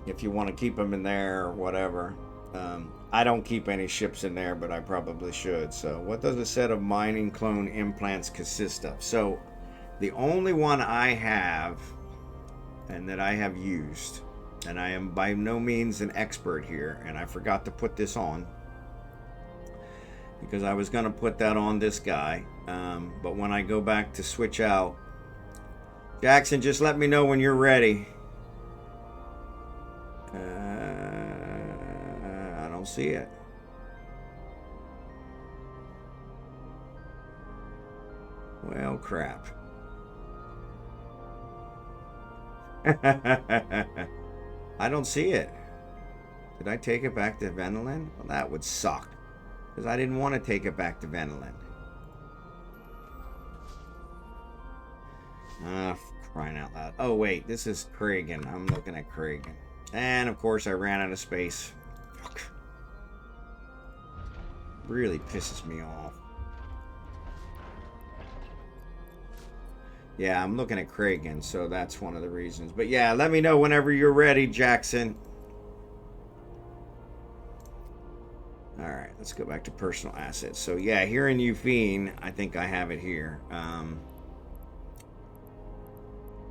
Speaker 1: If you want to keep them in there or whatever. I don't keep any ships in there, but I probably should. So what does a set of mining clone implants consist of? So the only one I have and that I have used, and I am by no means an expert here, and I forgot to put this on because I was going to put that on this guy, but when I go back to switch out, Jackson, just let me know when you're ready. I don't see it. Well, crap. I don't see it. Did I take it back to Venolin? Well, that would suck. Because I didn't want to take it back to Venolin. Crying out loud. Oh, wait. This is Kragan. I'm looking at Kragan. And, of course, I ran out of space. Fuck. Really pisses me off. Yeah, I'm looking at Kragan, so that's one of the reasons. But yeah, let me know whenever you're ready, Jackson. Alright, let's go back to personal assets. So yeah, here in Ufine, I think I have it here.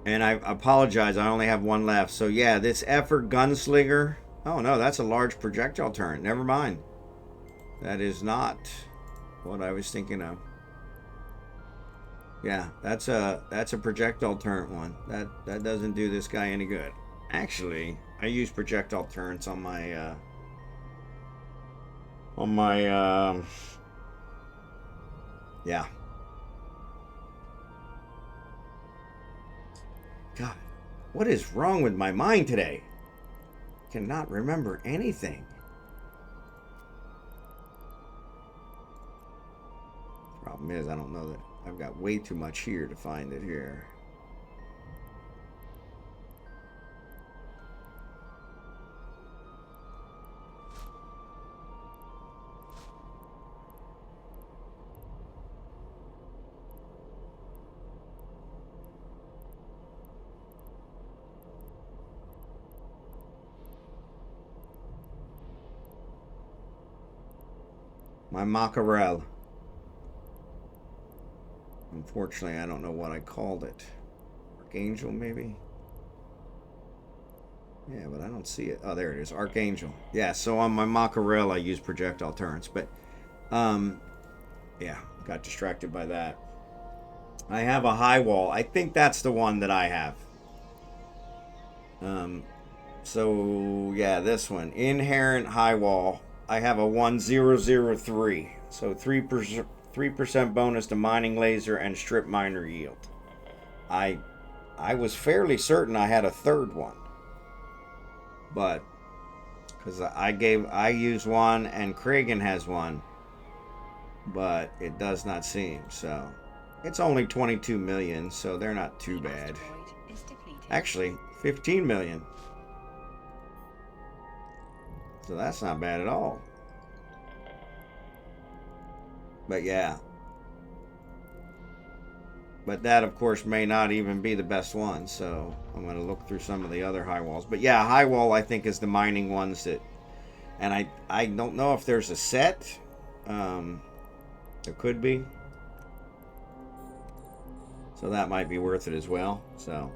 Speaker 1: And I apologize, I only have one left. So yeah, this effort gunslinger. Oh no, that's a large projectile turret. Never mind. That is not what I was thinking of. Yeah, that's a projectile turret one. That doesn't do this guy any good. Actually, I use projectile turrets on my yeah. God, what is wrong with my mind today? I cannot remember anything. Problem is, I don't know that I've got way too much here to find it here. My mackerel. Unfortunately, I don't know what I called it. Archangel, maybe? Yeah, but I don't see it. Oh, there it is. Archangel. Yeah, so on my mackerel, I use projectile turrets. But, yeah, got distracted by that. I have a high wall. I think that's the one that I have. So, yeah, this one. Inherent high wall. I have a 1003. So 3% bonus to mining laser and strip miner yield. I was fairly certain I had a third one, but because I use one and Kragan has one, but it does not seem so. It's only 22 million, so they're not too bad. Actually, 15 million. So that's not bad at all. But yeah. But that, of course, may not even be the best one. So I'm going to look through some of the other high walls. But yeah, high wall, I think, is the mining ones that... And I don't know if there's a set. There could be. So that might be worth it as well. So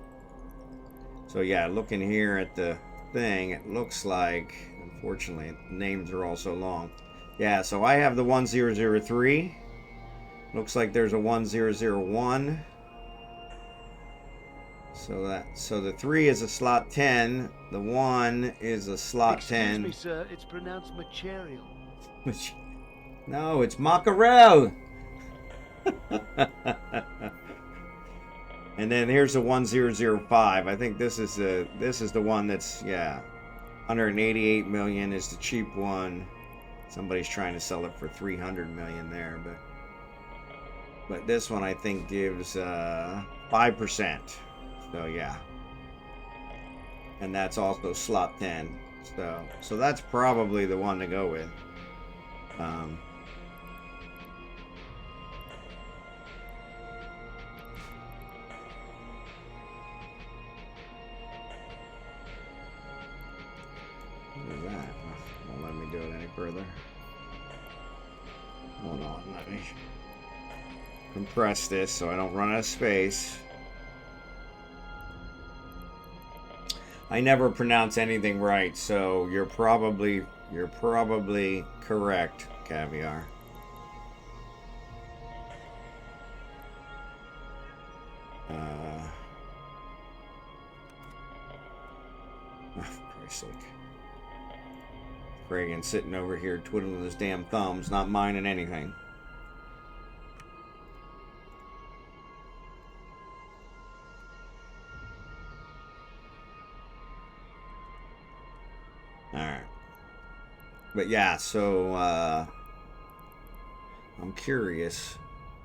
Speaker 1: yeah, looking here at the thing, it looks like... Unfortunately, names are all so long. Yeah, so I have the 1003. Looks like there's a 1001. So the 3 is a slot 10. The 1 is a slot 10.
Speaker 3: Excuse me, sir. It's pronounced material.
Speaker 1: No, it's mackerel. And then here's a 1005. I think this is the one that's 188 million is the cheap one. Somebody's trying to sell it for 300 million there, but this one I think gives 5%. So yeah, and that's also slot 10. So that's probably the one to go with. What is that? Won't let me do it any further. Hold on, let me compress this so I don't run out of space. I never pronounce anything right, so you're probably correct, Caviar. Oh, for Christ's sake. Reagan sitting over here twiddling his damn thumbs, not minding anything. Alright. But yeah, so I'm curious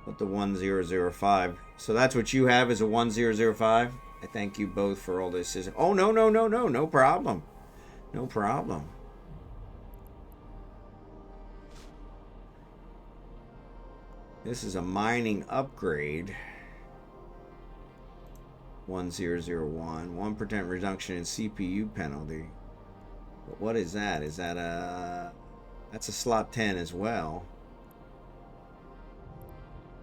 Speaker 1: what the 1005. So that's what you have as a 1005? I thank you both for all this. Oh, no problem. No problem. This is a mining upgrade. 1001. 1% reduction in CPU penalty. But what is that? Is that that's a slot 10 as well.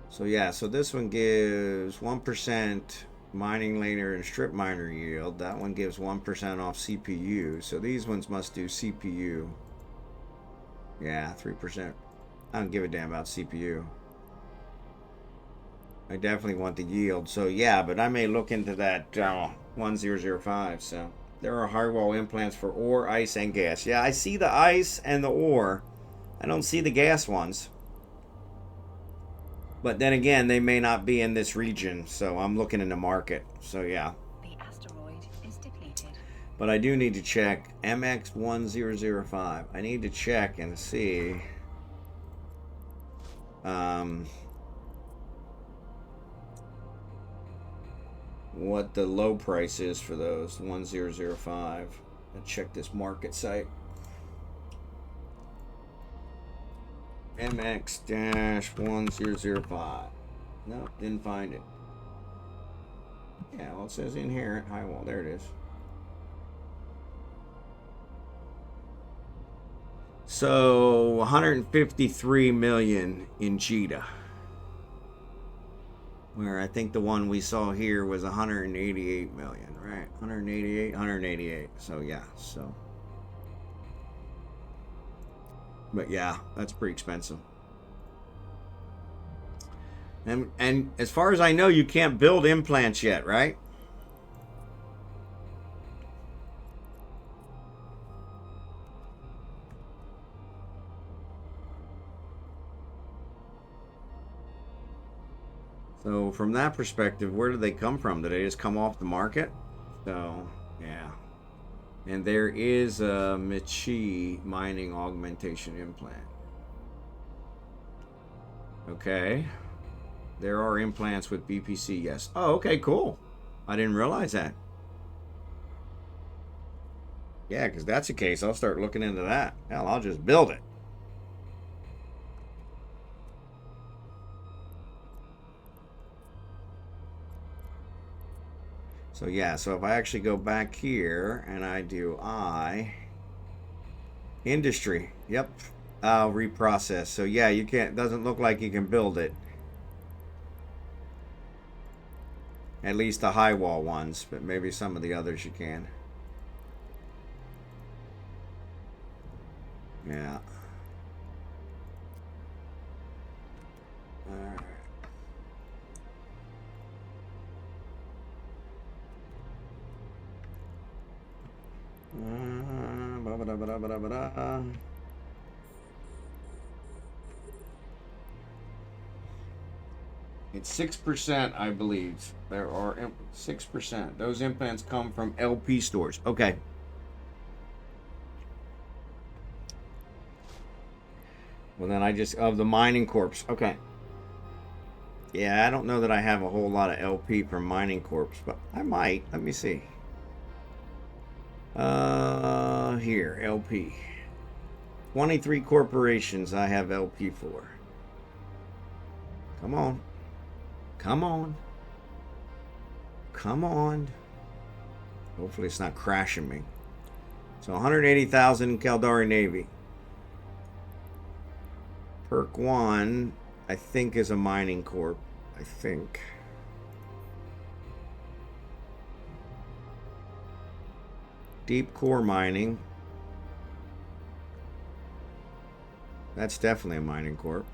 Speaker 1: So yeah, so this one gives 1% mining laner and strip miner yield. That one gives 1% off CPU. So these ones must do CPU. Yeah, 3%. I don't give a damn about CPU. I definitely want the yield. So yeah, but I may look into that 1005. So there are high wall implants for ore, ice, and gas. Yeah, I see the ice and the ore. I don't see the gas ones. But then again, they may not be in this region, so I'm looking in the market. So yeah.
Speaker 2: The asteroid is depleted.
Speaker 1: But I do need to check MX1005. I need to check and see what the low price is for those 1005. Let's check this market site. MX-1005. No, didn't find it. Yeah, well, it says in here at high wall. There it is. So 153 million in Cheetah. Where I think the one we saw here was 188 million, right? 188. So yeah, so. But yeah, that's pretty expensive. And as far as I know, you can't build implants yet, right? So from that perspective, where do they come from? Did they just come off the market? So, yeah. And there is a Michi mining augmentation implant. Okay. There are implants with BPC, yes. Oh, okay, cool. I didn't realize that. Yeah, because that's the case. I'll start looking into that. Hell, I'll just build it. So yeah, so if I actually go back here and I do industry, yep, I'll reprocess. So yeah, you can't, doesn't look like you can build it. At least the high wall ones, but maybe some of the others you can. Yeah. All right. It's 6%, I believe. There are 6%. Those implants come from LP stores. Okay. Well, then I just... Of the mining corps. Okay. Yeah, I don't know that I have a whole lot of LP from mining corps, but I might. Let me see. Here, LP. 23 corporations I have LP for. Come on. Come on. Come on. Hopefully it's not crashing me. So 180,000 Caldari Navy. Perk 1, I think, is a mining corp. I think. Deep core mining. That's definitely a mining corp.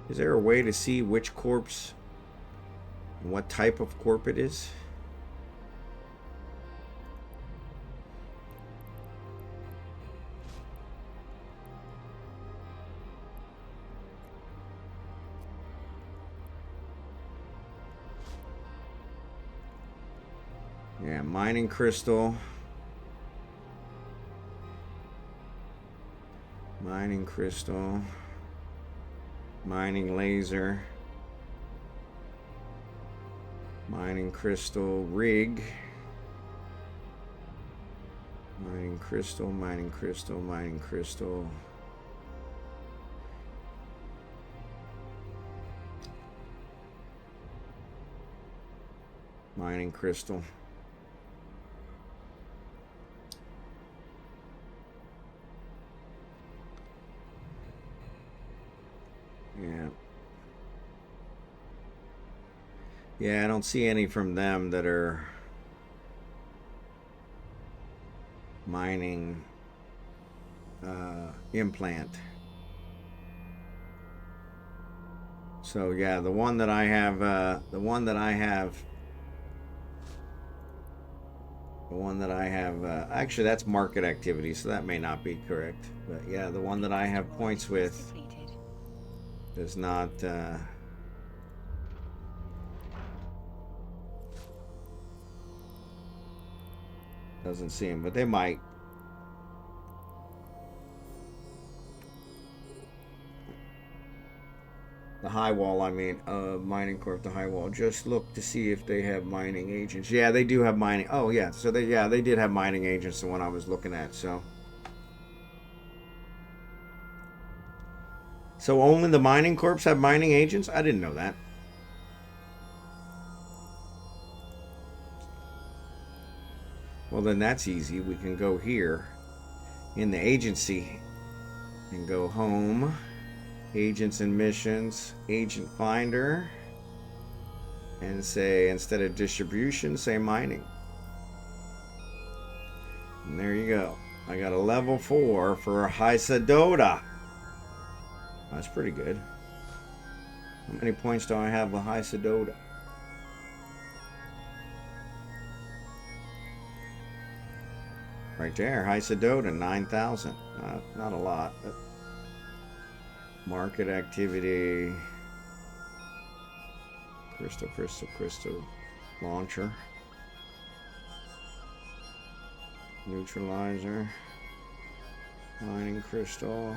Speaker 1: Is there a way to see which corpse and what type of corp it is? Yeah, mining crystal. Mining crystal. Mining laser. Mining crystal rig. Mining crystal, mining crystal, mining crystal. Mining crystal. Yeah. Yeah, I don't see any from them that are mining implant. So yeah, the one that I have, actually that's market activity, so that may not be correct. But yeah, the one that I have points with does not. Doesn't see them, but they might. The high wall, I mean, mining corp, the high wall. Just look to see if they have mining agents. Yeah, they do have mining. Oh yeah, so they did have mining agents. The one I was looking at. So only the mining corps have mining agents? I didn't know that. Well, then that's easy. We can go here in the agency and go home. Agents and missions, agent finder, and say, instead of distribution, say mining. And there you go. I got a level 4 for Hysadota. That's pretty good. How many points do I have with Hysadota? Right there, Hysadota, 9,000. Not a lot, but market activity. Crystal launcher. Neutralizer. Mining crystal.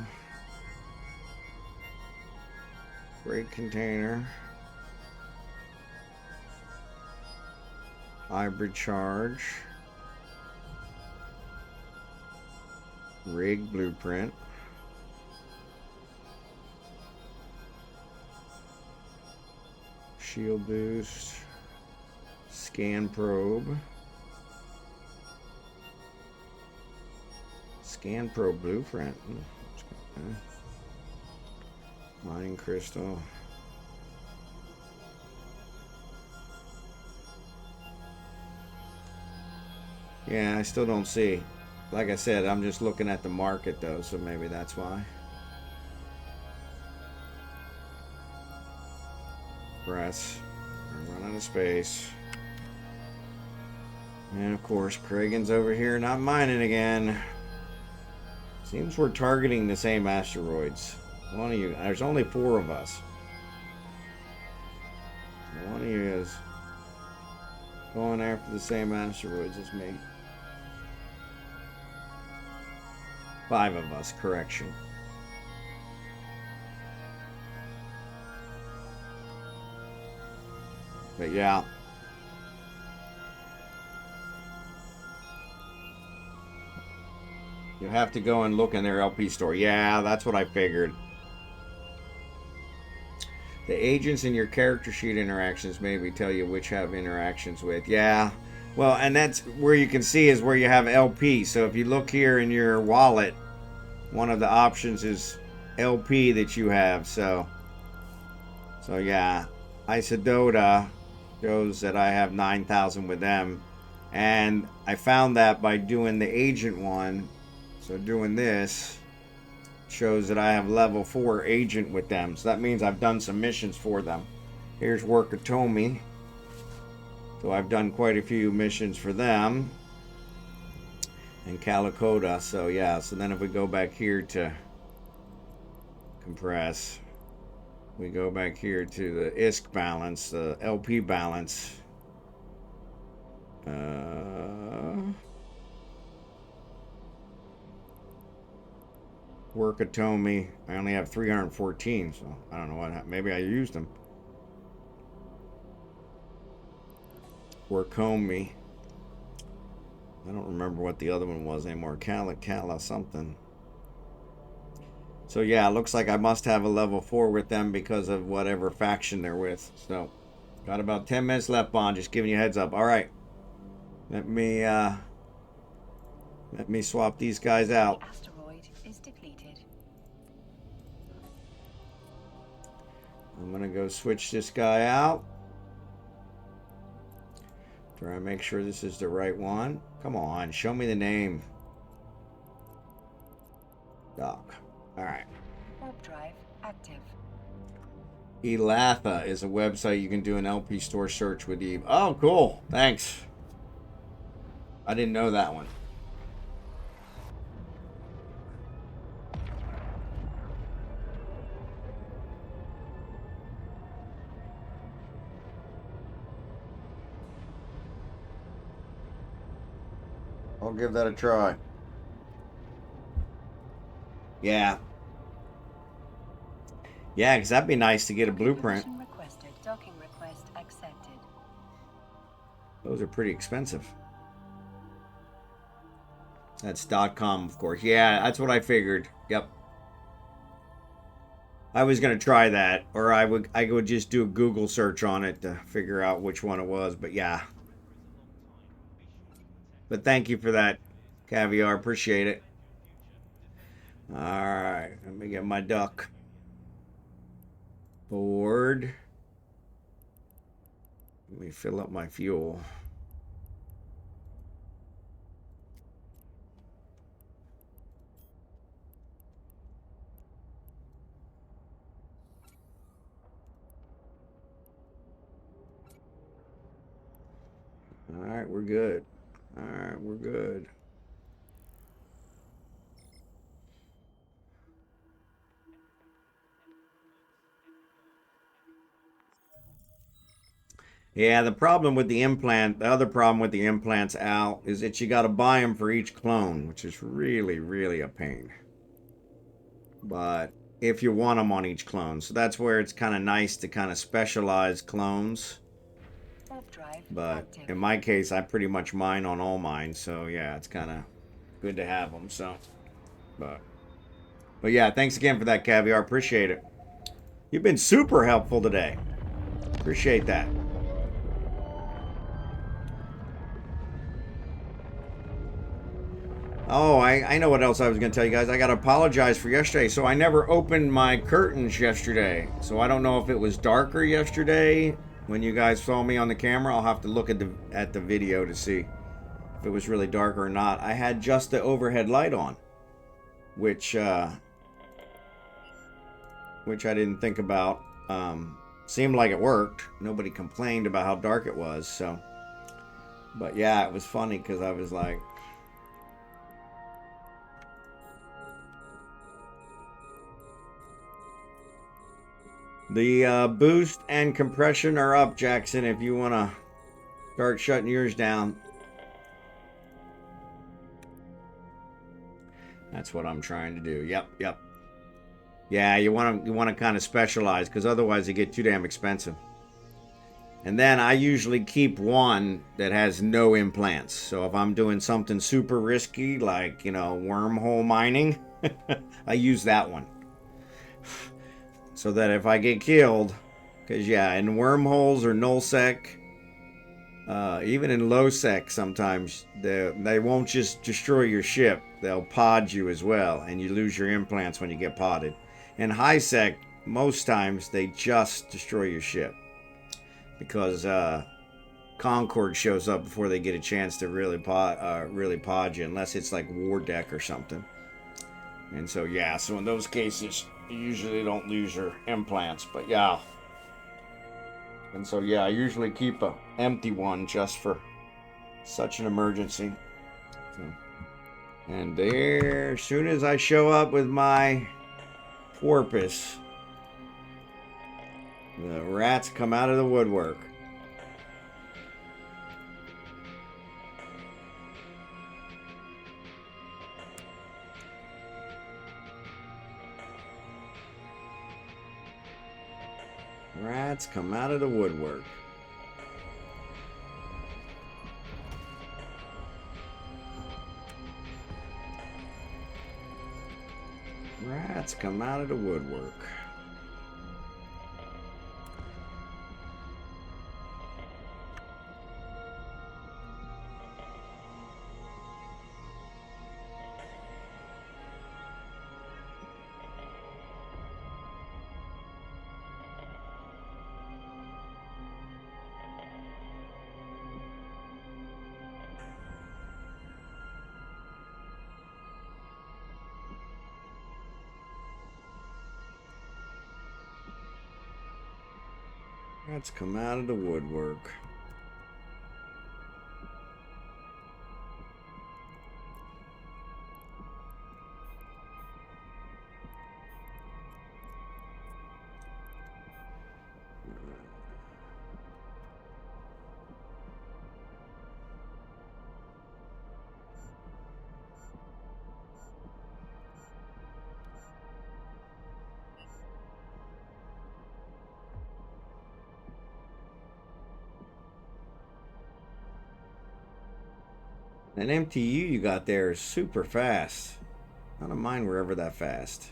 Speaker 1: Freight container. Hybrid charge. Rig blueprint. Shield boost. Scan probe. Scan probe blueprint. Okay. Mining crystal. Yeah, I still don't see. Like I said, I'm just looking at the market though, so maybe that's why. Press. Run out of space. And of course, Kragan's over here not mining again. Seems we're targeting the same asteroids. One of you, there's only 4 of us. One of you is going after the same asteroids as me. 5 of us, correction. But yeah. You have to go and look in their LP store. Yeah, that's what I figured. The agents in your character sheet interactions maybe tell you which have interactions with. Yeah. Well, and that's where you can see is where you have LP. So if you look here in your wallet, one of the options is LP that you have. So yeah, Isododa shows that I have 9,000 with them. And I found that by doing the agent one. So doing this shows that I have level 4 agent with them. So that means I've done some missions for them. Here's Workatomi. So I've done quite a few missions for them. And Calicoda. So yeah, so then if we go back here to compress, we go back here to the ISK balance, the LP balance. Workatomi. I only have 314, so I don't know what happened. Maybe I used them. Workomi. I don't remember what the other one was anymore. Cala something. So yeah, it looks like I must have a level 4 with them because of whatever faction they're with. So got about 10 minutes left, Bond. Just giving you a heads up. All right. Let me swap these guys out.
Speaker 2: The asteroid is depleted.
Speaker 1: I'm gonna go switch this guy out. Try and make sure this is the right one. Come on, show me the name. Doc. Alright.
Speaker 2: Warp drive active.
Speaker 1: Elatha is a website you can do an LP store search with Eve. Oh, cool. Thanks. I didn't know that one. I'll give that a try. Yeah. Yeah, because that'd be nice to get a blueprint.
Speaker 2: Permission requested. Docking request accepted.
Speaker 1: Those are pretty expensive. That's .com, of course. Yeah, that's what I figured. Yep. I was gonna try that, or I would just do a Google search on it to figure out which one it was. But yeah. But thank you for that, Caviar. Appreciate it. All right, let me get my duck. Board. Let me fill up my fuel. All right, we're good. All right, we're good. Yeah, the problem with the implant, the other problem with the implants, Al, is that you got to buy them for each clone, which is really, really a pain. But if you want them on each clone, so that's where it's kind of nice to kind of specialize clones. But in my case, I pretty much mine on all mine, so yeah, it's kind of good to have them. So, but yeah, thanks again for that, Caviar. Appreciate it. You've been super helpful today. Appreciate that. Oh, I know what else I was going to tell you guys. I got to apologize for yesterday. So I never opened my curtains yesterday. So I don't know if it was darker yesterday when you guys saw me on the camera. I'll have to look at the video to see if it was really dark or not. I had just the overhead light on, which I didn't think about. Seemed like it worked. Nobody complained about how dark it was. So, but yeah, it was funny because I was like, the boost and compression are up, Jackson, if you want to start shutting yours down. That's what I'm trying to do. Yep, yep. Yeah, you want to kind of specialize, because otherwise they get too damn expensive. And then I usually keep one that has no implants. So if I'm doing something super risky, like, you know, wormhole mining, I use that one. So that if I get killed, because yeah, in wormholes or nullsec, even in low sec, sometimes they won't just destroy your ship; they'll pod you as well, and you lose your implants when you get podded. In high sec, most times they just destroy your ship because Concord shows up before they get a chance to really pod you, unless it's like War Deck or something. And so yeah, so in those cases, you usually don't lose your implants, but yeah. And so yeah, I usually keep a empty one just for such an emergency. So, and there, as soon as I show up with my porpoise, the rats come out of the woodwork. Rats come out of the woodwork. Rats come out of the woodwork. Rats come out of the woodwork. That MTU you got there is super fast. None of mine were ever that fast.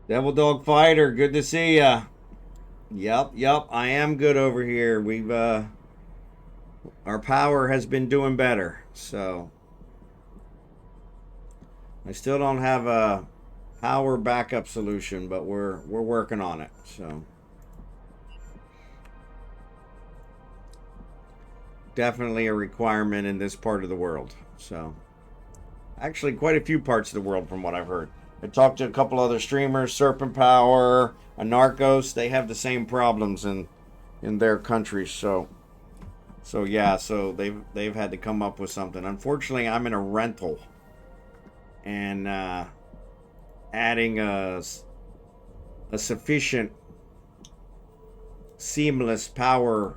Speaker 1: DevilDogFighter, good to see ya. Yep, I am good over here. We've our power has been doing better, so I still don't have a power backup solution, but we're working on it. So definitely a requirement in this part of the world. So actually quite a few parts of the world from what I've heard. I talked to a couple other streamers, Serpent Power, Anarchos. They have the same problems in their countries. So yeah, so they've had to come up with something. Unfortunately, I'm in a rental, and adding a sufficient seamless power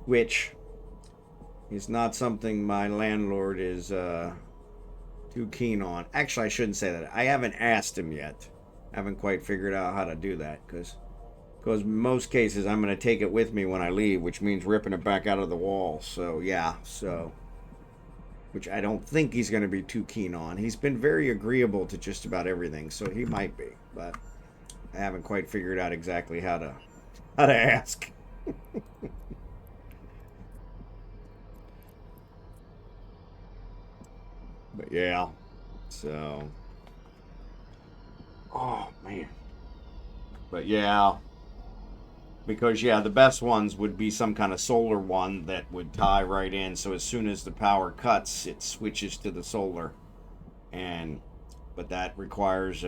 Speaker 1: which is not something my landlord is too keen on. Actually, I shouldn't say that. I haven't asked him yet. I haven't quite figured out how to do that, because in most cases I'm going to take it with me when I leave, which means ripping it back out of the wall. So yeah, which I don't think he's going to be too keen on. He's been very agreeable to just about everything, so he might be, but I haven't quite figured out exactly how to ask. But yeah, so, oh man, but yeah, because yeah, the best ones would be some kind of solar one that would tie right in, so as soon as the power cuts, it switches to the solar. And but that requires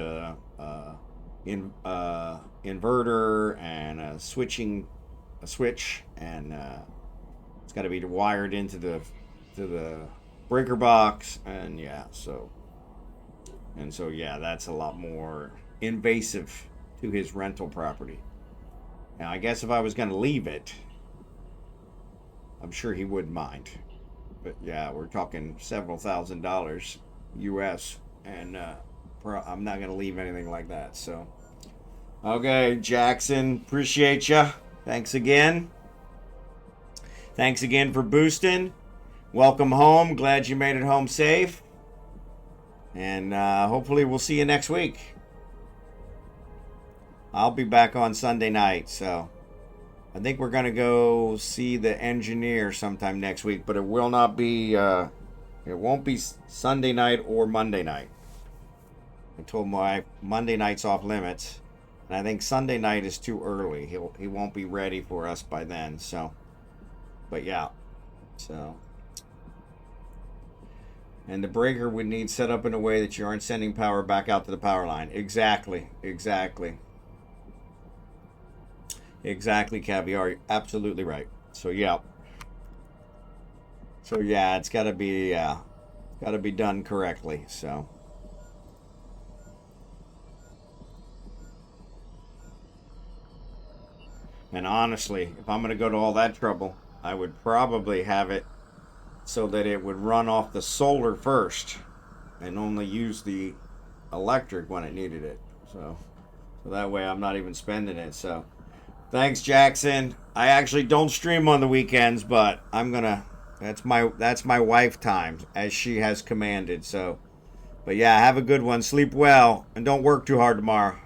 Speaker 1: inverter and a switch, and it's got to be wired into the breaker box, and yeah, so yeah, that's a lot more invasive to his rental property. Now, I guess if I was going to leave it, I'm sure he wouldn't mind. But yeah, we're talking several $1,000s US, and I'm not going to leave anything like that. So, okay, Jackson, appreciate you. Thanks again. Thanks again for boosting. Welcome home. Glad you made it home safe. And hopefully we'll see you next week. I'll be back on Sunday night, so I think we're going to go see the engineer sometime next week, but it will not be, it won't be Sunday night or Monday night. I told my Monday night's off limits, and I think Sunday night is too early. He won't be ready for us by then, so, but yeah, so. And the breaker would need set up in a way that you aren't sending power back out to the power line. Exactly, Caviar. You're absolutely right. So yeah. It's got to be done correctly. So. And honestly, if I'm going to go to all that trouble, I would probably have it so that it would run off the solar first and only use the electric when it needed it. So that way I'm not even spending it. So thanks, Jackson. I actually don't stream on the weekends, but I'm gonna. That's my wife time, as she has commanded. So, but yeah, have a good one. Sleep well, and don't work too hard tomorrow.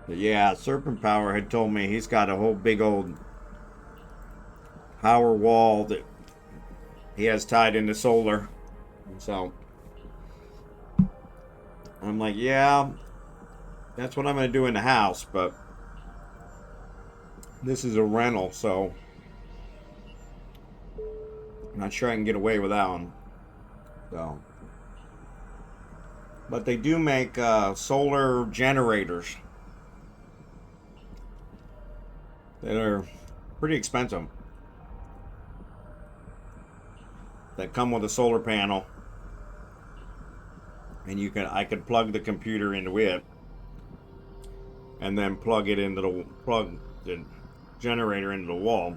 Speaker 1: But yeah, Serpent Power had told me he's got a whole big old power wall that he has tied into solar. So I'm like, yeah, that's what I'm going to do in the house, but this is a rental, so I'm not sure I can get away with that one. So, but they do make solar generators that are pretty expensive, that come with a solar panel, and I could plug the computer into it and then plug the generator into the wall.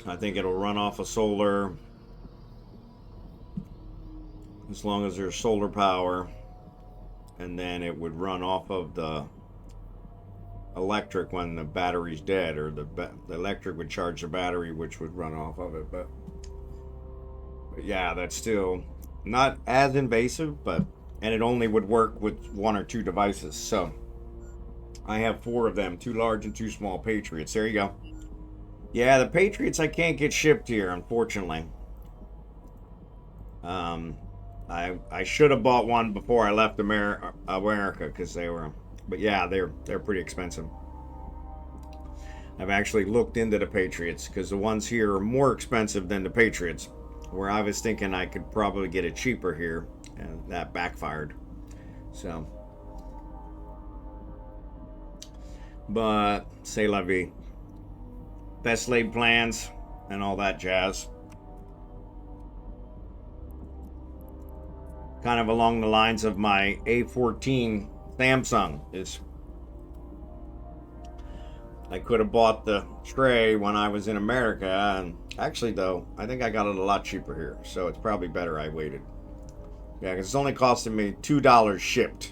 Speaker 1: I think it'll run off of solar as long as there's solar power, and then it would run off of the electric when the battery's dead, or the electric would charge the battery, which would run off of it. But yeah, that's still not as invasive, and it only would work with 1 or 2 devices. So I have 4 of them, 2 large and 2 small Patriots. There you go. Yeah, the Patriots I can't get shipped here, unfortunately. I should have bought one before I left America, because they were, but yeah, they're pretty expensive. I've actually looked into the Patriots, because the ones here are more expensive than the Patriots, where I was thinking I could probably get it cheaper here, and that backfired. So, but c'est la vie. Best laid plans and all that jazz. Kind of along the lines of my A14 Samsung. I could have bought the tray when I was in America, and actually though, I think I got it a lot cheaper here, so it's probably better I waited. Yeah, because it's only costing me $2 shipped.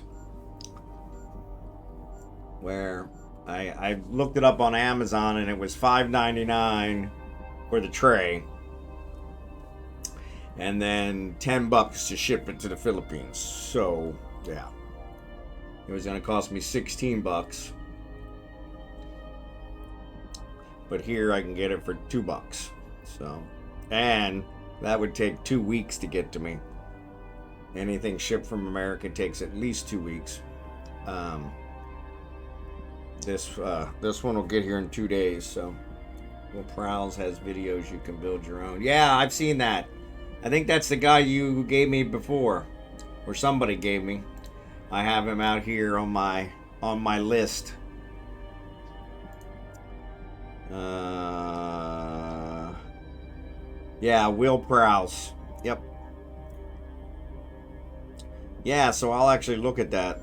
Speaker 1: Where I looked it up on Amazon, and it was $5.99 for the tray, and then $10 to ship it to the Philippines. So yeah, it was going to cost me $16. But here I can get it for $2. So, and that would take 2 weeks to get to me. Anything shipped from America takes at least 2 weeks. This one will get here in 2 days. So, Will Prowls has videos you can build your own. Yeah, I've seen that. I think that's the guy you gave me before, or somebody gave me. I have him out here on my list. Yeah, Will Prowse. Yep. Yeah, so I'll actually look at that.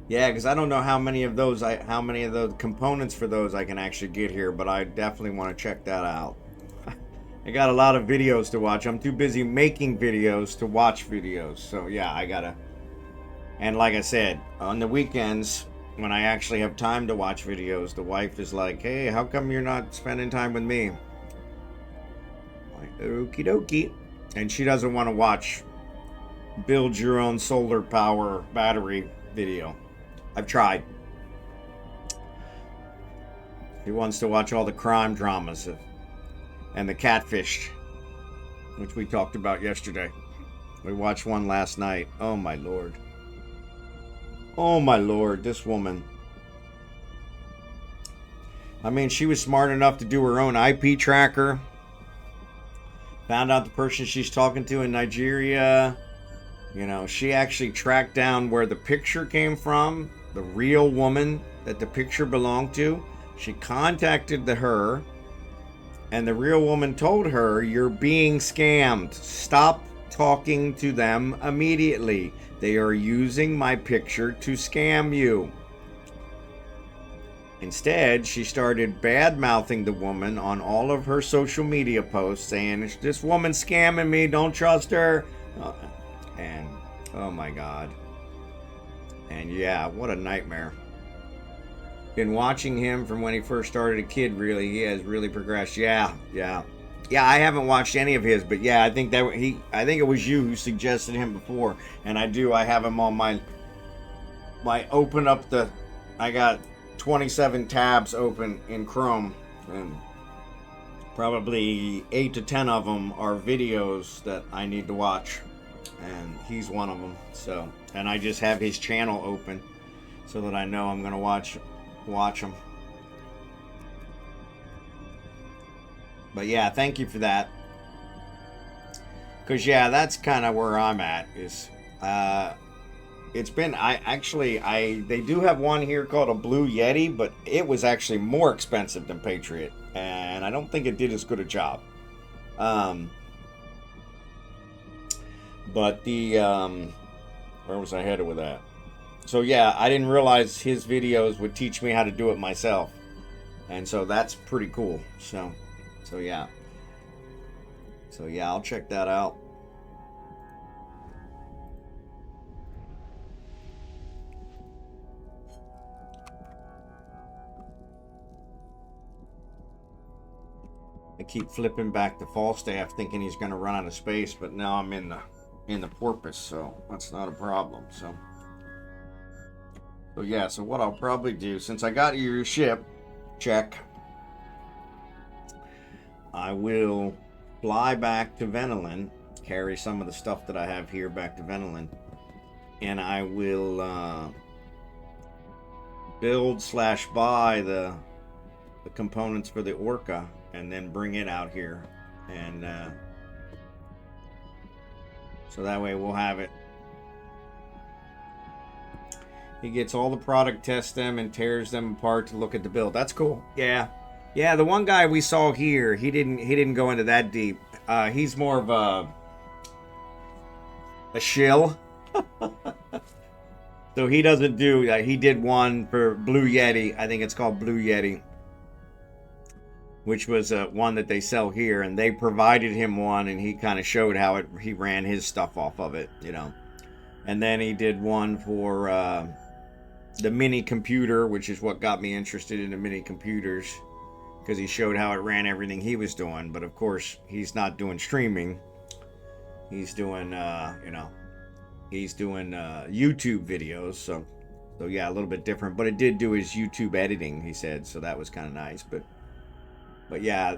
Speaker 1: Yeah, because I don't know how many of those components for those I can actually get here, but I definitely want to check that out. I got a lot of videos to watch. I'm too busy making videos to watch videos. So yeah, I gotta. And like I said, on the weekends, when I actually have time to watch videos, the wife is like, hey, how come you're not spending time with me? I'm like, okie dokie. And she doesn't want to watch build your own solar power battery video. I've tried. He wants to watch all the crime dramas and the catfish, which we talked about yesterday. We watched one last night. Oh my lord. Oh my lord, this woman. I mean, she was smart enough to do her own IP tracker. Found out the person she's talking to in Nigeria. You know, she actually tracked down where the picture came from, the real woman that the picture belonged to. She contacted her, and the real woman told her, you're being scammed. Stop talking to them immediately. They are using my picture to scam you. Instead, she started bad-mouthing the woman on all of her social media posts, saying, this woman's scamming me, don't trust her. And, oh my God. And yeah, what a nightmare. Been watching him from when he first started a kid, really. He has really progressed. Yeah, I haven't watched any of his, but yeah, I think it was you who suggested him before. And I have him on my open up I got 27 tabs open in Chrome, and probably 8 to 10 of them are videos that I need to watch, and he's one of them. So, and I just have his channel open so that I know I'm gonna watch him. But yeah, thank you for that. Because yeah, that's kind of where I'm at. Is it's been they do have one here called a Blue Yeti, but it was actually more expensive than Patriot, and I don't think it did as good a job. But the where was I headed with that? So yeah, I didn't realize his videos would teach me how to do it myself, and so that's pretty cool. So yeah, I'll check that out. I keep flipping back to Falstaff, thinking he's going to run out of space, but now I'm in the porpoise, so that's not a problem. So yeah, so what I'll probably do, since I got your ship, check, I will fly back to Venolin, carry some of the stuff that I have here back to Venolin, and I will build/buy the components for the Orca, and then bring it out here, and so that way we'll have it. He gets all the product, tests them, and tears them apart to look at the build. That's cool. Yeah, the one guy we saw here, he didn't go into that deep. He's more of a shill. So he doesn't do. He did one for Blue Yeti. I think it's called Blue Yeti, which was one that they sell here, and they provided him one, and he kind of showed how he ran his stuff off of it, you know. And then he did one for the mini computer, which is what got me interested in the mini computers, because he showed how it ran everything he was doing. But of course, he's not doing streaming. He's doing, YouTube videos. So yeah, a little bit different. But it did do his YouTube editing, he said. So that was kind of nice. But But yeah,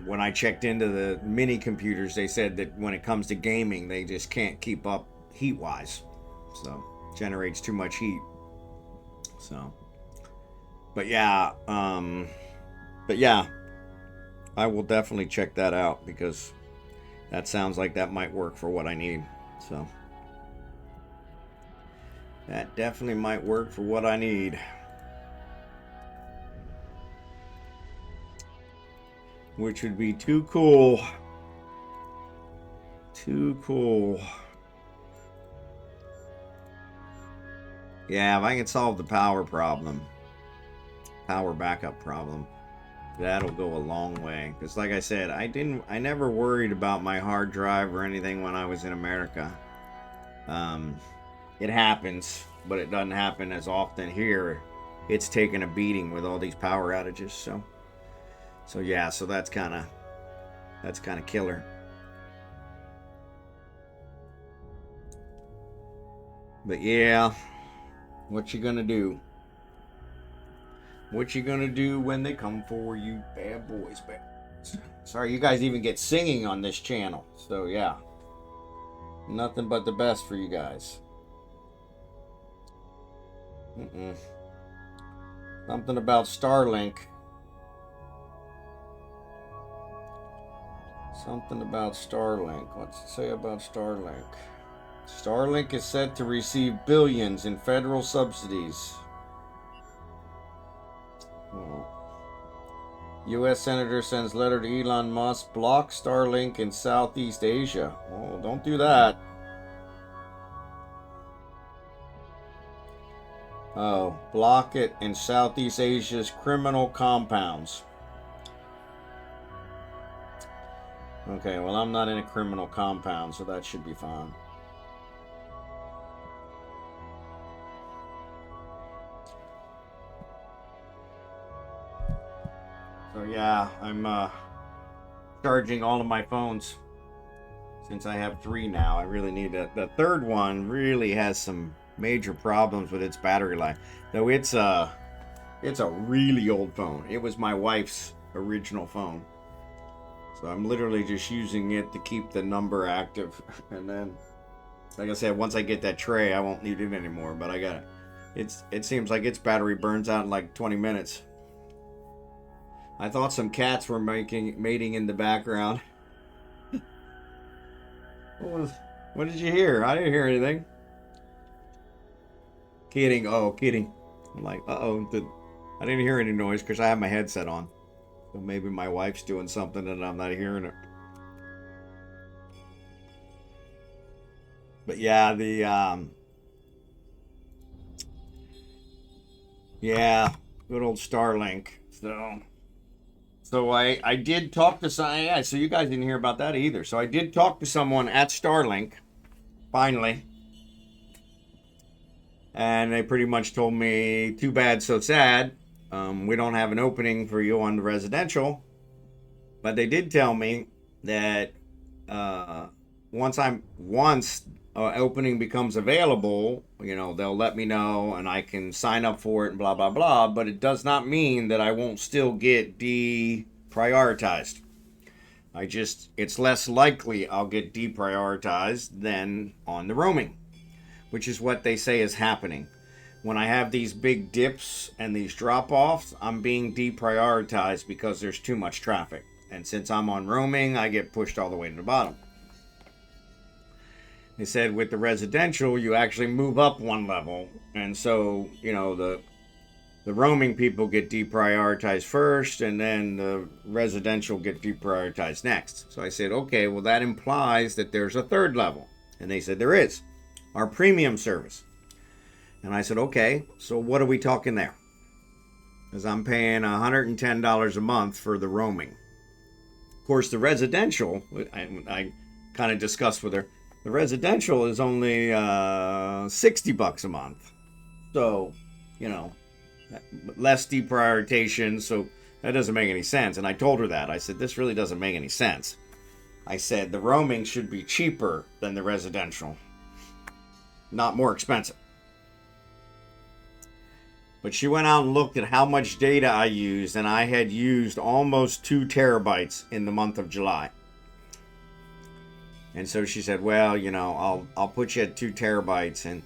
Speaker 1: when I checked into the mini computers, they said that when it comes to gaming, they just can't keep up heat-wise. So, generates too much heat. So, but yeah, I will definitely check that out because that sounds like that might work for what I need. So, that definitely might work for what I need. Which would be too cool. Too cool. Yeah, if I can solve the power backup problem, that'll go a long way. Because like I said, I never worried about my hard drive or anything when I was in America. It happens, but it doesn't happen as often here. It's taken a beating with all these power outages, so yeah, so that's kind of killer. But yeah, what you gonna do? What you gonna do when they come for you, bad boys, bad boys. Sorry, you guys even get singing on this channel. So yeah, nothing but the best for you guys. Something about Starlink. Something about Starlink. What's it say about Starlink? Starlink is set to receive billions in federal subsidies. Well, U.S. Senator sends letter to Elon Musk, block Starlink in Southeast Asia. Oh, don't do that. Oh, block it in Southeast Asia's criminal compounds. Okay, well, I'm not in a criminal compound, so that should be fine. So yeah, I'm charging all of my phones since I have 3 now. I really need it. The third one really has some major problems with its battery life. Though it's a really old phone. It was my wife's original phone. So I'm literally just using it to keep the number active. And then, like I said, once I get that tray, I won't need it anymore. But I got it. It seems like its battery burns out in like 20 minutes. I thought some cats were mating in the background. What did you hear? I didn't hear anything. Kidding. Oh, kidding. I'm like, uh-oh. I didn't hear any noise because I have my headset on. So maybe my wife's doing something and I'm not hearing it. But yeah, yeah, good old Starlink. So I did talk to some, yeah, so you guys didn't hear about that either. So I did talk to someone at Starlink, finally. And they pretty much told me, too bad, so sad. We don't have an opening for you on the residential. But they did tell me that once opening becomes available, you know, they'll let me know and I can sign up for it and blah, blah, blah. But it does not mean that I won't still get deprioritized. It's less likely I'll get deprioritized than on the roaming, which is what they say is happening. When I have these big dips and these drop-offs, I'm being deprioritized because there's too much traffic. And since I'm on roaming, I get pushed all the way to the bottom. They said with the residential, you actually move up one level. And so, you know, the roaming people get deprioritized first, and then the residential get deprioritized next. So I said, okay, well, that implies that there's a third level. And they said, there is. Our premium service. And I said, okay, so what are we talking there? Because I'm paying $110 a month for the roaming. Of course, the residential, I kind of discussed with her, the residential is only $60 a month. So, you know, less deprioritization, so that doesn't make any sense. And I told her that. I said, this really doesn't make any sense. I said, the roaming should be cheaper than the residential, not more expensive. But she went out and looked at how much data I used, and I had used almost 2 terabytes in the month of July. And so she said, well, you know, I'll put you at 2 terabytes. And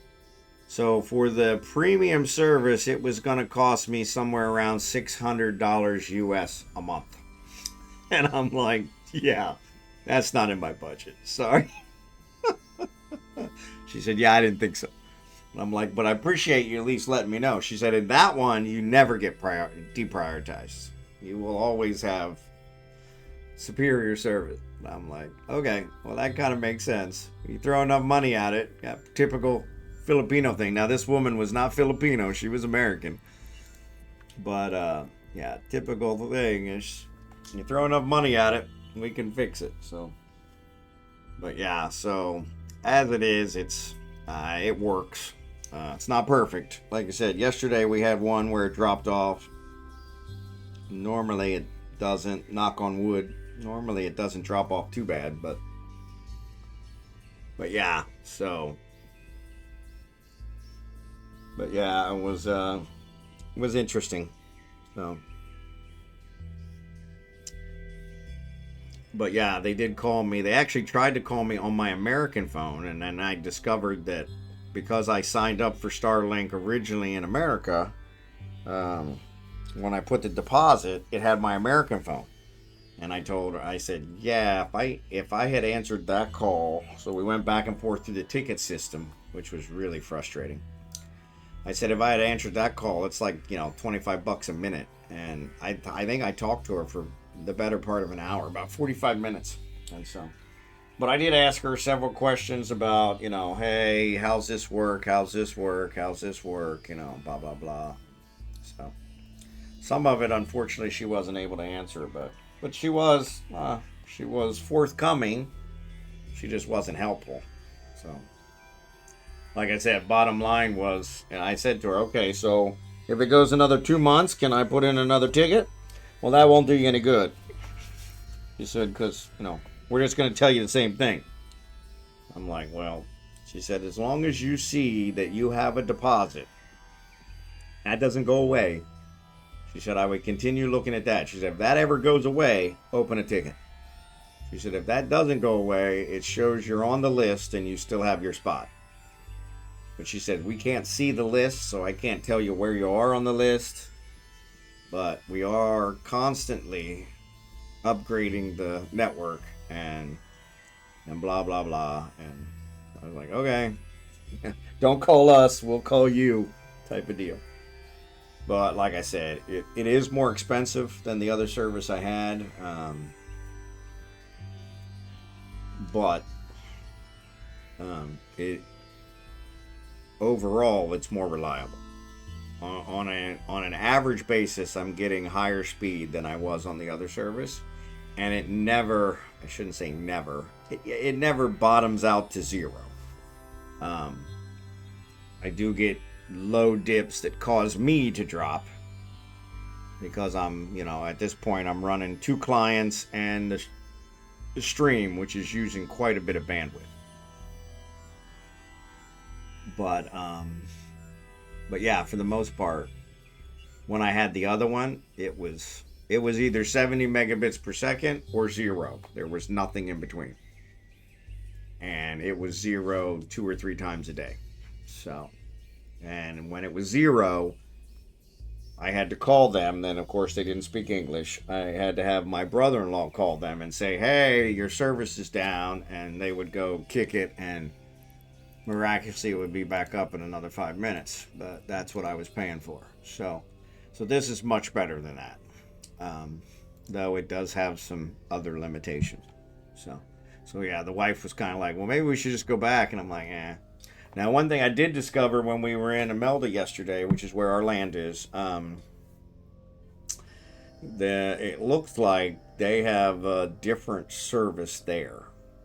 Speaker 1: so for the premium service, it was going to cost me somewhere around $600 US a month. And I'm like, yeah, that's not in my budget. Sorry. She said, yeah, I didn't think so. I'm like, but I appreciate you at least letting me know. She said, in that one, you never get deprioritized. You will always have superior service. I'm like, okay, well, that kind of makes sense. You throw enough money at it, yeah, typical Filipino thing. Now, this woman was not Filipino. She was American. But, yeah, typical thing is you throw enough money at it, we can fix it. So, but yeah, so as it is, it works. It's not perfect. Like I said, yesterday we had one where it dropped off. Normally it doesn't, knock on wood. Normally it doesn't drop off too bad, but yeah, so. But yeah, it was interesting. So. But yeah, they did call me. They actually tried to call me on my American phone, and then I discovered that because I signed up for Starlink originally in America, when I put the deposit, it had my American phone. And I told her, I said, yeah, if I had answered that call, so we went back and forth through the ticket system, which was really frustrating. I said, if I had answered that call, it's like, you know, $25 a minute. And I think I talked to her for the better part of an hour, about 45 minutes. And so, but I did ask her several questions about, you know, hey, how's this work? How's this work? How's this work? You know, blah, blah, blah. So some of it, unfortunately, she wasn't able to answer, but she was forthcoming. She just wasn't helpful. So, like I said, bottom line was, and I said to her, okay, so if it goes another 2 months, can I put in another ticket? Well, that won't do you any good. She said, because, you know, we're just going to tell you the same thing. I'm like, well, she said, as long as you see that you have a deposit, that doesn't go away. She said, I would continue looking at that. She said, if that ever goes away, open a ticket. She said, if that doesn't go away, it shows you're on the list and you still have your spot. But she said, we can't see the list, so I can't tell you where you are on the list. But we are constantly upgrading the network and blah, blah, blah. And I was like, okay, don't call us, we'll call you type of deal. But like I said, it is more expensive than the other service I had. But overall, it's more reliable. On an average basis, I'm getting higher speed than I was on the other service, and it never, I shouldn't say never, it never bottoms out to zero. I do get low dips that cause me to drop because I'm, you know, at this point I'm running 2 clients and the stream, which is using quite a bit of bandwidth. But yeah, for the most part, when I had the other one, it was either 70 megabits per second or 0. There was nothing in between. And it was 0 2 or 3 times a day. So, and when it was 0, I had to call them. Then, of course, they didn't speak English. I had to have my brother-in-law call them and say, hey, your service is down. And they would go kick it, and miraculously it would be back up in another 5 minutes. But that's what I was paying for. So this is much better than that. Though it does have some other limitations. So yeah, the wife was kind of like, well, maybe we should just go back. And I'm like, eh. Now, one thing I did discover when we were in Imelda yesterday, which is where our land is, it looks like they have a different service there.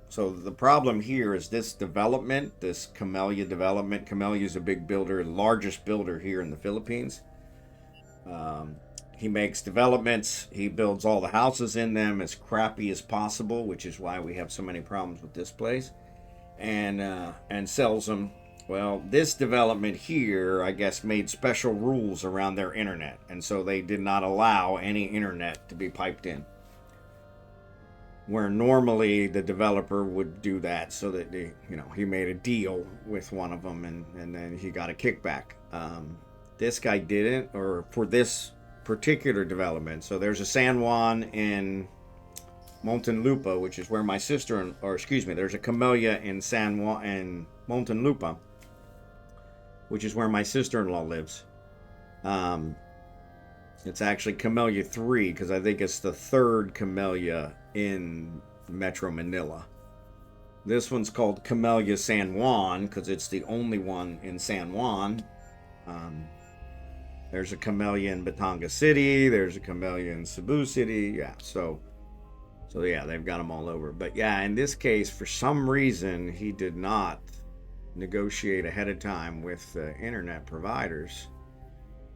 Speaker 1: So the problem here is this development, this Camellia development. Camellia is a big builder, the largest builder here in the Philippines. He makes developments. He builds all the houses in them as crappy as possible, which is why we have so many problems with this place. And sells them Well, this development here, I guess, made special rules around their internet, and so they did not allow any internet to be piped in. Where normally the developer would do that, so that he made a deal with one of them, and then he got a kickback. This guy didn't, or for this particular development. So there's a San Juan in Montelupa, which is where my sister, or excuse me, there's a Camellia in San Juan and Montelupa, which is where my sister-in-law lives. It's actually Camellia 3, because I think it's the third Camellia in Metro Manila. This one's called Camellia San Juan because it's the only one in San Juan. There's a Camellia in Batangas City. There's a Camellia in Cebu City. Yeah, so yeah, they've got them all over. But yeah, in this case, for some reason, he did not negotiate ahead of time with internet providers.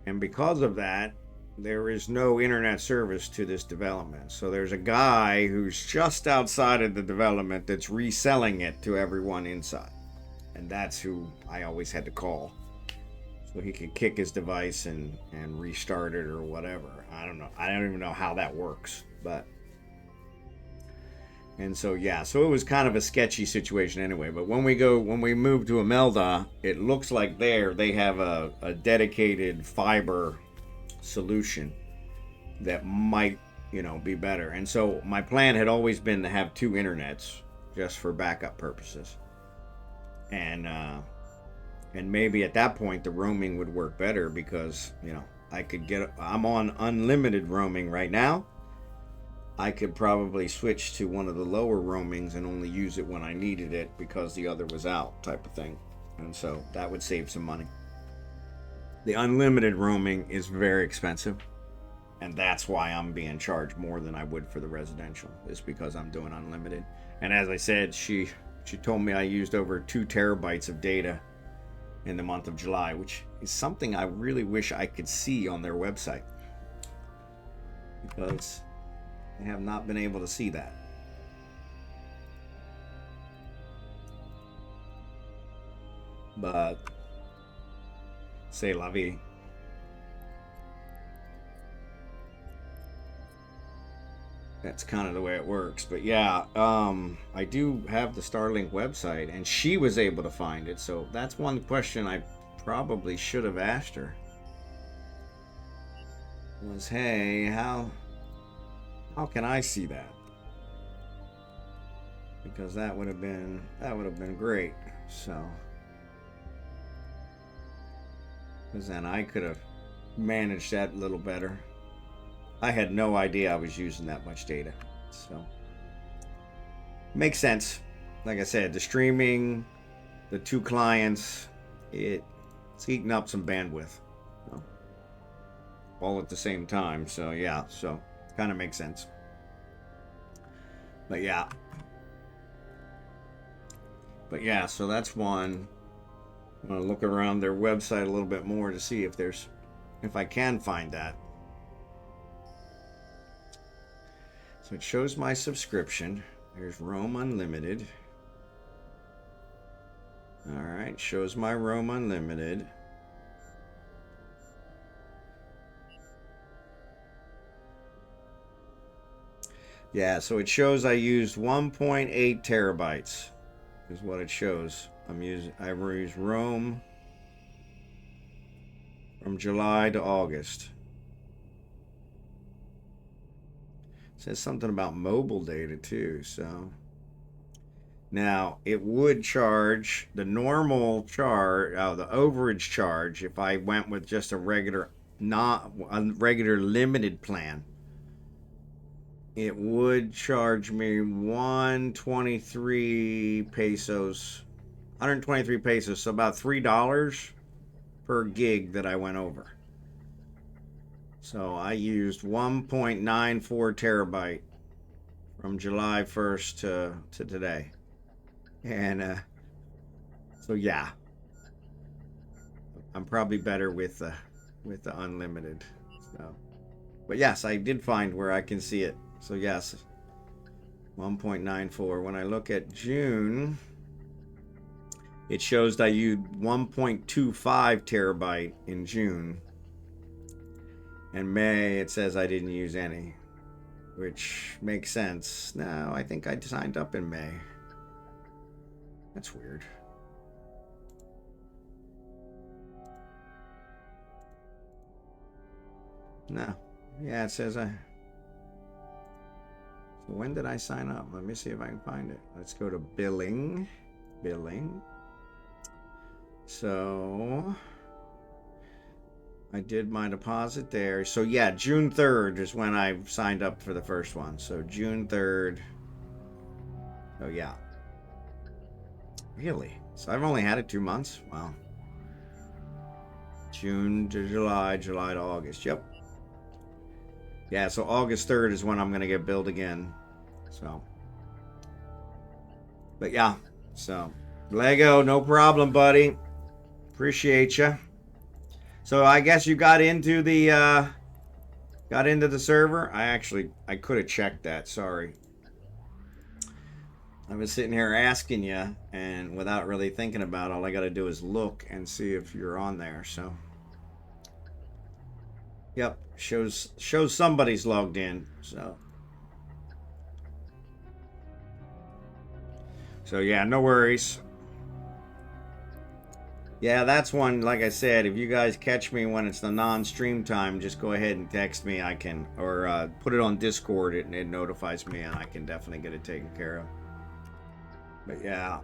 Speaker 1: And because of that, there is no internet service to this development. So there's a guy who's just outside of the development that's reselling it to everyone inside. And that's who I always had to call. So he could kick his device and restart it or whatever. I don't know. I don't even know how that works. And so, yeah, so it was kind of a sketchy situation anyway. But when we move to Imelda, it looks like they have a dedicated fiber solution that might, be better. And so my plan had always been to have two internets just for backup purposes. And maybe at that point the roaming would work better because, I'm on unlimited roaming right now. I could probably switch to one of the lower roamings and only use it when I needed it because the other was out, type of thing. And so that would save some money. The unlimited roaming is very expensive, and that's why I'm being charged more than I would for the residential, is because I'm doing unlimited. And as I said, she told me I used over 2 terabytes of data in the month of July, which is something I really wish I could see on their website, because I have not been able to see that. But c'est la vie. That's kind of the way it works. But yeah, I do have the Starlink website, and she was able to find it. So that's one question I probably should have asked her. Was, hey, how can I see that? Because that would have been great. So, because then I could have managed that a little better. I had no idea I was using that much data. So, makes sense. Like I said, the streaming, the 2 clients, it's eating up some bandwidth. So, all at the same time. So, yeah, so kind of makes sense. But yeah, so that's one. I'm going to look around their website a little bit more to see if I can find that. So it shows my subscription. There's Roam Unlimited. All right, shows my Roam Unlimited. Yeah, so it shows I used 1.8 terabytes is what it shows. I used Roam from July to August. It says something about mobile data too, so now it would charge the normal charge, the overage charge, if I went with just a regular limited plan. It would charge me 123 pesos, so about $3 per gig that I went over. So I used 1.94 terabyte from July 1st to today. And so yeah, I'm probably better with the unlimited. So, but yes, I did find where I can see it. So yes, 1.94. When I look at June, It shows that I used 1.25 terabyte in June. In May, it says I didn't use any, which makes sense. No, I think I signed up in May. That's weird. No. Yeah, it says I... So when did I sign up? Let me see if I can find it. Let's go to billing. Billing. So... I did my deposit there. So yeah, June 3rd is when I signed up for the first one. So June 3rd. Oh yeah. Really? So I've only had it 2 months? Wow. June to July, July to August. Yep. Yeah, so August 3rd is when I'm going to get billed again. So. But yeah. So. Lego, no problem, buddy. Appreciate you. So I guess you got into the server. I could have checked that. Sorry. I was sitting here asking you, and without really thinking about it, all I got to do is look and see if you're on there. So, yep, shows somebody's logged in. So yeah, no worries. Yeah, that's one, like I said, if you guys catch me when it's the non-stream time, just go ahead and text me. I can, or put it on Discord, it notifies me, and I can definitely get it taken care of. But yeah,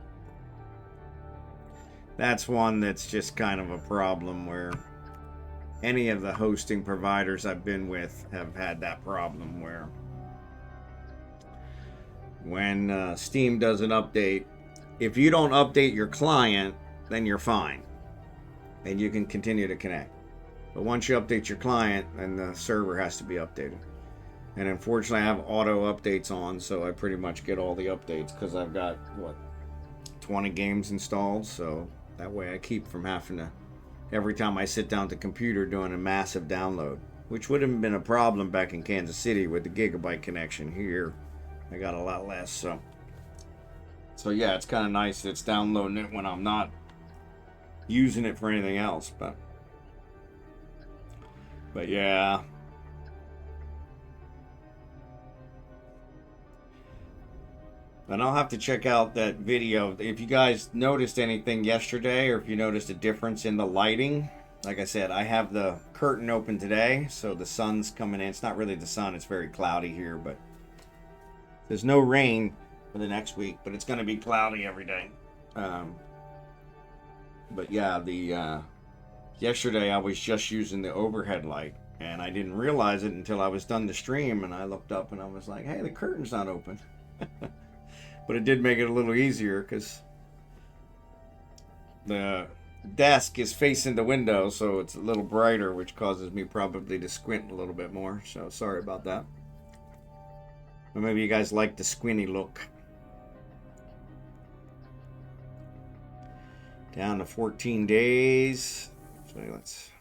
Speaker 1: that's one that's just kind of a problem where any of the hosting providers I've been with have had that problem where when Steam does an update, if you don't update your client, then you're fine and you can continue to connect. But once you update your client, then the server has to be updated. And unfortunately, I have auto updates on, so I pretty much get all the updates because I've got, what, 20 games installed. So that way I keep from having to, every time I sit down at the computer, doing a massive download, which would have been a problem back in Kansas City with the gigabyte connection. Here, I got a lot less. So yeah, it's kind of nice that it's downloading it when I'm not using it for anything else. But yeah. And I'll have to check out that video. If you guys noticed anything yesterday, or if you noticed a difference in the lighting, like I said, I have the curtain open today, so the sun's coming in. It's not really the sun, it's very cloudy here, but there's no rain for the next week, but it's going to be cloudy every day. But yeah, yesterday I was just using the overhead light, and I didn't realize it until I was done the stream, and I looked up and I was like, hey, the curtain's not open. But it did make it a little easier because the desk is facing the window, so it's a little brighter, which causes me probably to squint a little bit more. So sorry about that. But maybe you guys like the squinty look. Down to 14 days. So let's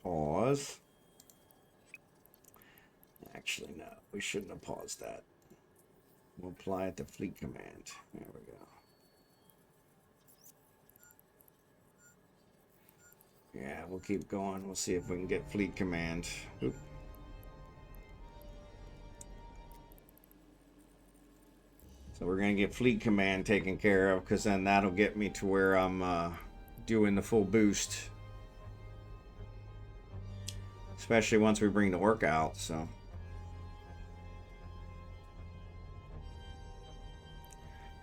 Speaker 1: pause. Actually, no, we shouldn't have paused that. We'll apply it to fleet command. There we go. Yeah, we'll keep going. We'll see if we can get fleet command. Oop. So we're going to get fleet command taken care of, because then that'll get me to where I'm doing the full boost. Especially once we bring the work out, so.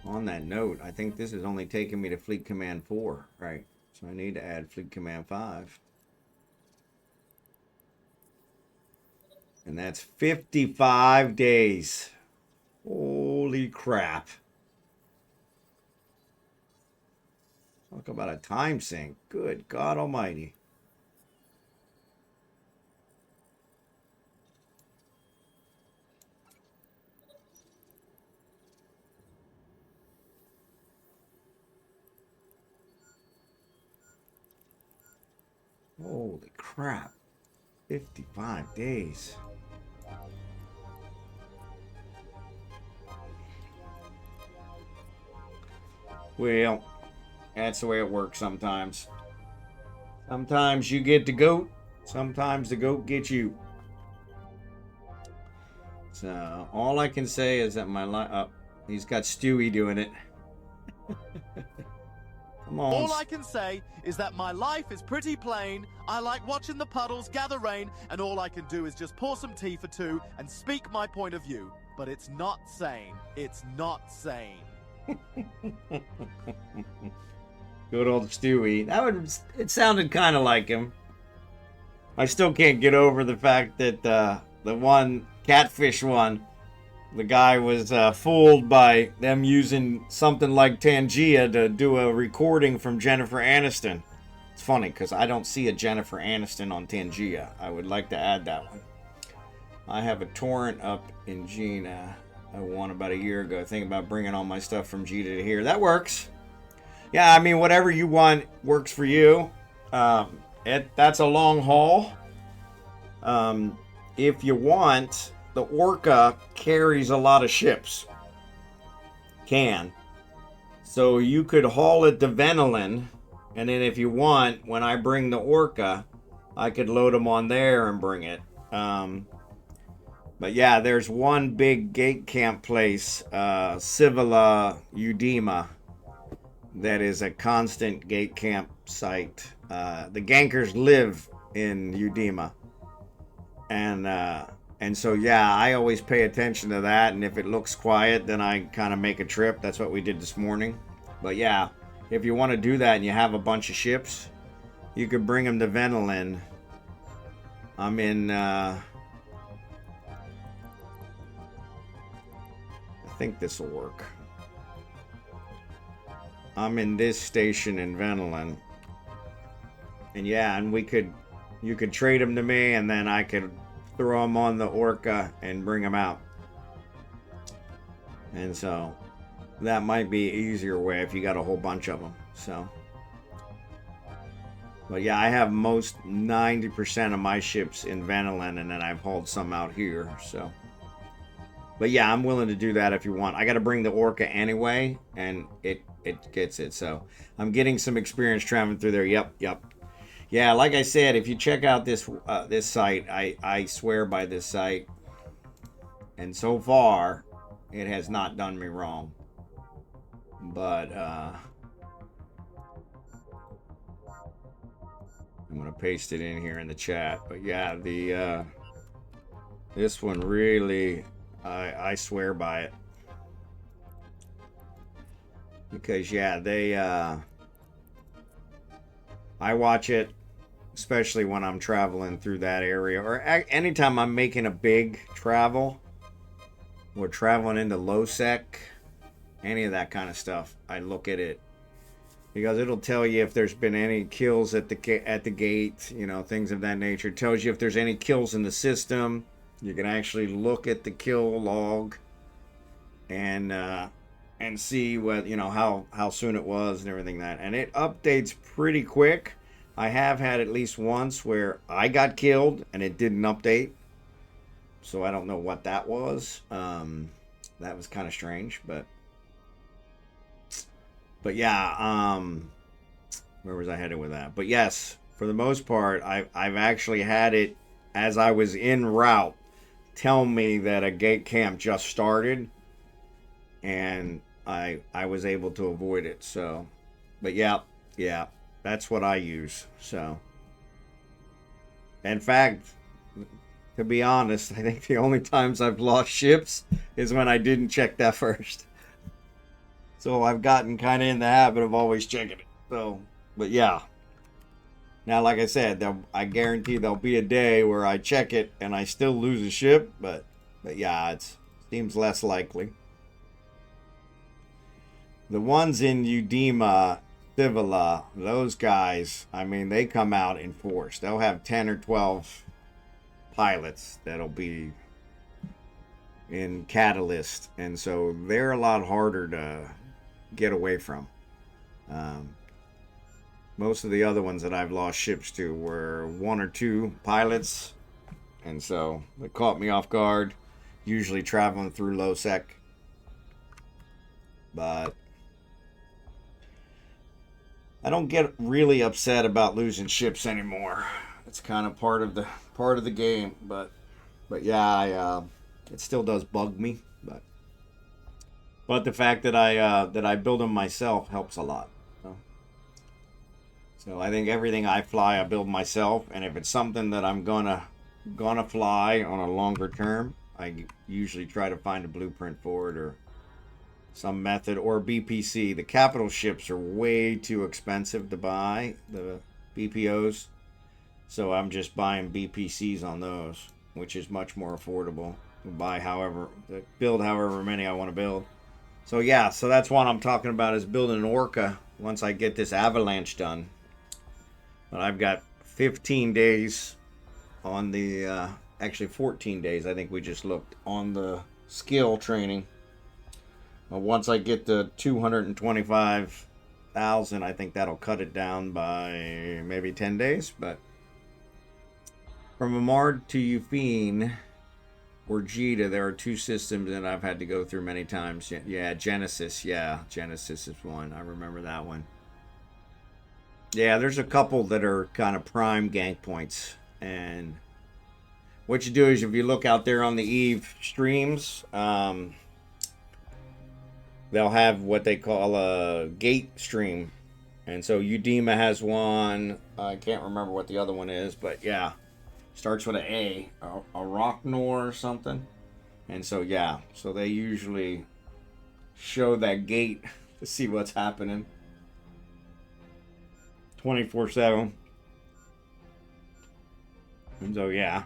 Speaker 1: On that note, I think this is only taking me to Fleet Command 4, right? So I need to add Fleet Command 5. And that's 55 days. Holy crap. Talk about a time sink. Good God Almighty. Holy crap. 55 days. Well, That's the way it works sometimes. Sometimes you get the goat. Sometimes the goat gets you. So all I can say is that my life. Oh, he's got Stewie doing it. Come on.
Speaker 4: All I can say is that my life is pretty plain. I like watching the puddles gather rain, and all I can do is just pour some tea for two and speak my point of view. But it's not sane. It's not sane.
Speaker 1: Good old Stewie. It sounded kind of like him. I still can't get over the fact that the one catfish one, the guy was fooled by them using something like Tangia to do a recording from Jennifer Aniston. It's funny because I don't see a Jennifer Aniston on Tangia. I would like to add that one. I have a torrent up in Gina. I won about a year ago. Thinking about bringing all my stuff from Gina to here. That works. Yeah, I mean, whatever you want works for you. That's a long haul. If you want, the Orca carries a lot of ships. Can. So you could haul it to Venelin, and then if you want, when I bring the Orca, I could load them on there and bring it. But yeah, there's one big gate camp place, Civila Udema, that is a constant gate camp site. The Gankers live in Udema. And so, yeah, I always pay attention to that. And if it looks quiet, then I kind of make a trip. That's what we did this morning. But yeah, if you want to do that and you have a bunch of ships, you could bring them to Venelin. I'm in... I think this will work. I'm in this station in Venelin. And yeah, and you could trade them to me, and then I could throw them on the Orca and bring them out. And so that might be an easier way if you got a whole bunch of them. So, but yeah, I have most 90% of my ships in Venelin, and then I've hauled some out here. So, but yeah, I'm willing to do that if you want. I got to bring the Orca anyway, and it gets it. So I'm getting some experience traveling through there. Yep. Yeah, like I said, if you check out this site, I swear by this site, and so far, it has not done me wrong. But I'm gonna paste it in here in the chat. But yeah, this one really, I swear by it, because yeah, I watch it. Especially when I'm traveling through that area, or anytime I'm making a big travel, or traveling into low sec, any of that kind of stuff, I look at it because it'll tell you if there's been any kills at the gate, you know, things of that nature. It tells you if there's any kills in the system. You can actually look at the kill log and see what, you know, how soon it was and everything and it updates pretty quick. I have had at least once where I got killed and it didn't update. So I don't know what that was. That was kind of strange, but yeah, where was I headed with that? But yes, for the most part, I've actually had it as I was en route tell me that a gate camp just started, and I was able to avoid it. So, but yeah. That's what I use. So, in fact, to be honest, I think the only times I've lost ships is when I didn't check that first. So I've gotten kind of in the habit of always checking it. So, but yeah. Now, like I said, I guarantee there'll be a day where I check it and I still lose a ship. But yeah, it seems less likely. The ones in Udema, Civila, those guys, I mean, they come out in force. They'll have 10 or 12 pilots that'll be in Catalyst, and so they're a lot harder to get away from. Most of the other ones that I've lost ships to were 1 or 2 pilots, and so it caught me off guard, usually traveling through low sec. But I don't get really upset about losing ships anymore. It's kind of part of the game, but yeah, it still does bug me, but the fact that I build them myself helps a lot. So I think everything I fly I build myself, and if it's something that I'm gonna fly on a longer term, I usually try to find a blueprint for it or some method, or BPC. The capital ships are way too expensive to buy, the BPOs, so I'm just buying BPCs on those, which is much more affordable. Build however many I want to build. So yeah, so that's what I'm talking about, is building an Orca once I get this avalanche done. But I've got 15 days on the, actually 14 days, I think we just looked, on the skill training. Once I get the 225,000, I think that'll cut it down by maybe 10 days. But from Amard to Euphine or Jita, there are two systems that I've had to go through many times. Yeah, Genesis. Yeah, Genesis is one. I remember that one. Yeah, there's a couple that are kind of prime gank points. And what you do is, if you look out there on the Eve streams, they'll have what they call a gate stream. And so Udema has one. I can't remember what the other one is, but yeah. Starts with a Rocknor or something. And so yeah, so they usually show that gate to see what's happening 24/7. And so yeah.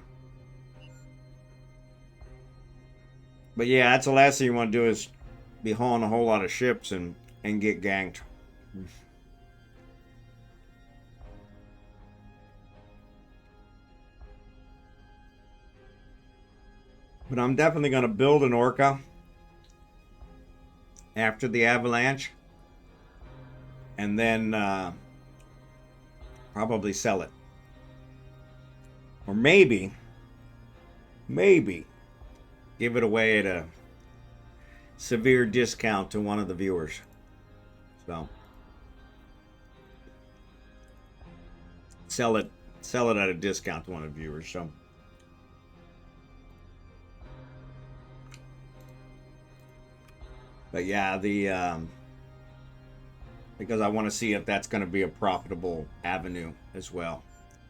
Speaker 1: But yeah, that's the last thing you want to do, is be hauling a whole lot of ships and get ganked. But I'm definitely going to build an Orca after the avalanche, and then probably sell it. Or maybe give it away at a severe discount to one of the viewers. So sell it at a discount to one of the viewers. So but yeah, because I want to see if that's going to be a profitable avenue as well.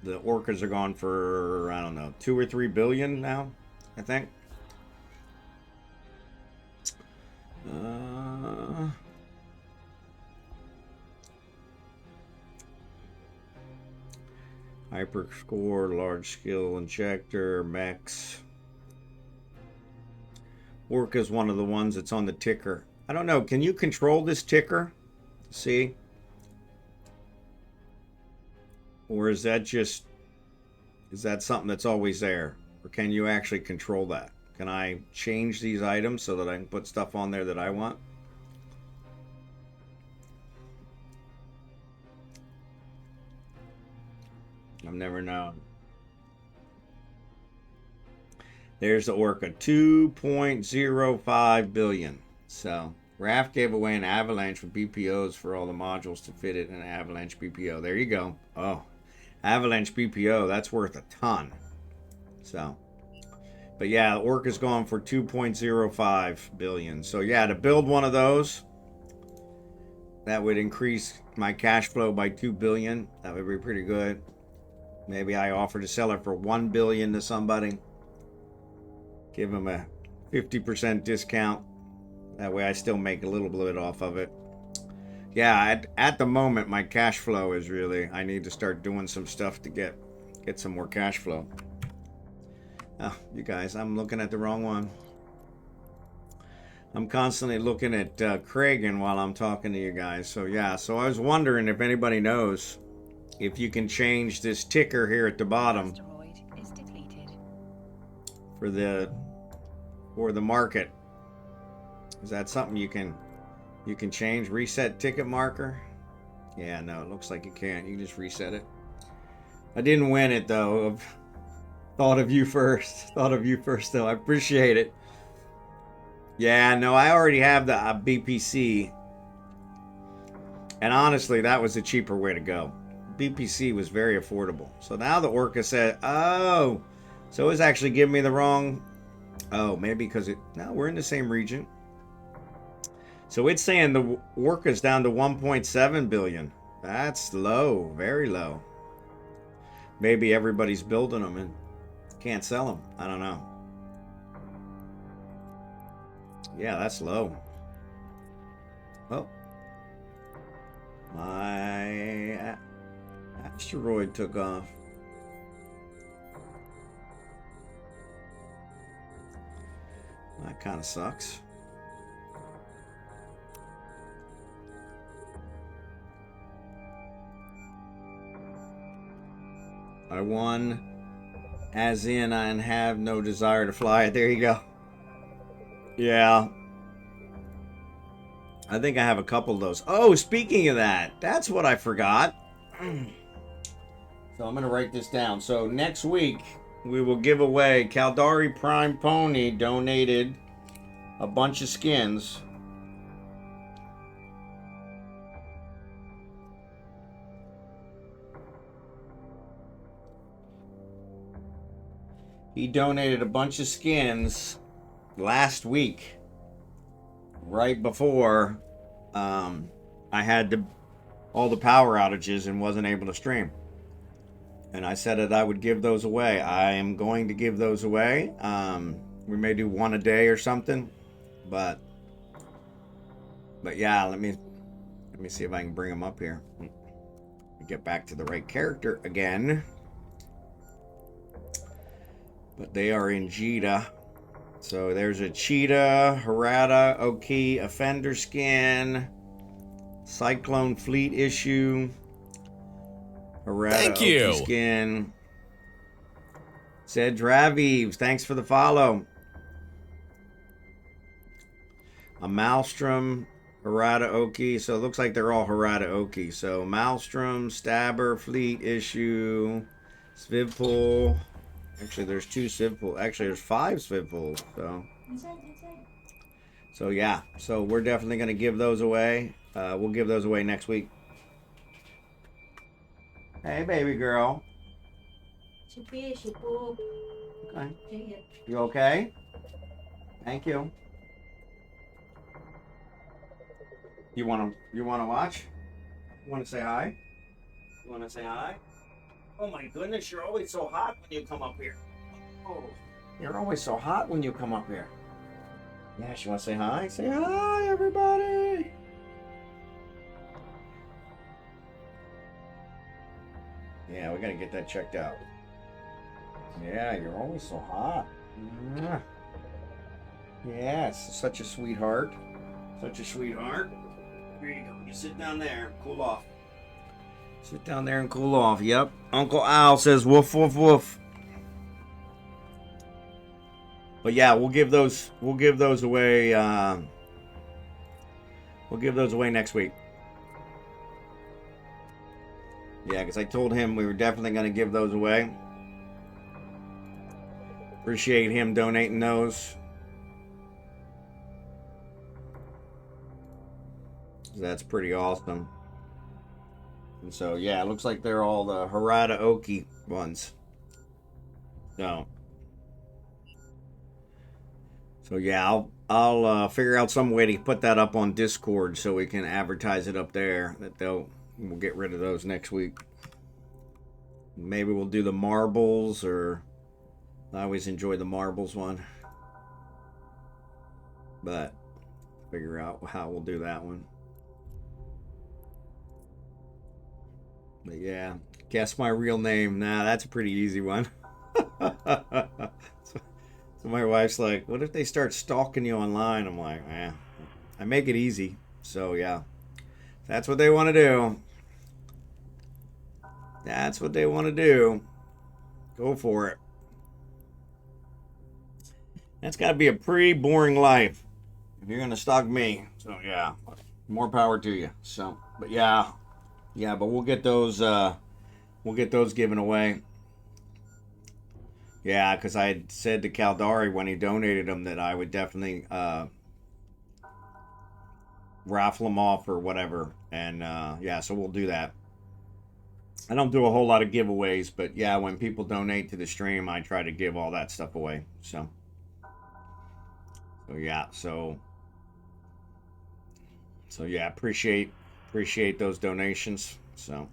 Speaker 1: The Orcas are gone for, I don't know, 2 or 3 billion now, I think. Hyper score, large skill injector, mechs. Orca is one of the ones that's on the ticker. I don't know. Can you control this ticker? See? Or is that something that's always there? Or can you actually control that? Can I change these items so that I can put stuff on there that I want? I've never known. There's the Orca, 2.05 billion. So Raph gave away an avalanche with BPOs for all the modules to fit it in an avalanche BPO. There you go. Oh, avalanche BPO, that's worth a ton. So, but yeah, the Orca's gone for 2.05 billion. So yeah, to build one of those, that would increase my cash flow by 2 billion. That would be pretty good. Maybe I offer to sell it for 1 billion to somebody. Give them a 50% discount. That way I still make a little bit off of it. Yeah, at the moment, my cash flow is really... I need to start doing some stuff to get some more cash flow. Oh, you guys, I'm looking at the wrong one. I'm constantly looking at Kragan while I'm talking to you guys. So yeah, so I was wondering if anybody knows if you can change this ticker here at the bottom
Speaker 2: Asteroid is depleted.
Speaker 1: for the market. Is that something you can change? Reset ticket marker? Yeah, no, it looks like you can't. You can just reset it. I didn't win it though. Thought of you first. Thought of you first though. I appreciate it. Yeah, no, I already have the BPC. And honestly, that was the cheaper way to go. BPC was very affordable. So now the Orca said, oh, so it's actually giving me the wrong. Oh, maybe because no, we're in the same region. So it's saying the Orca's down to 1.7 billion. That's low, very low. Maybe everybody's building them and can't sell them. I don't know. Yeah, that's low. Oh. My asteroid took off. That kind of sucks. I won, as in I have no desire to fly it. There you go. Yeah. I think I have a couple of those. Oh, speaking of that, that's what I forgot. So I'm going to write this down. So next week, we will give away Caldari Prime Pony donated a bunch of skins. He donated a bunch of skins last week, right before I had all the power outages and wasn't able to stream. And I said that I would give those away. I am going to give those away. We may do one a day or something, but yeah, let me see if I can bring them up here. Get back to the right character again. But they are in Jita. So there's a Cheetah, Harada, Oki, Offender Skin, Cyclone Fleet Issue, Harada, Oki Skin, Said Dravives, thanks for the follow. A Maelstrom, Harada, Oki. So it looks like they're all Harada, Oki. So Maelstrom, Stabber, Fleet Issue, Svivpool. Actually, there's 2 Svivpool. Actually, there's 5 Svivpools. So yeah. So we're definitely going to give those away. We'll give those away next week. Hey, baby girl. Okay. You okay? Thank you. You want to watch? You want to say hi? You want to say hi? Oh my goodness, you're always so hot when you come up here. Oh, you're always so hot when you come up here. Yes, you want to say hi? Say hi, everybody. Yeah, we got to get that checked out. Yeah, you're always so hot. Yes, such a sweetheart. Such a sweetheart. Here you go. You sit down there, cool off. Sit down there and cool off. Yep. Uncle Al says woof woof woof. But yeah, we'll give those away. We'll give those away next week. Yeah, because I told him we were definitely going to give those away. Appreciate him donating those. That's pretty awesome. And so, yeah, it looks like they're all the Harada Oki ones. So yeah, I'll figure out some way to put that up on Discord so we can advertise it up there. We'll get rid of those next week. Maybe we'll do the marbles, or I always enjoy the marbles one. But figure out how we'll do that one. But yeah, guess my real name. Nah, that's a pretty easy one. So my wife's like, what if they start stalking you online? I'm like, I make it easy. So yeah, that's what they want to do. That's what they want to do. Go for it. That's got to be a pretty boring life if you're going to stalk me. So yeah, more power to you. So, but yeah, but we'll get those given away. Yeah, because I had said to Caldari when he donated them that I would definitely raffle them off or whatever And yeah, so we'll do that. I don't do a whole lot of giveaways, but yeah, when people donate to the stream, I try to give all that stuff away. So yeah, so yeah, appreciate those donations. So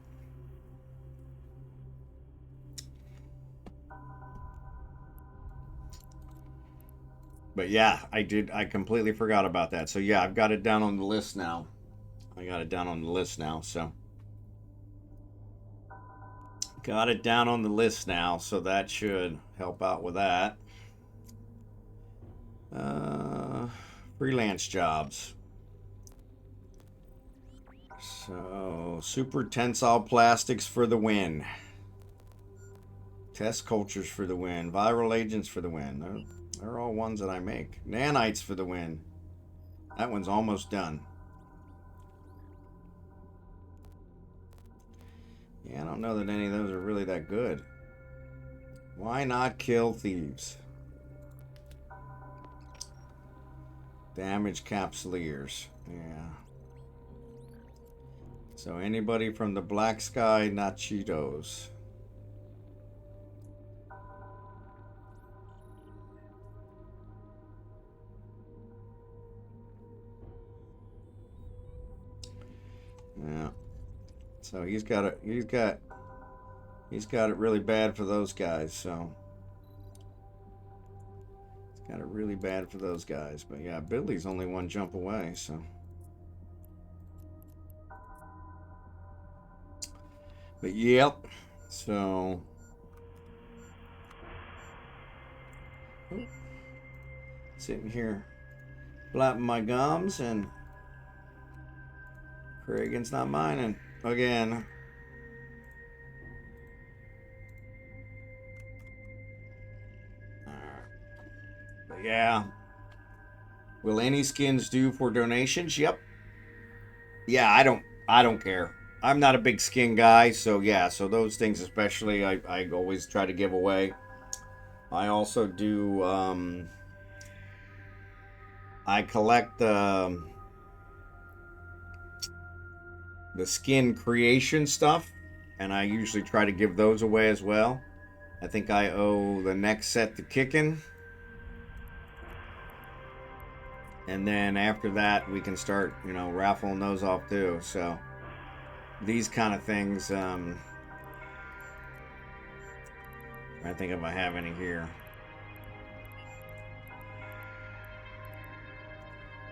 Speaker 1: but yeah, I completely forgot about that. So yeah, I've got it down on the list now. So got it down on the list now, so that should help out with that. Freelance jobs. So super tensile plastics for the win. Test cultures for the win. Viral agents for the win. They're all ones that I make. Nanites for the win. That one's almost done. Yeah, I don't know that any of those are really that good. Why not kill thieves? Damage capsuleers. Yeah. So anybody from the Black Sky, not Cheetos. Yeah. So he's got it really bad for those guys, so he's got it really bad for those guys. But yeah, Billy's only one jump away, so. But yep. So sitting here flapping my gums, and Reagan's not mining again. But yeah. Will any skins do for donations? Yep. Yeah, I don't care. I'm not a big skin guy, so yeah, so those things especially I always try to give away. I also do I collect the skin creation stuff, and I usually try to give those away as well. I think I owe the next set to Kickin'. And then after that, we can start, raffling those off too. So these kind of things, I think if I have any here.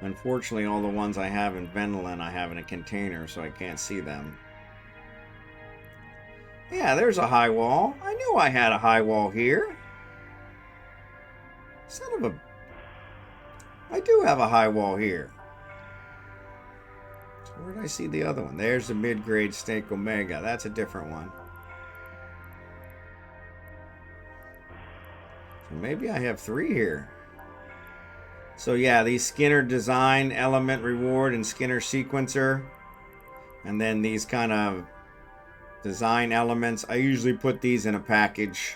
Speaker 1: Unfortunately, all the ones I have in Vendolin, I have in a container, so I can't see them. Yeah, there's a high wall. I knew I had a high wall here. Son of a... I do have a high wall here. So where did I see the other one? There's the mid-grade Snake Omega. That's a different one. So maybe I have 3 here. So yeah, these Skinner Design Element Reward and Skinner Sequencer. And then these kind of design elements. I usually put these in a package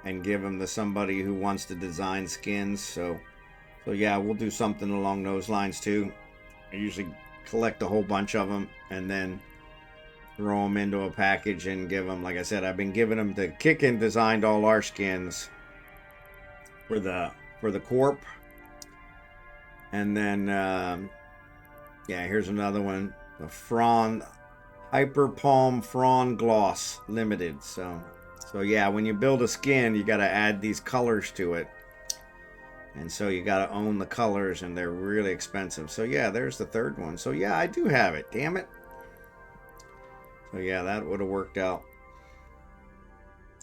Speaker 1: and give them to somebody who wants to design skins. So yeah, we'll do something along those lines too. I usually collect a whole bunch of them and then throw them into a package and give them, like I said, I've been giving them to Kickin' designed all our skins for the Corp. And then, yeah, here's another one. The Fron, Hyper Palm Fron Gloss Limited. So yeah, when you build a skin, you got to add these colors to it. And so you got to own the colors, and they're really expensive. So yeah, there's the third one. So yeah, I do have it. Damn it. So yeah, that would have worked out.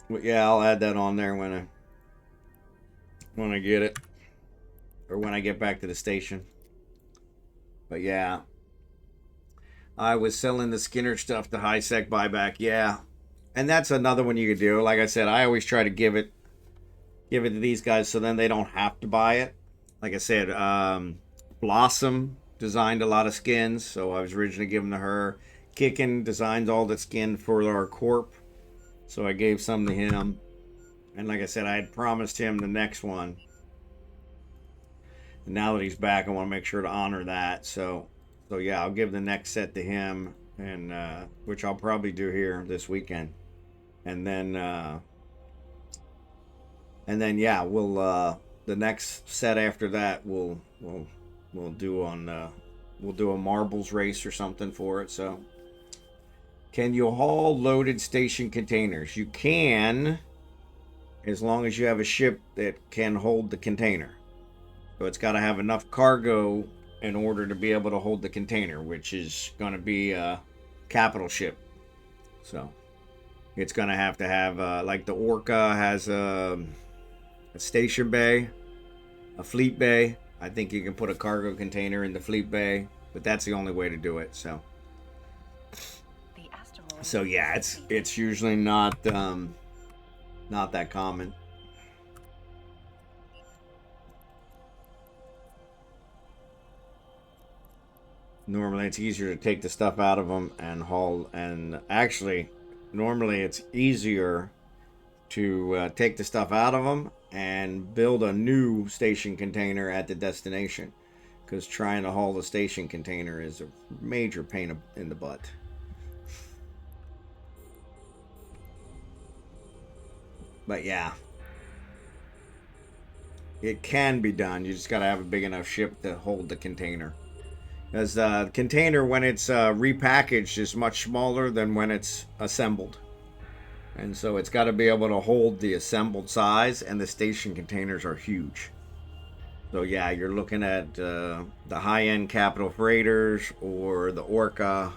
Speaker 1: But yeah, I'll add that on there when I get it. Or when I get back to the station. But yeah. I was selling the Skinner stuff to high sec buyback. Yeah. And that's another one you could do. Like I said, I always try to give it to these guys so then they don't have to buy it. Like I said, Blossom designed a lot of skins, so I was originally giving to her. Kickin' designed all the skin for our Corp, so I gave some to him. And like I said, I had promised him the next one. And now that he's back, I want to make sure to honor that. So So yeah, I'll give the next set to him, and which I'll probably do here this weekend, and then yeah, we'll the next set after that we'll do on we'll do a marbles race or something for it. So, can you haul loaded station containers? You can, as long as you have a ship that can hold the container. So it's got to have enough cargo in order to be able to hold the container, which is going to be a capital ship. So it's going to have like the Orca has a station bay, a fleet bay. I think you can put a cargo container in the fleet bay, but that's the only way to do it. So yeah, it's usually not that common. Normally it's easier to take the stuff out of them and haul, and actually normally it's easier to take the stuff out of them and build a new station container at the destination, because trying to haul the station container is a major pain in the butt. But yeah, it can be done. You just got to have a big enough ship to hold the container. Because the container, when it's repackaged, is much smaller than when it's assembled. And so it's got to be able to hold the assembled size, and the station containers are huge. So yeah, you're looking at the high-end capital freighters or the Orca.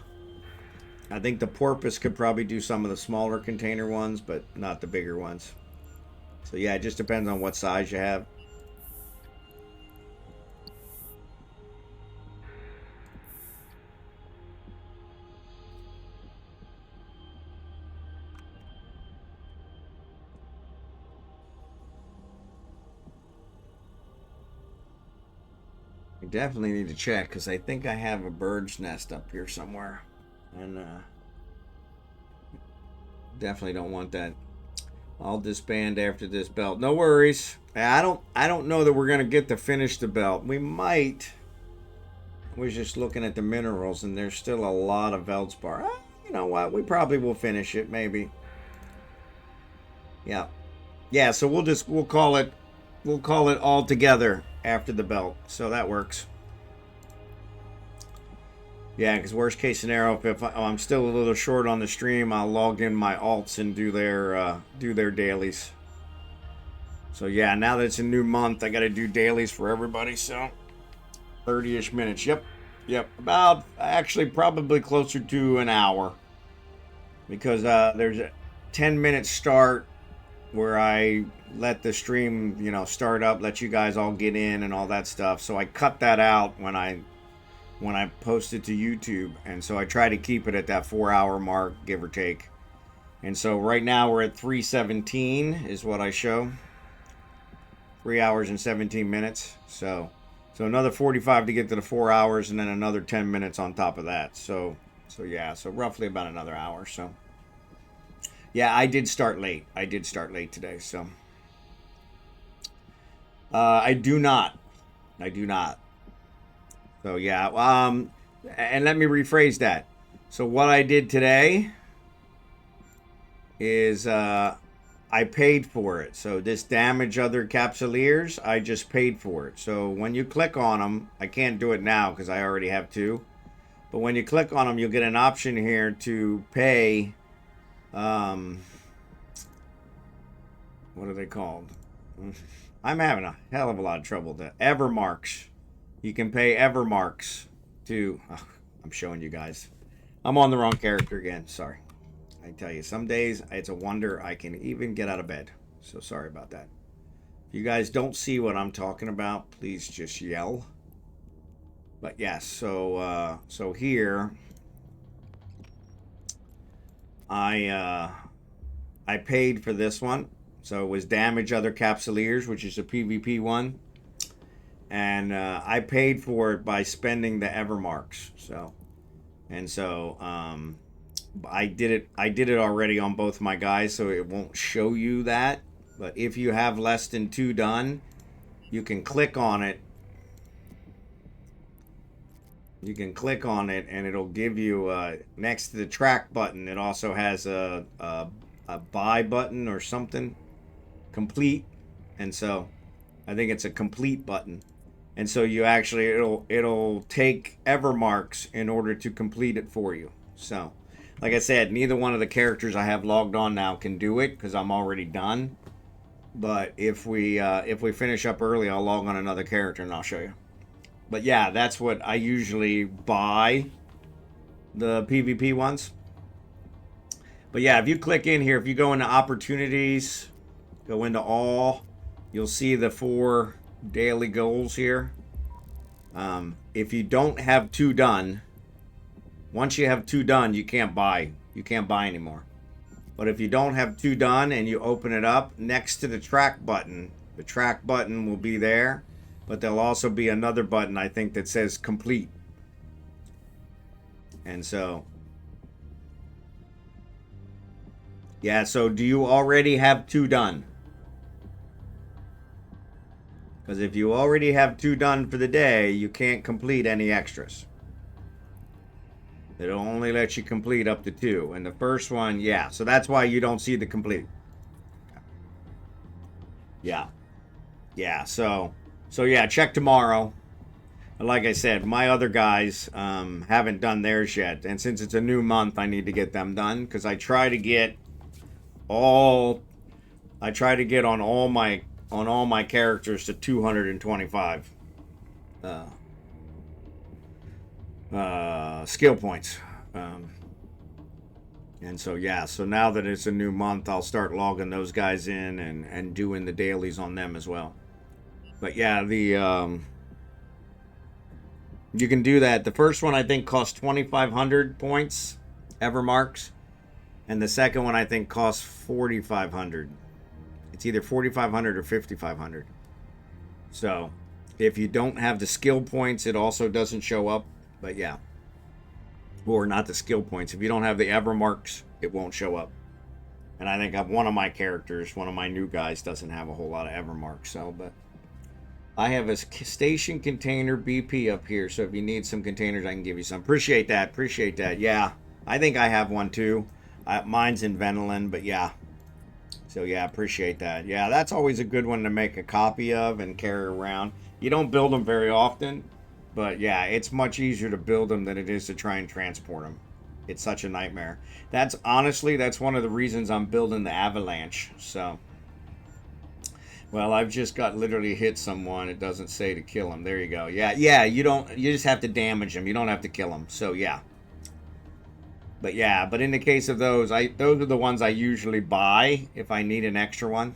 Speaker 1: I think the Porpoise could probably do some of the smaller container ones, but not the bigger ones. So yeah, it just depends on what size you have. I definitely need to check, because I think I have a bird's nest up here somewhere, and definitely don't want that. I'll disband after this belt. No worries. I don't know that we're gonna get to finish the belt. We might. I was just looking at the minerals, and there's still a lot of Veldspar. You know what? We probably will finish it, maybe. Yeah. So we'll call it all together after the belt. So that works. Yeah, because worst case scenario, if I'm still a little short on the stream, I'll log in my alts and do their dailies. So yeah, now that it's a new month, I got to do dailies for everybody. So 30-ish minutes. Yep. About, actually probably closer to an hour, because there's a 10-minute start where I let the stream, start up, let you guys all get in and all that stuff. So I cut that out when I post it to YouTube, and so I try to keep it at that 4-hour mark, give or take. And so right now we're at 3:17 is what I show. 3 hours and 17 minutes. So another 45 to get to the 4 hours, and then another 10 minutes on top of that. So yeah, so roughly about another hour. So yeah, I did start late. Today. So I do not. So yeah, and let me rephrase that. So what I did today is I paid for it. So this damage other capsuleers, I just paid for it. So when you click on them, I can't do it now because I already have 2. But when you click on them, you'll get an option here to pay. What are they called? I'm having a hell of a lot of trouble. The Evermarks. You can pay Evermarks to... Oh, I'm showing you guys. I'm on the wrong character again. Sorry. I tell you, some days it's a wonder I can even get out of bed. So sorry about that. If you guys don't see what I'm talking about, please just yell. But yes, so here I paid for this one. So it was damage other capsuleers, which is a PvP one. And I paid for it by spending the Evermarks. So I did it already on both my guys, so it won't show you that. But if you have less than 2 done, you can click on it. you can click on it and it'll give you next to the track button. It also has a buy button or something, complete, and so I think it's a complete button. And so you actually it'll take ever marks in order to complete it for you. So, like I said, neither one of the characters I have logged on now can do it because I'm already done. But if we finish up early, I'll log on another character and I'll show you. But yeah, that's what I usually buy, the PvP ones. But yeah, if you click in here, if you go into opportunities, go into all, you'll see the 4 daily goals here. If you don't have 2 done, once you have 2 done, you can't buy anymore. But if you don't have 2 done and you open it up next to the track button will be there, but there'll also be another button, I think, that says complete. And so, yeah, so do you already have 2 done? Because if you already have 2 done for the day, you can't complete any extras. It'll only let you complete up to 2. And the first one, yeah. So that's why you don't see the complete. Yeah. Yeah, so yeah, check tomorrow. Like I said, my other guys haven't done theirs yet. And since it's a new month, I need to get them done. Because I try to get on all my characters to 225 skill points. And so yeah, so now that it's a new month, I'll start logging those guys in and doing the dailies on them as well. But yeah, you can do that. The first one I think costs 2,500 points, ever marks, and the second one I think costs 4,500. It's either 4,500 or 5,500. So if you don't have the skill points, it also doesn't show up. But yeah, or not the skill points. If you don't have the ever marks, it won't show up. And I think one of my characters, one of my new guys, doesn't have a whole lot of ever marks. So, but I have a station container BP up here. So if you need some containers, I can give you some. Appreciate that. Appreciate that. Yeah, I think I have one too. Mine's in Venolin, but yeah. So yeah, appreciate that. Yeah, that's always a good one to make a copy of and carry around. You don't build them very often, but yeah, it's much easier to build them than it is to try and transport them. It's such a nightmare. That's one of the reasons I'm building the Avalanche. So, well, I've just got literally hit someone. It doesn't say to kill them. There you go. Yeah, you just have to damage them. You don't have to kill them. So yeah. But yeah, but in the case of those are the ones I usually buy if I need an extra one.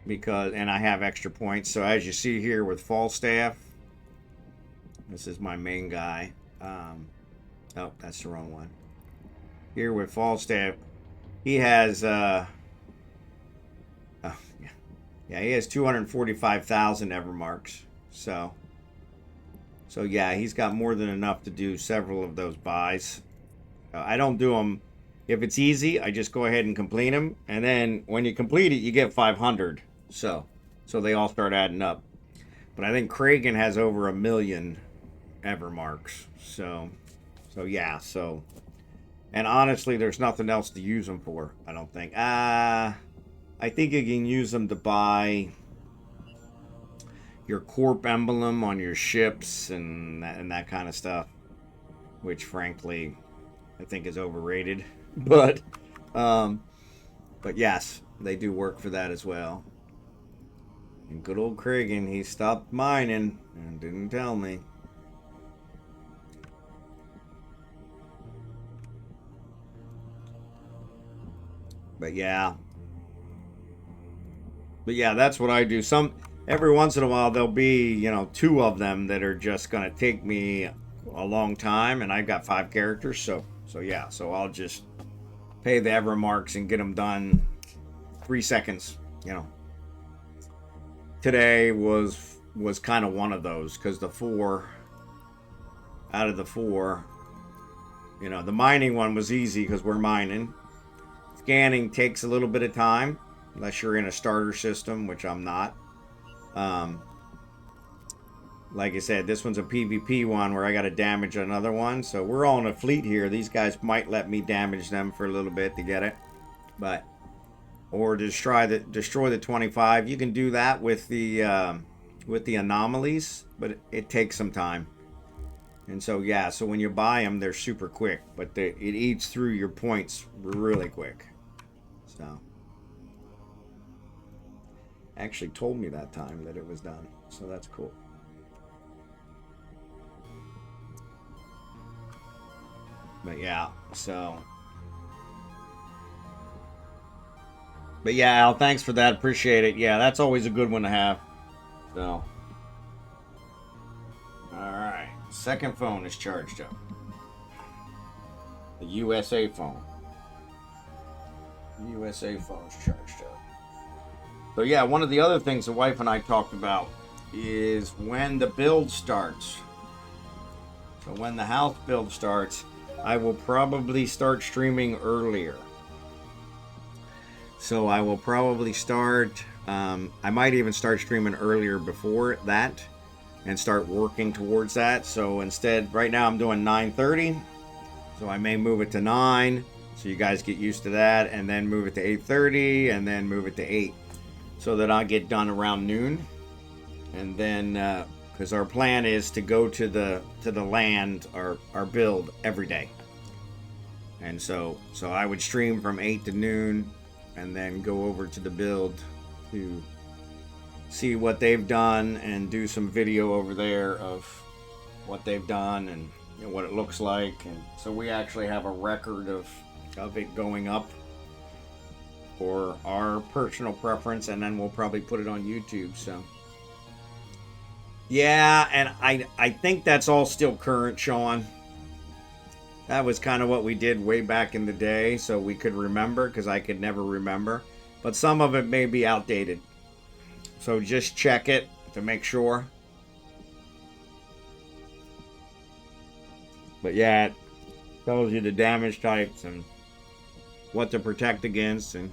Speaker 1: And I have extra points. So as you see here with Falstaff, this is my main guy. Oh, that's the wrong one. Here with Falstaff, he has he has 245,000 ever marks. So yeah, he's got more than enough to do several of those buys. I don't do them if it's easy. I just go ahead and complete them, and then when you complete it, you get 500. So they all start adding up. But I think Kragan has over 1 million ever marks. So yeah. So, and honestly, there's nothing else to use them for. I don't think. I think you can use them to buy your corp emblem on your ships and that kind of stuff, which frankly I think is overrated. But yes, they do work for that as well. And good old Kragan, he stopped mining and didn't tell me. But yeah, that's what I do. Every once in a while, there'll be, 2 of them that are just going to take me a long time, and I've got 5 characters, so yeah, so I'll just pay the ever marks and get them done 3 seconds, Today was kind of one of those, because out of the 4, the mining one was easy because we're mining. Scanning takes a little bit of time, unless you're in a starter system, which I'm not. like I said, this one's a PvP one where I got to damage another one. So we're all in a fleet here. These guys might let me damage them for a little bit to get it. But, or destroy the 25. You can do that with the anomalies, but it takes some time. And so, yeah, so when you buy them, they're super quick. But it eats through your points really quick. So, actually told me that time that it was done. So that's cool. But yeah, so. But yeah, Al, thanks for that. Appreciate it. Yeah, that's always a good one to have. So. Alright. Second phone is charged up. The USA phone. The USA phone is charged up. So yeah, one of the other things the wife and I talked about is when the build starts. So when the house build starts, I will probably start streaming earlier. So I will probably start, I might even start streaming earlier before that and start working towards that. So instead, right now I'm doing 9:30. So I may move it to 9. So you guys get used to that, and then move it to 8:30, and then move it to 8. So that I'll get done around noon. And then, because our plan is to go to the land, our build every day. And so I would stream from 8 to noon, and then go over to the build to see what they've done and do some video over there of what they've done and what it looks like. And so we actually have a record of it going up for our personal preference, and then we'll probably put it on YouTube. So yeah, and I think that's all still current, Sean. That was kind of what we did way back in the day, so we could remember, because I could never remember. But some of it may be outdated. So just check it to make sure. But yeah, it tells you the damage types and what to protect against. And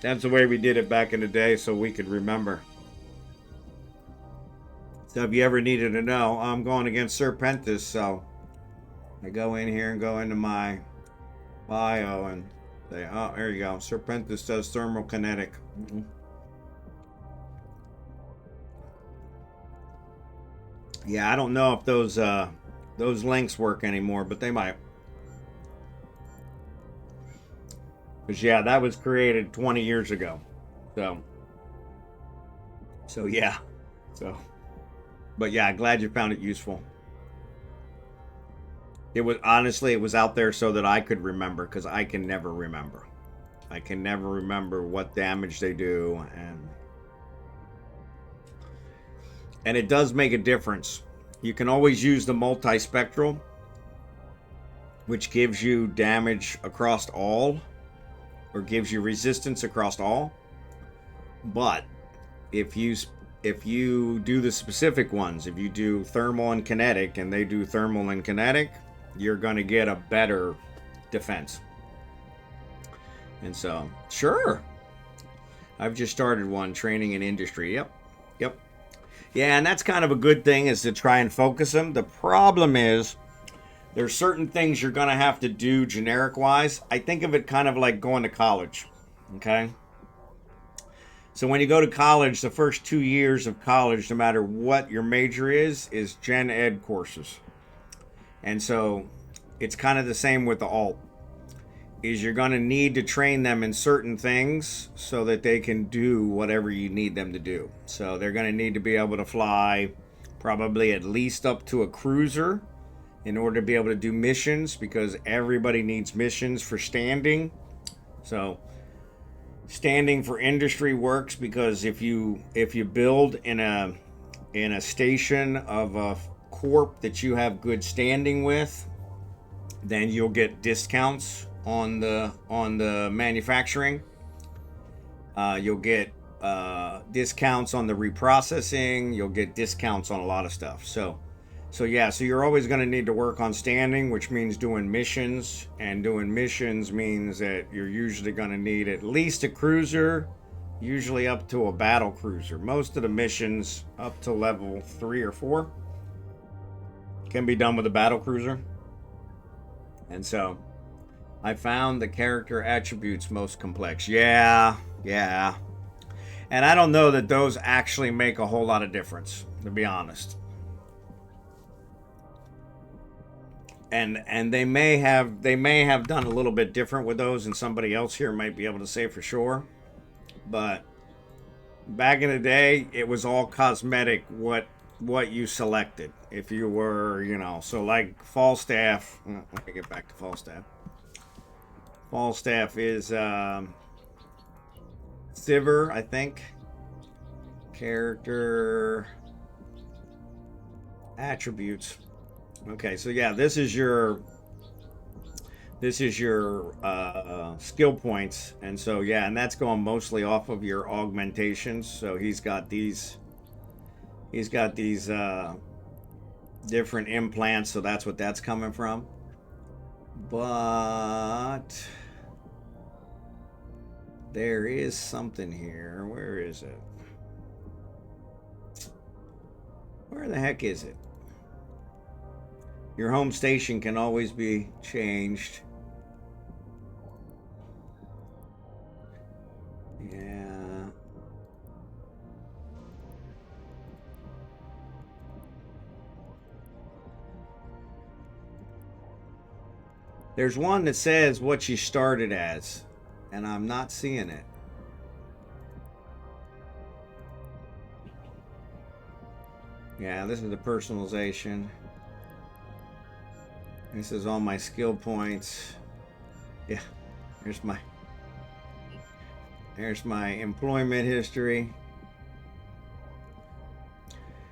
Speaker 1: that's the way we did it back in the day, so we could remember. So if you ever needed to know, I'm going against Serpentis, so I go in here and go into my bio and say, oh, there you go. Serpentis does thermal kinetic. Yeah, I don't know if those links work anymore, but they might. Because yeah, that was created 20 years ago. So yeah. But yeah, glad you found it useful. It was honestly, it was out there so that I could remember, because I can never remember. I can never remember what damage they do, and it does make a difference. You can always use the multispectral, which gives you damage across all, or gives you resistance across all. But if you do the specific ones, if you do thermal and kinetic, and they do thermal and kinetic, you're going to get a better defense. And so, sure. I've just started one, training in industry. Yep. Yeah, and that's kind of a good thing, is to try and focus them. The problem is, there's certain things you're going to have to do generic-wise. I think of it kind of like going to college. Okay? So when you go to college, the first 2 years of college, no matter what your major is gen ed courses. And so it's kind of the same with the alt. Is you're going to need to train them in certain things so that they can do whatever you need them to do. So they're going to need to be able to fly probably at least up to a cruiser in order to be able to do missions, because everybody needs missions for standing. So standing for industry works, because if you build in a station of a corp that you have good standing with, then you'll get discounts on the manufacturing. You'll get discounts on the reprocessing. You'll get discounts on a lot of stuff. So yeah, so you're always going to need to work on standing, which means doing missions, and doing missions means that you're usually going to need at least a cruiser. usually up to a battle cruiser. Most of the missions up to level 3 or 4 can be done with a battle cruiser. And so I found the character attributes most complex. Yeah. And I don't know that those actually make a whole lot of difference, to be honest. And they may have done a little bit different with those, and somebody else here might be able to say for sure. But back in the day, it was all cosmetic what you selected. If you were, you know, so like Falstaff. Let me get back to Falstaff. Falstaff is Sivir, I think. Character attributes. Okay, so yeah, this is your skill points, and so yeah, and that's going mostly off of your augmentations. So he's got these different implants, so that's what that's coming from. But there is something here. Where is it? Where the heck is it? Your home station can always be changed. Yeah. There's one that says what you started as, and I'm not seeing it. Yeah, this is the personalization. This is all my skill points. Yeah, there's my employment history.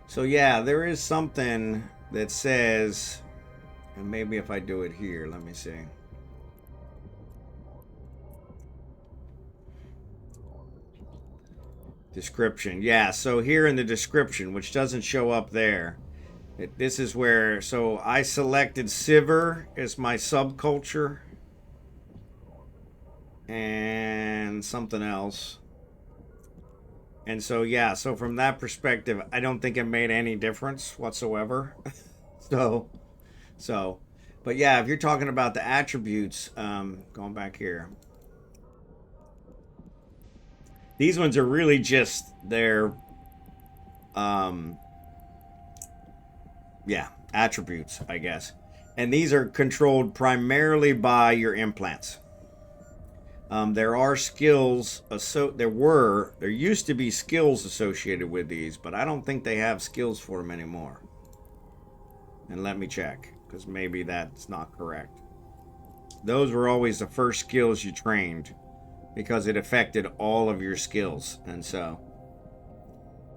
Speaker 1: So yeah, there is something that says, and maybe if I do it here, let me see. Description. Yeah, so here in the description, which doesn't show up there, this is where, so I selected Sivir as my subculture and something else. And so, yeah, so from that perspective, I don't think it made any difference whatsoever. so, but yeah, if you're talking about the attributes, going back here, these ones are really just their, yeah, attributes, I guess. And these are controlled primarily by your implants. There are skills, there used to be skills associated with these, but I don't think they have skills for them anymore. And let me check, because maybe that's not correct. Those were always the first skills you trained, because it affected all of your skills. And so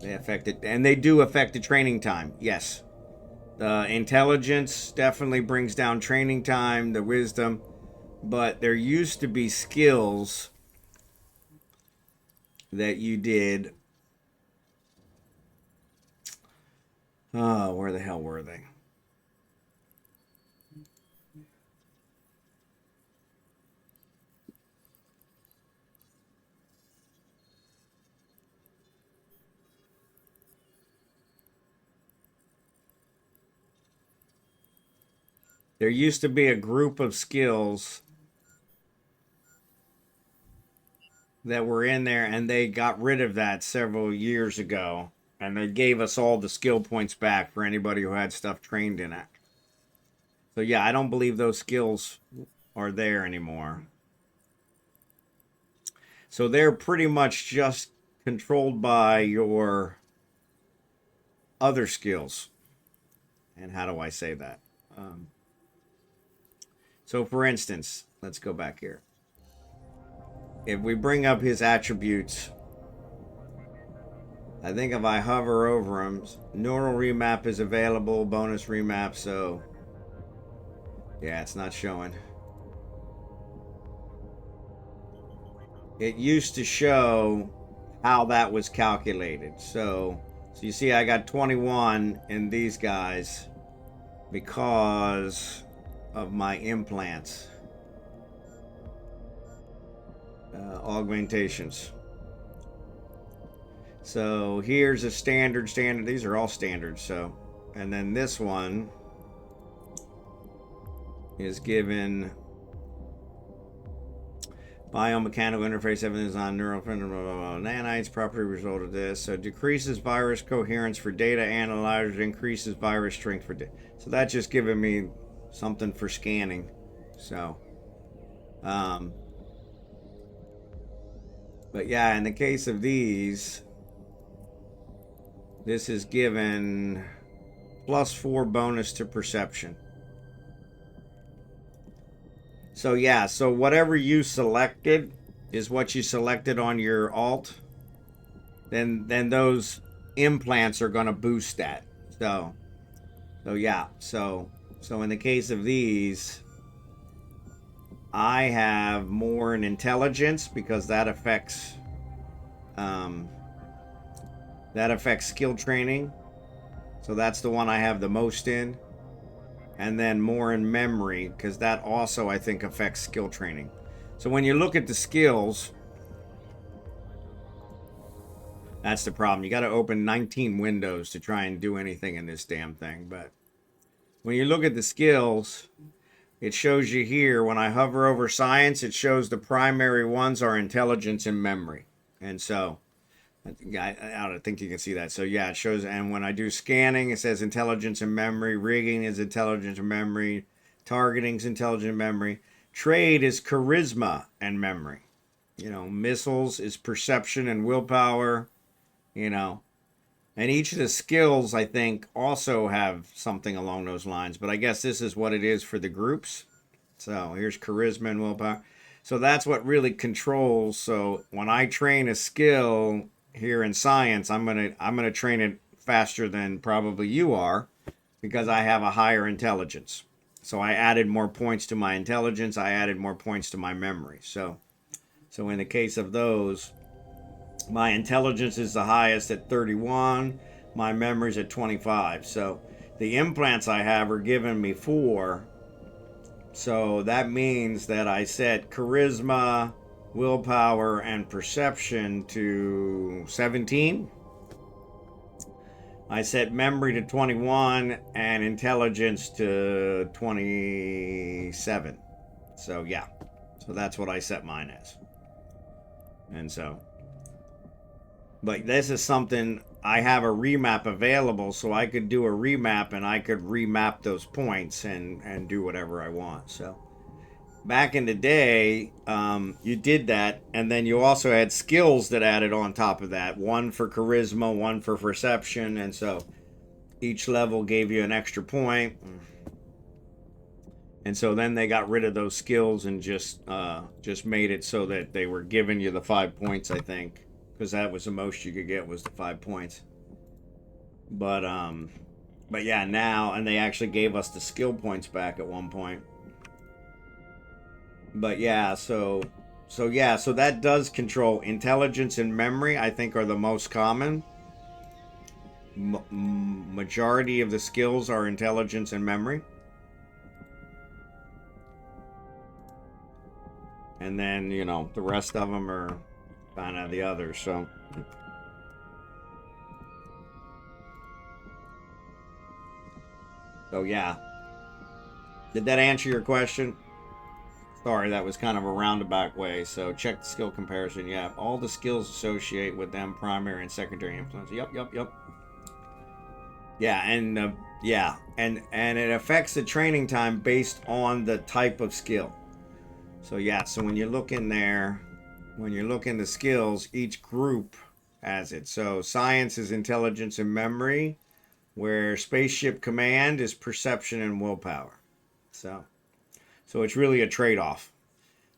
Speaker 1: they affected, and they do affect the training time, yes. The intelligence definitely brings down training time, the wisdom, but there used to be skills that you did. Oh, where the hell were they? There used to be a group of skills that were in there, and they got rid of that several years ago, and they gave us all the skill points back for anybody who had stuff trained in it. So yeah, I don't believe those skills are there anymore. So they're pretty much just controlled by your other skills. And how do I say that? So for instance, let's go back here. If we bring up his attributes, I think if I hover over him, neural remap is available, bonus remap, so yeah, it's not showing. It used to show how that was calculated. So you see I got 21 in these guys because of my implants. Augmentations. So here's a standard. These are all standards. So, and then this one is given biomechanical interface evidence on neural nanites, property result of this. So decreases virus coherence for data analyzers, increases virus strength for data. So that's just giving me something for scanning. So, but yeah, in the case of these, this is given +4 bonus to perception. So yeah, so whatever you selected is what you selected on your alt. Then those implants are going to boost that. So yeah, so in the case of these, I have more in intelligence because that affects skill training. So that's the one I have the most in. And then more in memory, because that also, I think, affects skill training. So when you look at the skills, that's the problem. You got to open 19 windows to try and do anything in this damn thing. But when you look at the skills, it shows you here, when I hover over science, it shows the primary ones are intelligence and memory. And so I don't think you can see that. So yeah, it shows. And when I do scanning, it says intelligence and memory. Rigging is intelligence and memory. Targeting is intelligence and memory. Trade is charisma and memory. You know, missiles is perception and willpower. You know, and each of the skills, I think, also have something along those lines. But I guess this is what it is for the groups. So here's charisma and willpower. So that's what really controls. So when I train a skill here in science, I'm gonna train it faster than probably you are, because I have a higher intelligence. So I added more points to my intelligence. I added more points to my memory. So in the case of those, my intelligence is the highest at 31. My memory's at 25. So the implants I have are giving me 4. So that means that I set charisma, willpower, and perception to 17. I set memory to 21 and intelligence to 27. So yeah, so that's what I set mine as. And so, but this is something, I have a remap available, so I could do a remap and I could remap those points and do whatever I want. So back in the day, you did that, and then you also had skills that added on top of that. One for charisma, one for perception, and so each level gave you an extra point. And so then they got rid of those skills and just made it so that they were giving you the 5 points, I think, because that was the most you could get, was the 5 points. But yeah, now, and they actually gave us the skill points back at one point. But yeah, so that does control intelligence and memory. I think are the most common. Majority of the skills are intelligence and memory. And then, you know, the rest of them are kind of the others. So yeah. Did that answer your question? Sorry, that was kind of a roundabout way. So check the skill comparison. Yeah, all the skills associate with them primary and secondary influence. Yep. Yeah, and and it affects the training time based on the type of skill. So yeah, so when you look in there, when you look in the skills, each group has it. So science is intelligence and memory, where spaceship command is perception and willpower. So it's really a trade-off.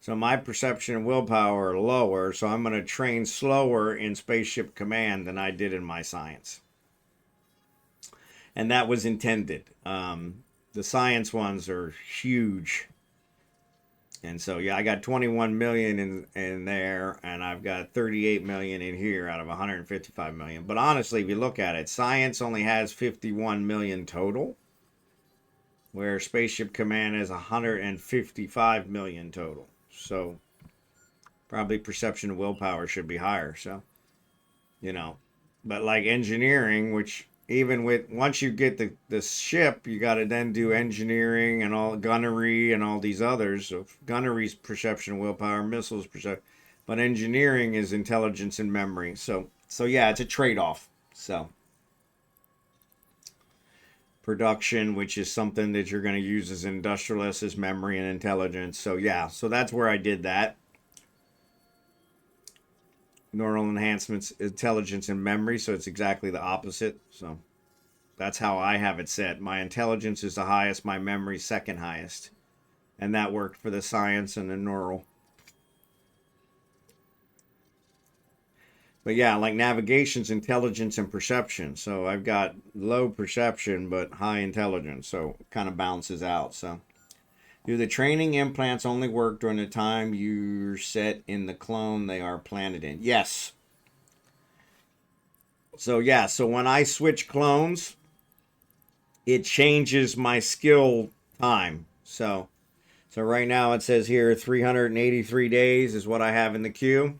Speaker 1: So my perception and willpower are lower, so I'm going to train slower in spaceship command than I did in my science. And that was intended. The science ones are huge. And so, yeah, I got 21 million in there, and I've got 38 million in here out of 155 million. But honestly, if you look at it, science only has 51 million total, where Spaceship Command has 155 million total. So probably perception and willpower should be higher. So, you know, But like engineering, which even with once you get the ship, you got to then do engineering and all gunnery and all these others. So gunnery's perception, willpower, missiles perception, but engineering is intelligence and memory. So yeah, it's a trade-off. So production, which is something that you're going to use as industrialist, is memory and intelligence. So yeah, so that's where I did that. Neural enhancements, intelligence and memory, so it's exactly the opposite. So that's how I have it set. My intelligence is the highest, my memory second highest, and that worked for the science and the neural. But yeah, like navigation's intelligence and perception. So I've got low perception but high intelligence, so it kind of balances out. So do the training implants only work during the time you're set in the clone they are planted in? Yes. So yeah, so when I switch clones, it changes my skill time. So right now it says here 383 days is what I have in the queue.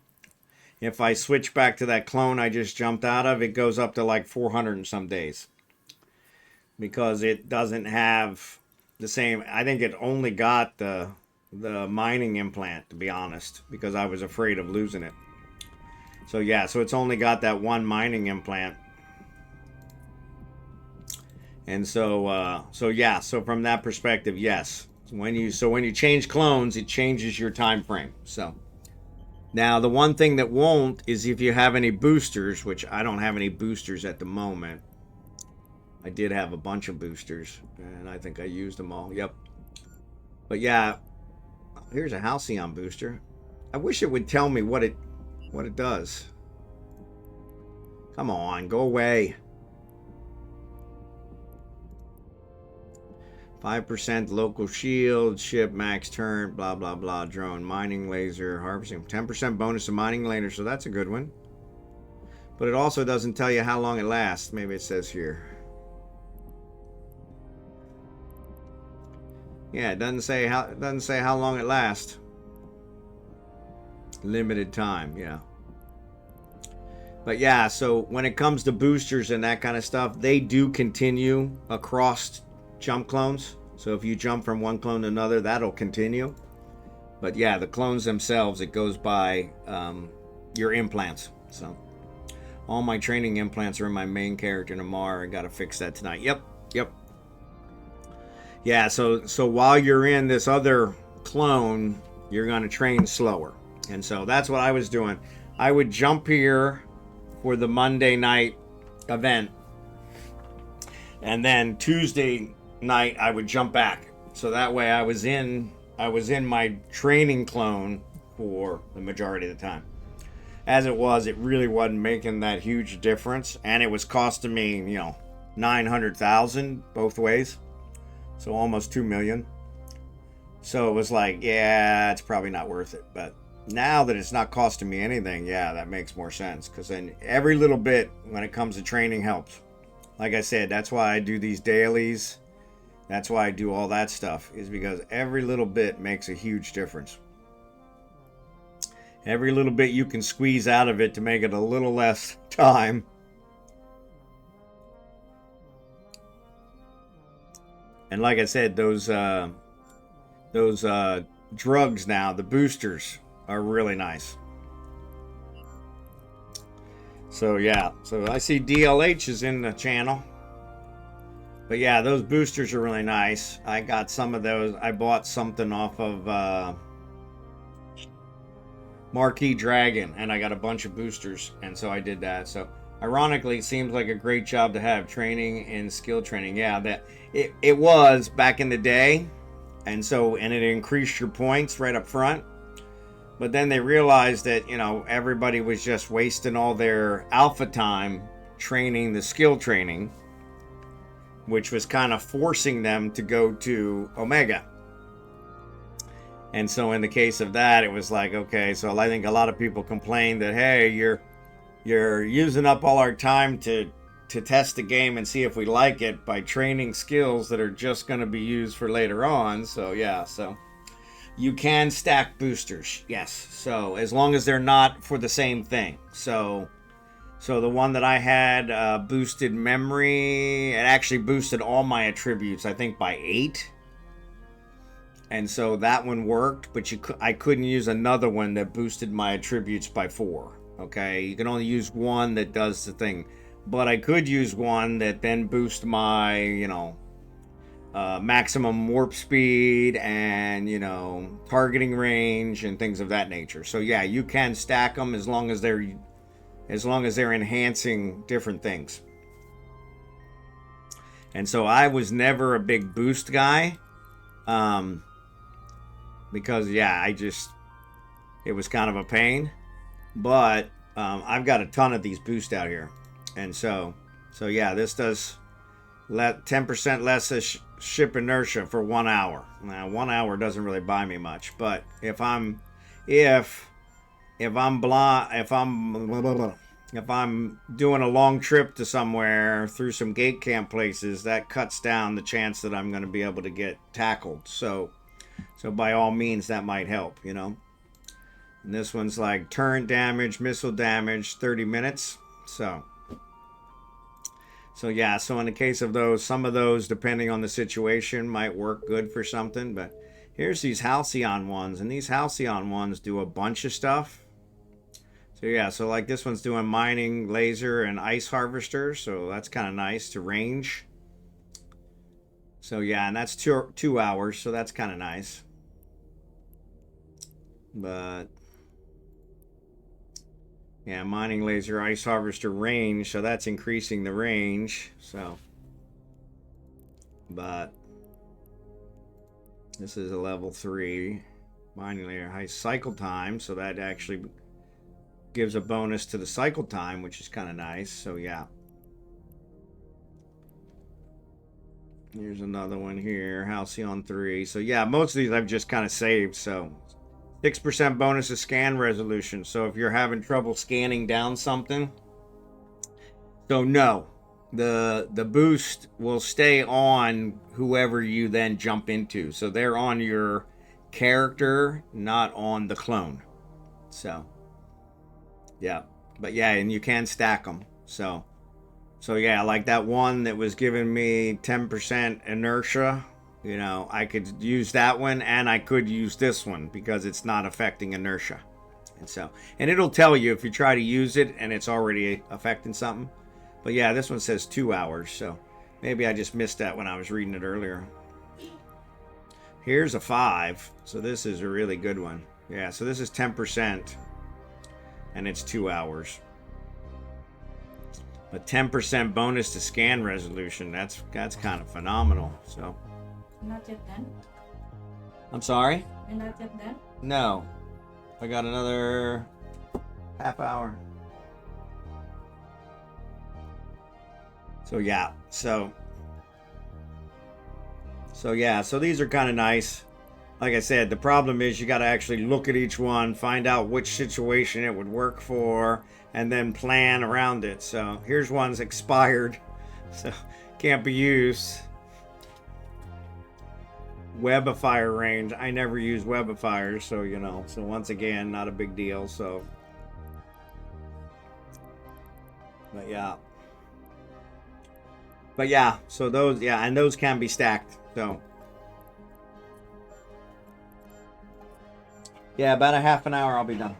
Speaker 1: If I switch back to that clone I just jumped out of, it goes up to like 400 and some days. Because it doesn't have the same, I think it only got the mining implant, to be honest, because I was afraid of losing it. So yeah, so it's only got that one mining implant. And so yeah, so from that perspective, yes. When you change clones, it changes your time frame. So now the one thing that won't is if you have any boosters, which I don't have any boosters at the moment. I did have a bunch of boosters, and I think I used them all. Yep. But yeah, here's a Halcyon booster. I wish it would tell me what it does. Come on, go away. 5% local shield, ship max turn, blah, blah, blah, drone, mining laser, harvesting. 10% bonus to mining laser, so that's a good one. But it also doesn't tell you how long it lasts. Maybe it says here. Yeah, it doesn't say how long it lasts. Limited time, yeah. But yeah, so when it comes to boosters and that kind of stuff, they do continue across jump clones. So if you jump from one clone to another, that'll continue. But yeah, the clones themselves, it goes by your implants. So all my training implants are in my main character, Namar. I gotta fix that tonight. Yep. Yeah, so while you're in this other clone, you're gonna train slower. And so that's what I was doing. I would jump here for the Monday night event, and then Tuesday night I would jump back. So that way I was in my training clone for the majority of the time. As it was, it really wasn't making that huge difference, and it was costing me, $900,000 both ways. So almost 2 million. So it was like, yeah, it's probably not worth it. But now that it's not costing me anything, yeah, that makes more sense. Because then every little bit when it comes to training helps. Like I said, that's why I do these dailies. That's why I do all that stuff, is because every little bit makes a huge difference. Every little bit you can squeeze out of it to make it a little less time. And like I said, those drugs now, the boosters, are really nice. So yeah, so I see DLH is in the channel. But yeah, those boosters are really nice. I got some of those. I bought something off of Marquee Dragon, and I got a bunch of boosters, and so I did that. So ironically, it seems like a great job to have, training and skill training. Yeah, that it was back in the day, and it increased your points right up front. But then they realized that, everybody was just wasting all their alpha time training the skill training, which was kind of forcing them to go to Omega. And so in the case of that, it was like, okay, so I think a lot of people complained that, hey, you're using up all our time to test the game and see if we like it by training skills that are just going to be used for later on. So yeah, so you can stack boosters, yes. So as long as they're not for the same thing. So So the one that I had boosted memory. It actually boosted all my attributes, I think, by 8. And so that one worked, but I couldn't use another one that boosted my attributes by 4. Okay, you can only use one that does the thing, but I could use one that then boosts my, maximum warp speed and, targeting range and things of that nature. So yeah, you can stack them as long as they're enhancing different things. And so I was never a big boost guy. Because yeah, it was kind of a pain, but I've got a ton of these boosts out here, and so yeah, this does 10% less ship inertia for 1 hour. Now 1 hour doesn't really buy me much, but if I'm doing a long trip to somewhere through some gate camp places, that cuts down the chance that I'm going to be able to get tackled. So by all means, that might help, And this one's like turret damage, missile damage, 30 minutes. So yeah, so in the case of those, some of those, depending on the situation, might work good for something. But here's these Halcyon ones, and these Halcyon ones do a bunch of stuff. So yeah, so like this one's doing mining, laser, and ice harvester. So that's kind of nice to range. So yeah, and that's 2 hours, so that's kind of nice. But yeah, mining, laser, ice harvester, range, so that's increasing the range. So, but this is a level 3 mining laser, high cycle time, so that actually gives a bonus to the cycle time, which is kind of nice. So yeah. Here's another one here, Halcyon 3. So yeah, most of these I've just kind of saved. So 6% bonus to scan resolution. So if you're having trouble scanning down something, so no, the boost will stay on whoever you then jump into. So they're on your character, not on the clone. So yeah, but yeah, and you can stack them. So yeah, like that one that was giving me 10% inertia, I could use that one, and I could use this one because it's not affecting inertia. And it'll tell you if you try to use it and it's already affecting something. But yeah, this one says 2 hours, so maybe I just missed that when I was reading it earlier. Here's a 5, so this is a really good one. Yeah, so this is 10%, and it's 2 hours. A 10% bonus to scan resolution. That's kind of phenomenal. So.
Speaker 5: Not yet done?
Speaker 1: I'm sorry?
Speaker 5: You're not yet done?
Speaker 1: No. I got another half hour. So yeah. So yeah. So these are kind of nice. Like I said, the problem is you got to actually look at each one, find out which situation it would work for, and then plan around it. So here's one's expired, so can't be used. Webifier range. I never use webifiers, so so once again, not a big deal. So, but yeah. So those, and those can be stacked. So. Yeah, about a half an hour I'll be done.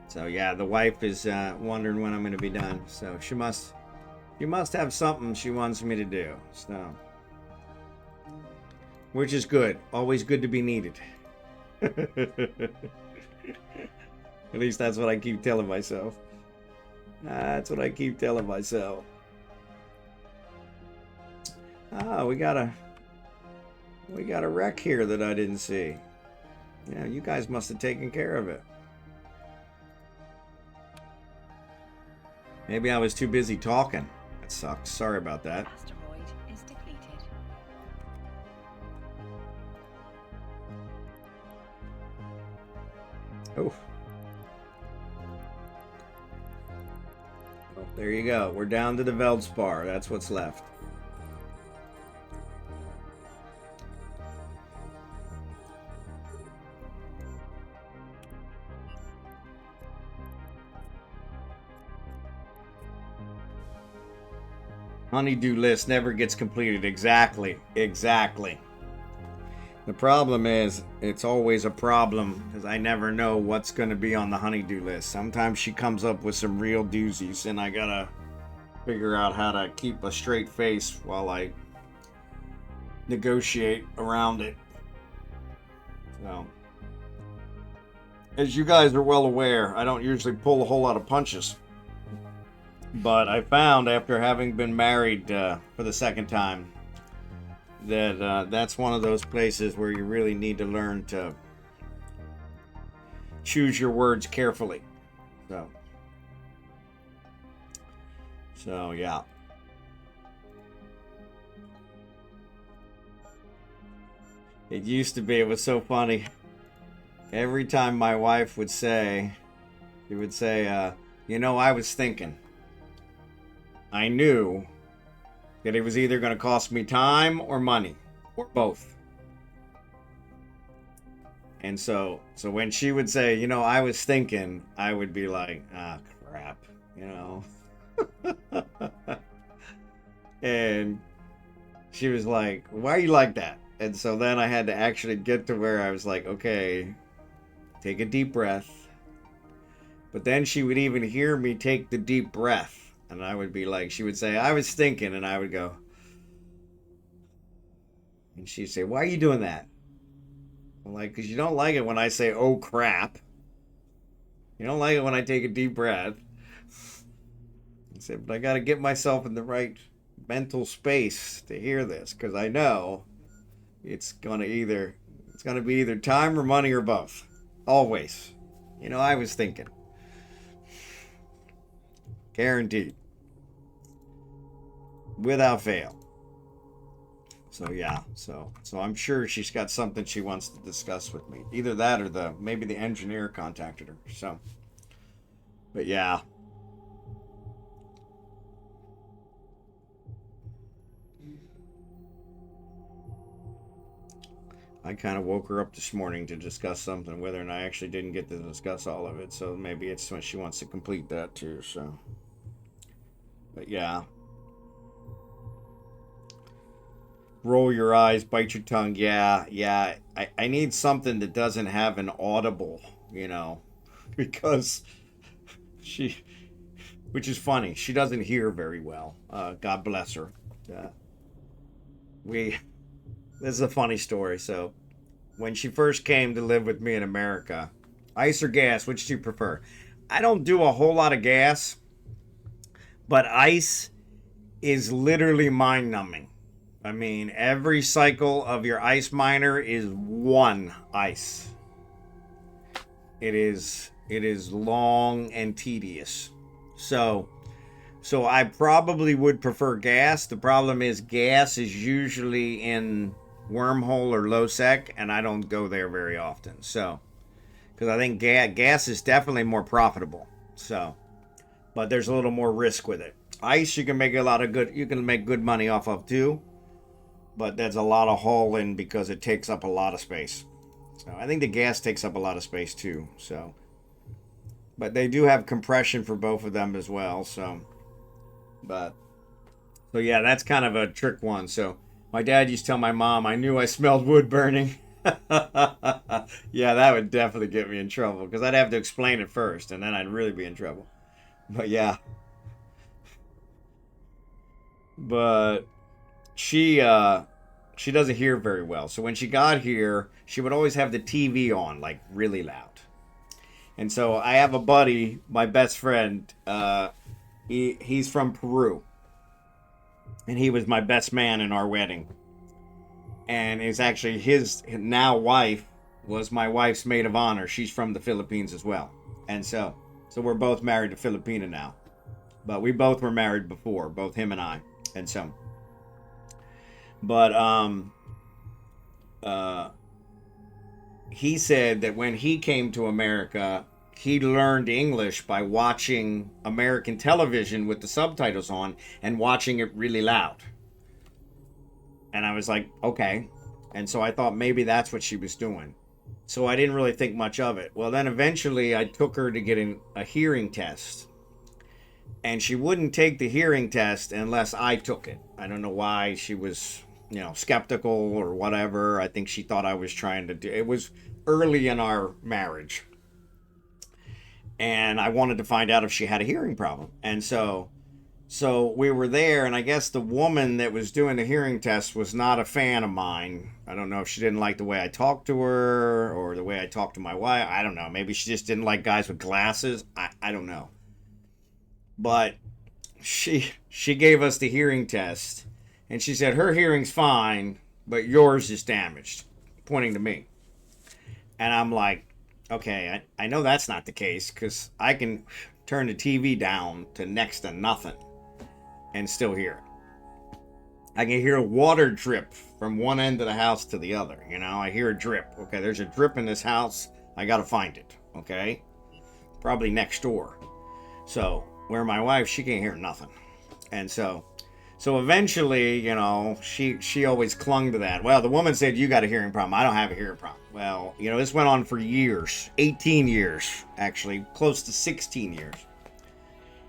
Speaker 1: So yeah, the wife is wondering when I'm going to be done. So she must have something she wants me to do. So, which is good. Always good to be needed. At least that's what I keep telling myself. That's what I keep telling myself. Ah, we got a wreck here that I didn't see. Yeah, you guys must have taken care of it. Maybe I was too busy talking. That sucks. Sorry about that.
Speaker 2: Asteroid is depleted.
Speaker 1: Oh. Oh, there you go. We're down to the Veldspar. That's what's left. Honeydew list never gets completed. Exactly. The problem is, it's always a problem because I never know what's going to be on the honeydew list. Sometimes she comes up with some real doozies, and I gotta figure out how to keep a straight face while I negotiate around it. So, as you guys are well aware, I don't usually pull a whole lot of punches. But I found, after having been married for the second time, that that's one of those places where you really need to learn to choose your words carefully. So yeah. It used to be, it was so funny. Every time my wife would say, she would say, you know, I was thinking. I knew that it was either going to cost me time or money, or both. And so when she would say, you know, I was thinking, I would be like, ah, crap, you know. And she was like, why are you like that? And so then I had to actually get to where I was like, okay, take a deep breath. But then she would even hear me take the deep breath. And I would be like, she would say, I was thinking, and I would go. And she'd say, why are you doing that? I'm like, because you don't like it when I say, oh crap. You don't like it when I take a deep breath. I said, but I got to get myself in the right mental space to hear this, because I know it's going to be either time or money or both. Always. You know, I was thinking. Guaranteed. Without fail. So yeah, so I'm sure she's got something she wants to discuss with me. Either that or maybe the engineer contacted her. So, but yeah. I kind of woke her up this morning to discuss something with her, and I actually didn't get to discuss all of it. So maybe it's when she wants to complete that too. So, but yeah. Roll your eyes, bite your tongue. Yeah. I need something that doesn't have an audible, you know, because which is funny. She doesn't hear very well. God bless her. This is a funny story. So when she first came to live with me in America, ice or gas, which do you prefer? I don't do a whole lot of gas, but ice is literally mind-numbing. I mean, every cycle of your ice miner is one ice. It is long and tedious. So I probably would prefer gas. The problem is gas is usually in wormhole or low sec, and I don't go there very often. So, because I think gas is definitely more profitable. So, but there's a little more risk with it. Ice, you can make good money off of too. But there's a lot of hauling because it takes up a lot of space. So I think the gas takes up a lot of space too. So, but they do have compression for both of them as well. So yeah, that's kind of a trick one. So my dad used to tell my mom, I knew I smelled wood burning. Yeah, that would definitely get me in trouble because I'd have to explain it first and then I'd really be in trouble. But yeah. But she doesn't hear very well. So when she got here, she would always have the TV on, like, really loud. And so I have a buddy, my best friend, he's from Peru. And he was my best man in our wedding. And it's actually his now wife was my wife's maid of honor. She's from the Philippines as well. And so we're both married to Filipina now. But we both were married before, both him and I. And so... But he said that when he came to America, he learned English by watching American television with the subtitles on and watching it really loud. And I was like, okay. And so I thought maybe that's what she was doing. So I didn't really think much of it. Well, then eventually I took her to get a hearing test. And she wouldn't take the hearing test unless I took it. I don't know why she was, skeptical or whatever. I think she thought I was trying to do it. Was early in our marriage. And I wanted to find out if she had a hearing problem. And so we were there, and I guess the woman that was doing the hearing test was not a fan of mine. I don't know if she didn't like the way I talked to her or the way I talked to my wife. I don't know. Maybe she just didn't like guys with glasses. I don't know. But she gave us the hearing test, and she said her hearing's fine, but yours is damaged, pointing to me. And I'm like, okay, I know that's not the case, because I can turn the TV down to next to nothing and still hear it. I can hear water drip from one end of the house to the other. I hear a drip. Okay, there's a drip in this house. I gotta find it. Okay, probably next door. So where my wife, she can't hear nothing. And so eventually, she always clung to that. Well, the woman said, you got a hearing problem. I don't have a hearing problem. Well, this went on for years, 18 years, actually, close to 16 years.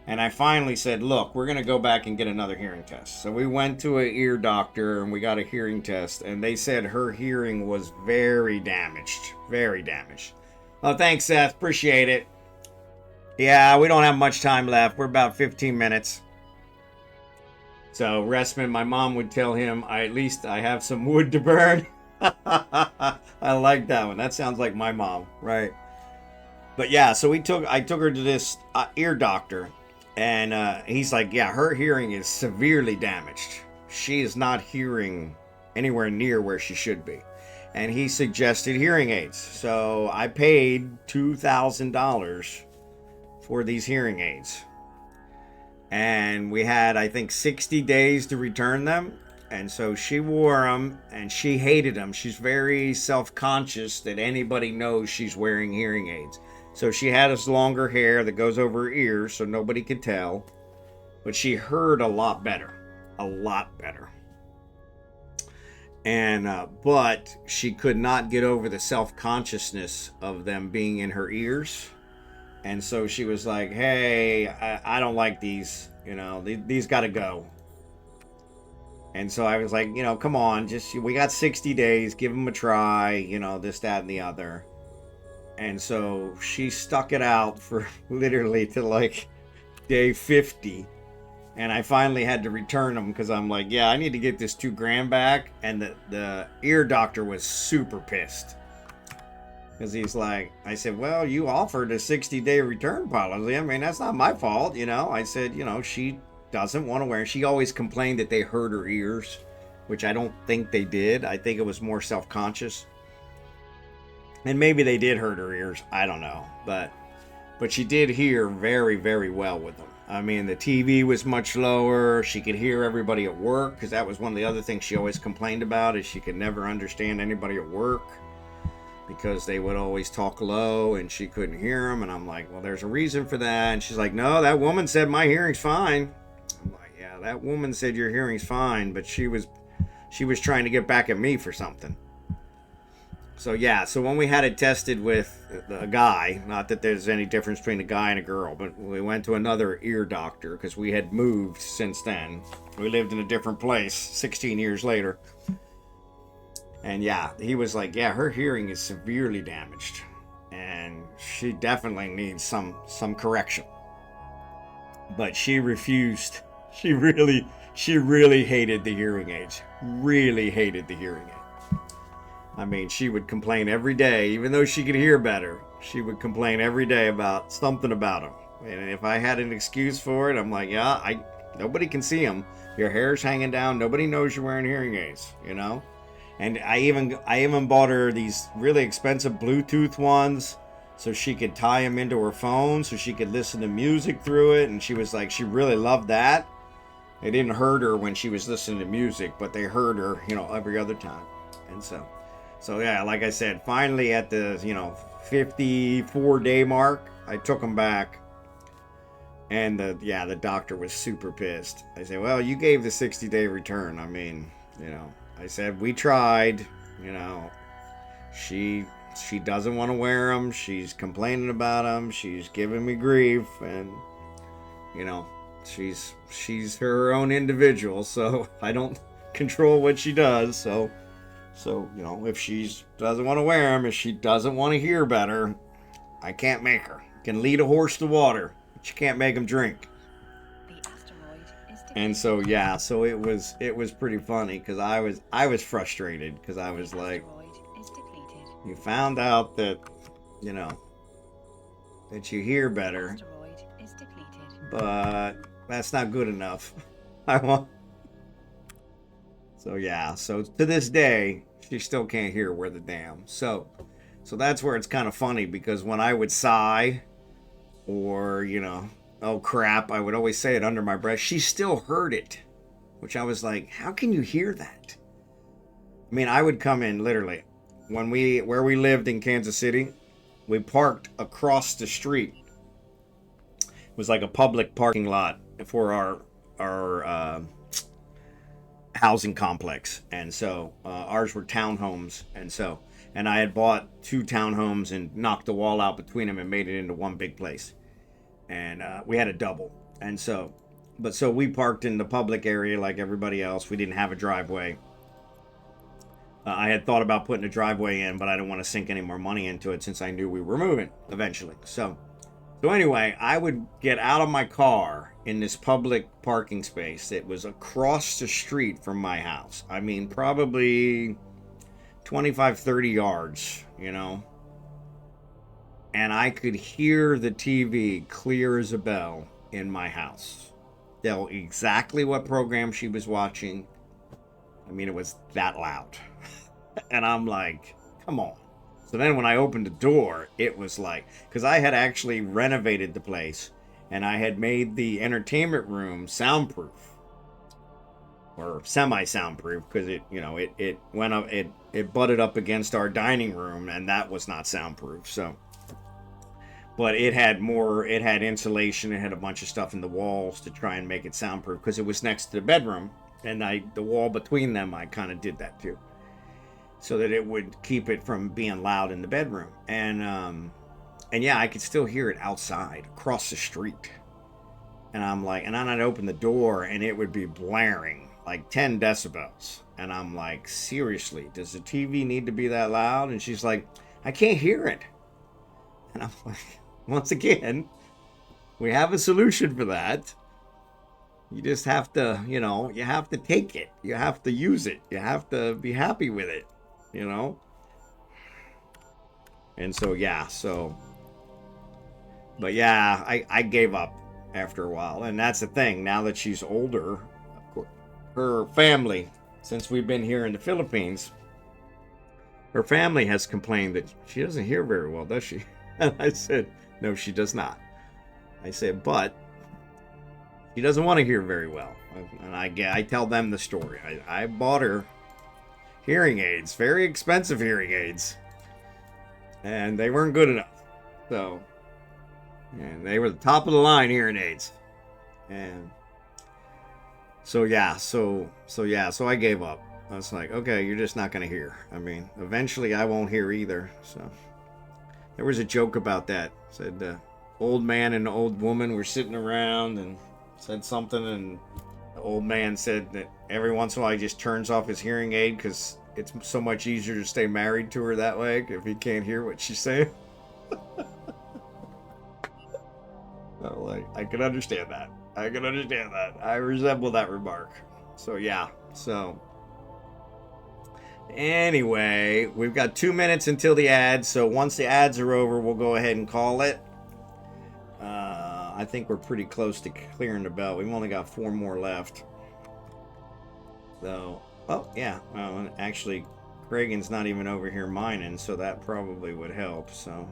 Speaker 1: And I finally said, look, we're going to go back and get another hearing test. So we went to an ear doctor and we got a hearing test. And they said her hearing was very damaged. Very damaged. Oh, thanks, Seth. Appreciate it. Yeah, we don't have much time left. We're about 15 minutes. So, Restman, my mom would tell him, at least I have some wood to burn. I like that one. That sounds like my mom, right? But yeah, so I took her to this ear doctor. And he's like, yeah, her hearing is severely damaged. She is not hearing anywhere near where she should be. And he suggested hearing aids. So I paid $2,000 for these hearing aids. And we had, I think, 60 days to return them. And so she wore them and she hated them. She's very self-conscious that anybody knows she's wearing hearing aids. So she had this longer hair that goes over her ears so nobody could tell. But she heard a lot better. A lot better. And, but she could not get over the self-consciousness of them being in her ears. And so she was like, hey, I don't like these. These got to go. And so I was like, come on, we got 60 days, give them a try, this, that, and the other. And so she stuck it out for literally to like day 50. And I finally had to return them because I'm like, yeah, I need to get this $2,000 back. And the ear doctor was super pissed. Because he's like, I said, well, you offered a 60-day return policy. I mean, that's not my fault, I said, she doesn't want to wear. She always complained that they hurt her ears, which I don't think they did. I think it was more self-conscious. And maybe they did hurt her ears. I don't know. But she did hear very, very well with them. I mean, the TV was much lower. She could hear everybody at work, because that was one of the other things she always complained about, is she could never understand anybody at work because they would always talk low and she couldn't hear them. And I'm like, well, there's a reason for that. And she's like, no, that woman said my hearing's fine. I'm like, yeah, that woman said your hearing's fine, but she was trying to get back at me for something. So yeah, so when we had it tested with a guy, not that there's any difference between a guy and a girl, but we went to another ear doctor because we had moved since then. We lived in a different place 16 years later. And yeah, he was like, yeah, her hearing is severely damaged and she definitely needs some correction. But she refused. She really hated the hearing aids. Really hated the hearing aids. I mean, she would complain every day, even though she could hear better. She would complain every day about something about them. And if I had an excuse for it, I'm like, yeah, nobody can see them. Your hair's hanging down. Nobody knows you're wearing hearing aids, And I even bought her these really expensive Bluetooth ones so she could tie them into her phone so she could listen to music through it. And she was like, she really loved that. It didn't hurt her when she was listening to music, but they hurt her, every other time. And so yeah, like I said, finally at the, 54-day mark, I took them back. And the doctor was super pissed. I said, well, you gave the 60-day return. I mean, I said, we tried, she doesn't want to wear them. She's complaining about them. She's giving me grief. And, she's her own individual, so I don't control what she does. So you know, if she doesn't want to wear them, if she doesn't want to hear better, I can't make her. Can lead a horse to water, but you can't make him drink.
Speaker 2: The asteroid is depleted.
Speaker 1: And so yeah, so it was pretty funny because I was frustrated because I was like,
Speaker 2: Asteroid is depleted.
Speaker 1: you found out that, you know, that you hear better,
Speaker 2: Asteroid is depleted.
Speaker 1: but that's not good enough. I want. So yeah, so to this day, she still can't hear worth a damn. So that's where it's kind of funny because when I would sigh or, you know, oh crap, I would always say it under my breath. She still heard it, which I was like, how can you hear that? I mean, I would come in literally where we lived in Kansas City, we parked across the street. It was like a public parking lot for our housing complex, and so ours were townhomes, and I had bought 2 townhomes and knocked the wall out between them and made it into one big place, and we had a double, and so we parked in the public area like everybody else. We didn't have a driveway. I had thought about putting a driveway in, but I didn't want to sink any more money into it since I knew we were moving eventually. So anyway, I would get out of my car in this public parking space that was across the street from my house. I mean, probably 25, 30 yards, you know. And I could hear the TV clear as a bell in my house. Tell exactly what program she was watching. I mean, it was that loud. And I'm like, come on. So then when I opened the door, it was like, because I had actually renovated the place and I had made the entertainment room soundproof or semi-soundproof because it, you know, it went up, it butted up against our dining room and that was not soundproof. So, but it had insulation. It had a bunch of stuff in the walls to try and make it soundproof because it was next to the bedroom, and the wall between them, I kind of did that too, so that it would keep it from being loud in the bedroom. And yeah, I could still hear it outside across the street. And I'm like, and then I'd open the door and it would be blaring like 10 decibels. And I'm like, seriously, does the TV need to be that loud? And she's like, I can't hear it. And I'm like, once again, we have a solution for that. You just have to, you know, you have to take it. You have to use it. You have to be happy with it, you know? And so, yeah, but yeah, I gave up after a while. And that's the thing. Now that she's older, her family, since we've been here in the Philippines, her family has complained that she doesn't hear very well, does she? And I said, no, she does not. I said, but she doesn't want to hear very well. And I tell them the story. I bought her hearing aids, very expensive hearing aids, and they weren't good enough. So, and they were the top of the line hearing aids. And so yeah, so I gave up. I was like, okay, you're just not going to hear. I mean, eventually I won't hear either. So there was a joke about that. It said the old man and the old woman were sitting around and said something, and the old man said that every once in a while he just turns off his hearing aid because it's so much easier to stay married to her that way if he can't hear what she's saying. So, like, I can understand that. I resemble that remark. So yeah, so anyway, we've got 2 minutes until the ads, so once the ads are over, we'll go ahead and call it. I think we're pretty close to clearing the belt. We've only got 4 more left. So, oh yeah, well, actually, Reagan's not even over here mining, so that probably would help. So,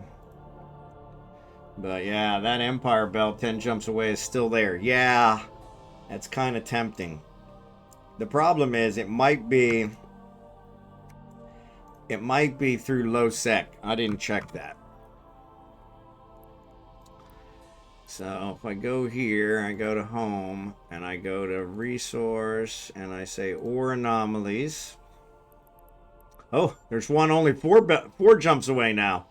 Speaker 1: but yeah, that Empire belt 10 jumps away is still there. Yeah, that's kind of tempting. The problem is it might be through low sec. I didn't check that. So if I go here, I go to home and I go to resource and I say ore anomalies. Oh, there's one only 4 jumps away now.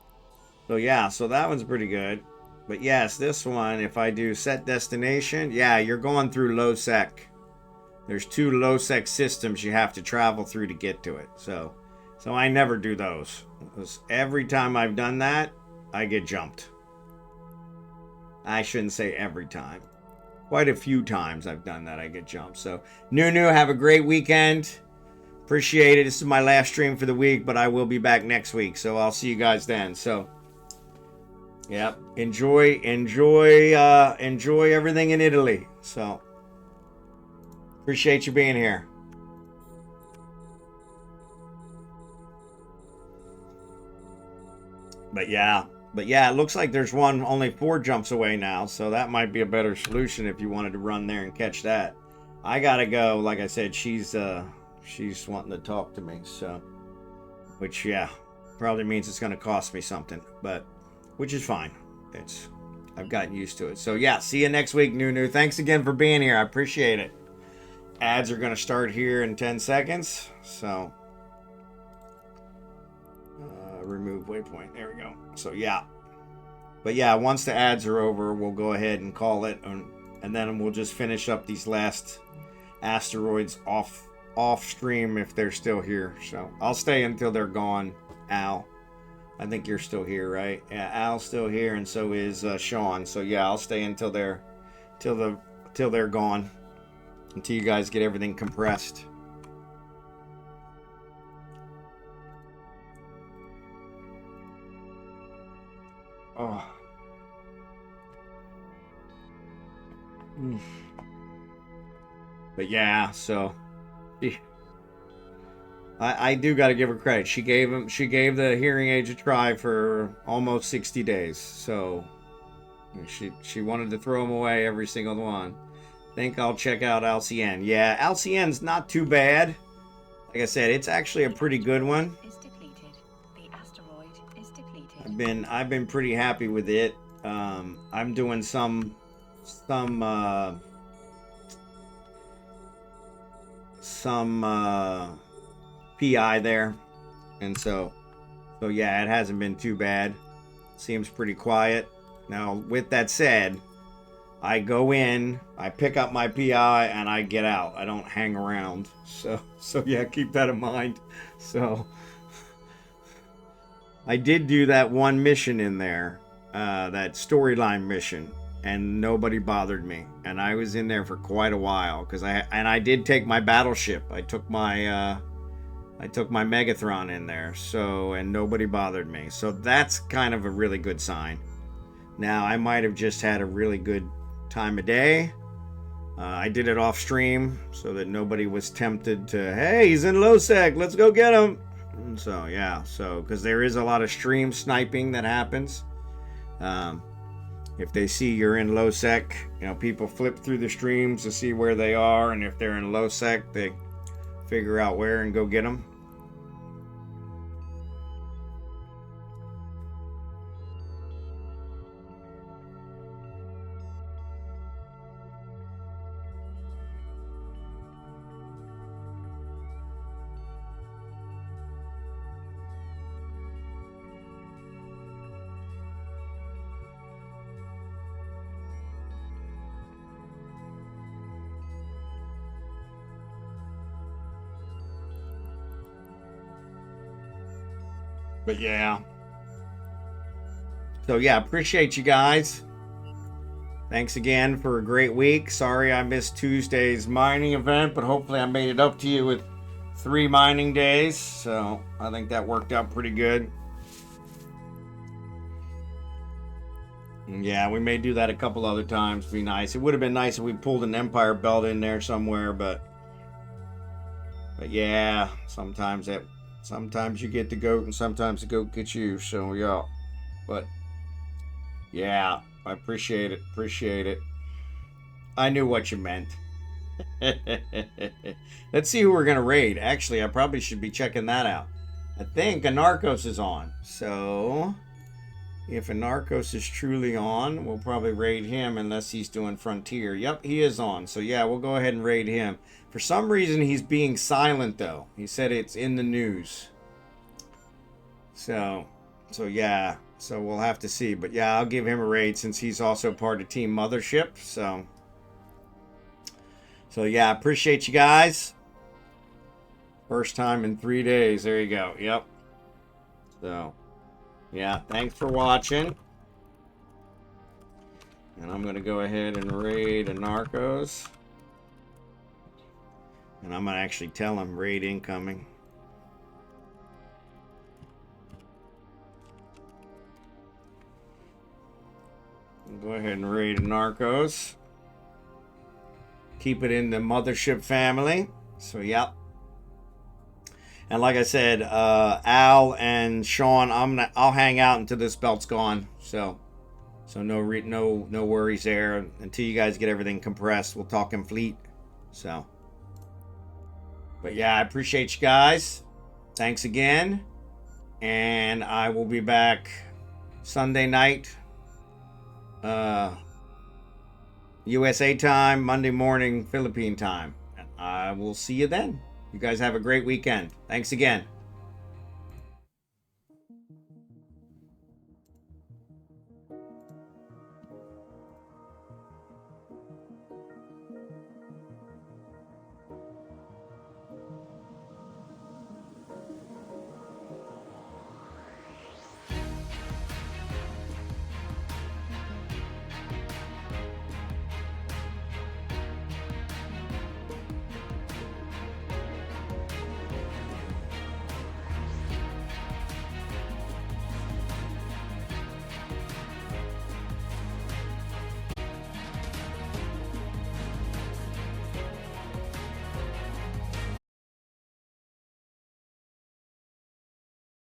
Speaker 1: So yeah, so that one's pretty good. But yes, this one, if I do set destination, yeah, you're going through low sec. There's 2 low sec systems you have to travel through to get to it. So I never do those. Because every time I've done that, I get jumped. I shouldn't say every time. Quite a few times I've done that, I get jumped. So, Nunu, have a great weekend. Appreciate it. This is my last stream for the week, but I will be back next week. So I'll see you guys then. So, yep. Enjoy everything in Italy. So, appreciate you being here. But yeah, it looks like there's one only 4 jumps away now, so that might be a better solution if you wanted to run there and catch that. I gotta go. Like I said, she's wanting to talk to me, so, which, yeah, probably means it's gonna cost me something, but which is fine. I've gotten used to it. So yeah, see you next week, Nunu. Thanks again for being here. I appreciate it. Ads are gonna start here in 10 seconds, so. Remove waypoint. There we go. So yeah. But yeah, once the ads are over, we'll go ahead and call it, and then we'll just finish up these last asteroids off stream if they're still here. So I'll stay until they're gone. Al, I think you're still here, right? Yeah, Al's still here, and so is Sean. So yeah, I'll stay until they're gone, until you guys get everything compressed. Oh. But yeah, so I do got to give her credit. She gave the hearing aids a try for almost 60 days. So she wanted to throw them away, every single one. Think I'll check out LCN. Yeah, LCN's not too bad. Like I said, it's actually a pretty good one. I've been pretty happy with it. I'm doing some PI there, and so yeah, it hasn't been too bad. Seems pretty quiet. Now, with that said, I go in, I pick up my PI, and I get out. I don't hang around. So yeah, keep that in mind. So I did do that one mission in there, that storyline mission, and nobody bothered me. And I was in there for quite a while because I did take my battleship. I took my Megathron in there, and nobody bothered me. So that's kind of a really good sign. Now, I might have just had a really good time of day. I did it off stream so that nobody was tempted to, hey, he's in low sec, let's go get him. And so yeah, because there is a lot of stream sniping that happens. If they see you're in low sec, people flip through the streams to see where they are, and if they're in low sec, they figure out where and go get them. But yeah. So yeah, appreciate you guys. Thanks again for a great week. Sorry I missed Tuesday's mining event, but hopefully I made it up to you with 3 mining days. So I think that worked out pretty good. And yeah, we may do that a couple other times. Be nice. It would have been nice if we pulled an Empire belt in there somewhere, but yeah, sometimes you get the goat and sometimes the goat gets you. So yeah, but yeah, I appreciate it. I knew what you meant. Let's see who we're gonna raid. Actually, I probably should be checking that out. I think Anarchos is on. So if Anarchos is truly on, we'll probably raid him unless he's doing Frontier. Yep, he is on. So yeah, we'll go ahead and raid him. For some reason, he's being silent though. He said it's in the news. So yeah, So we'll have to see. But yeah, I'll give him a raid since he's also part of Team Mothership. So yeah, I appreciate you guys. First time in 3 days. There you go. Yep. So yeah, thanks for watching. And I'm going to go ahead and raid a Narcos. And I'm going to actually tell him raid incoming. Go ahead and raid a Narcos. Keep it in the Mothership family. So, yep. And like I said, Al and Sean, I'll hang out until this belt's gone. So no worries there until you guys get everything compressed. We'll talk in fleet. So, but yeah, I appreciate you guys. Thanks again, and I will be back Sunday night, USA time, Monday morning Philippine time. I will see you then. You guys have a great weekend. Thanks again.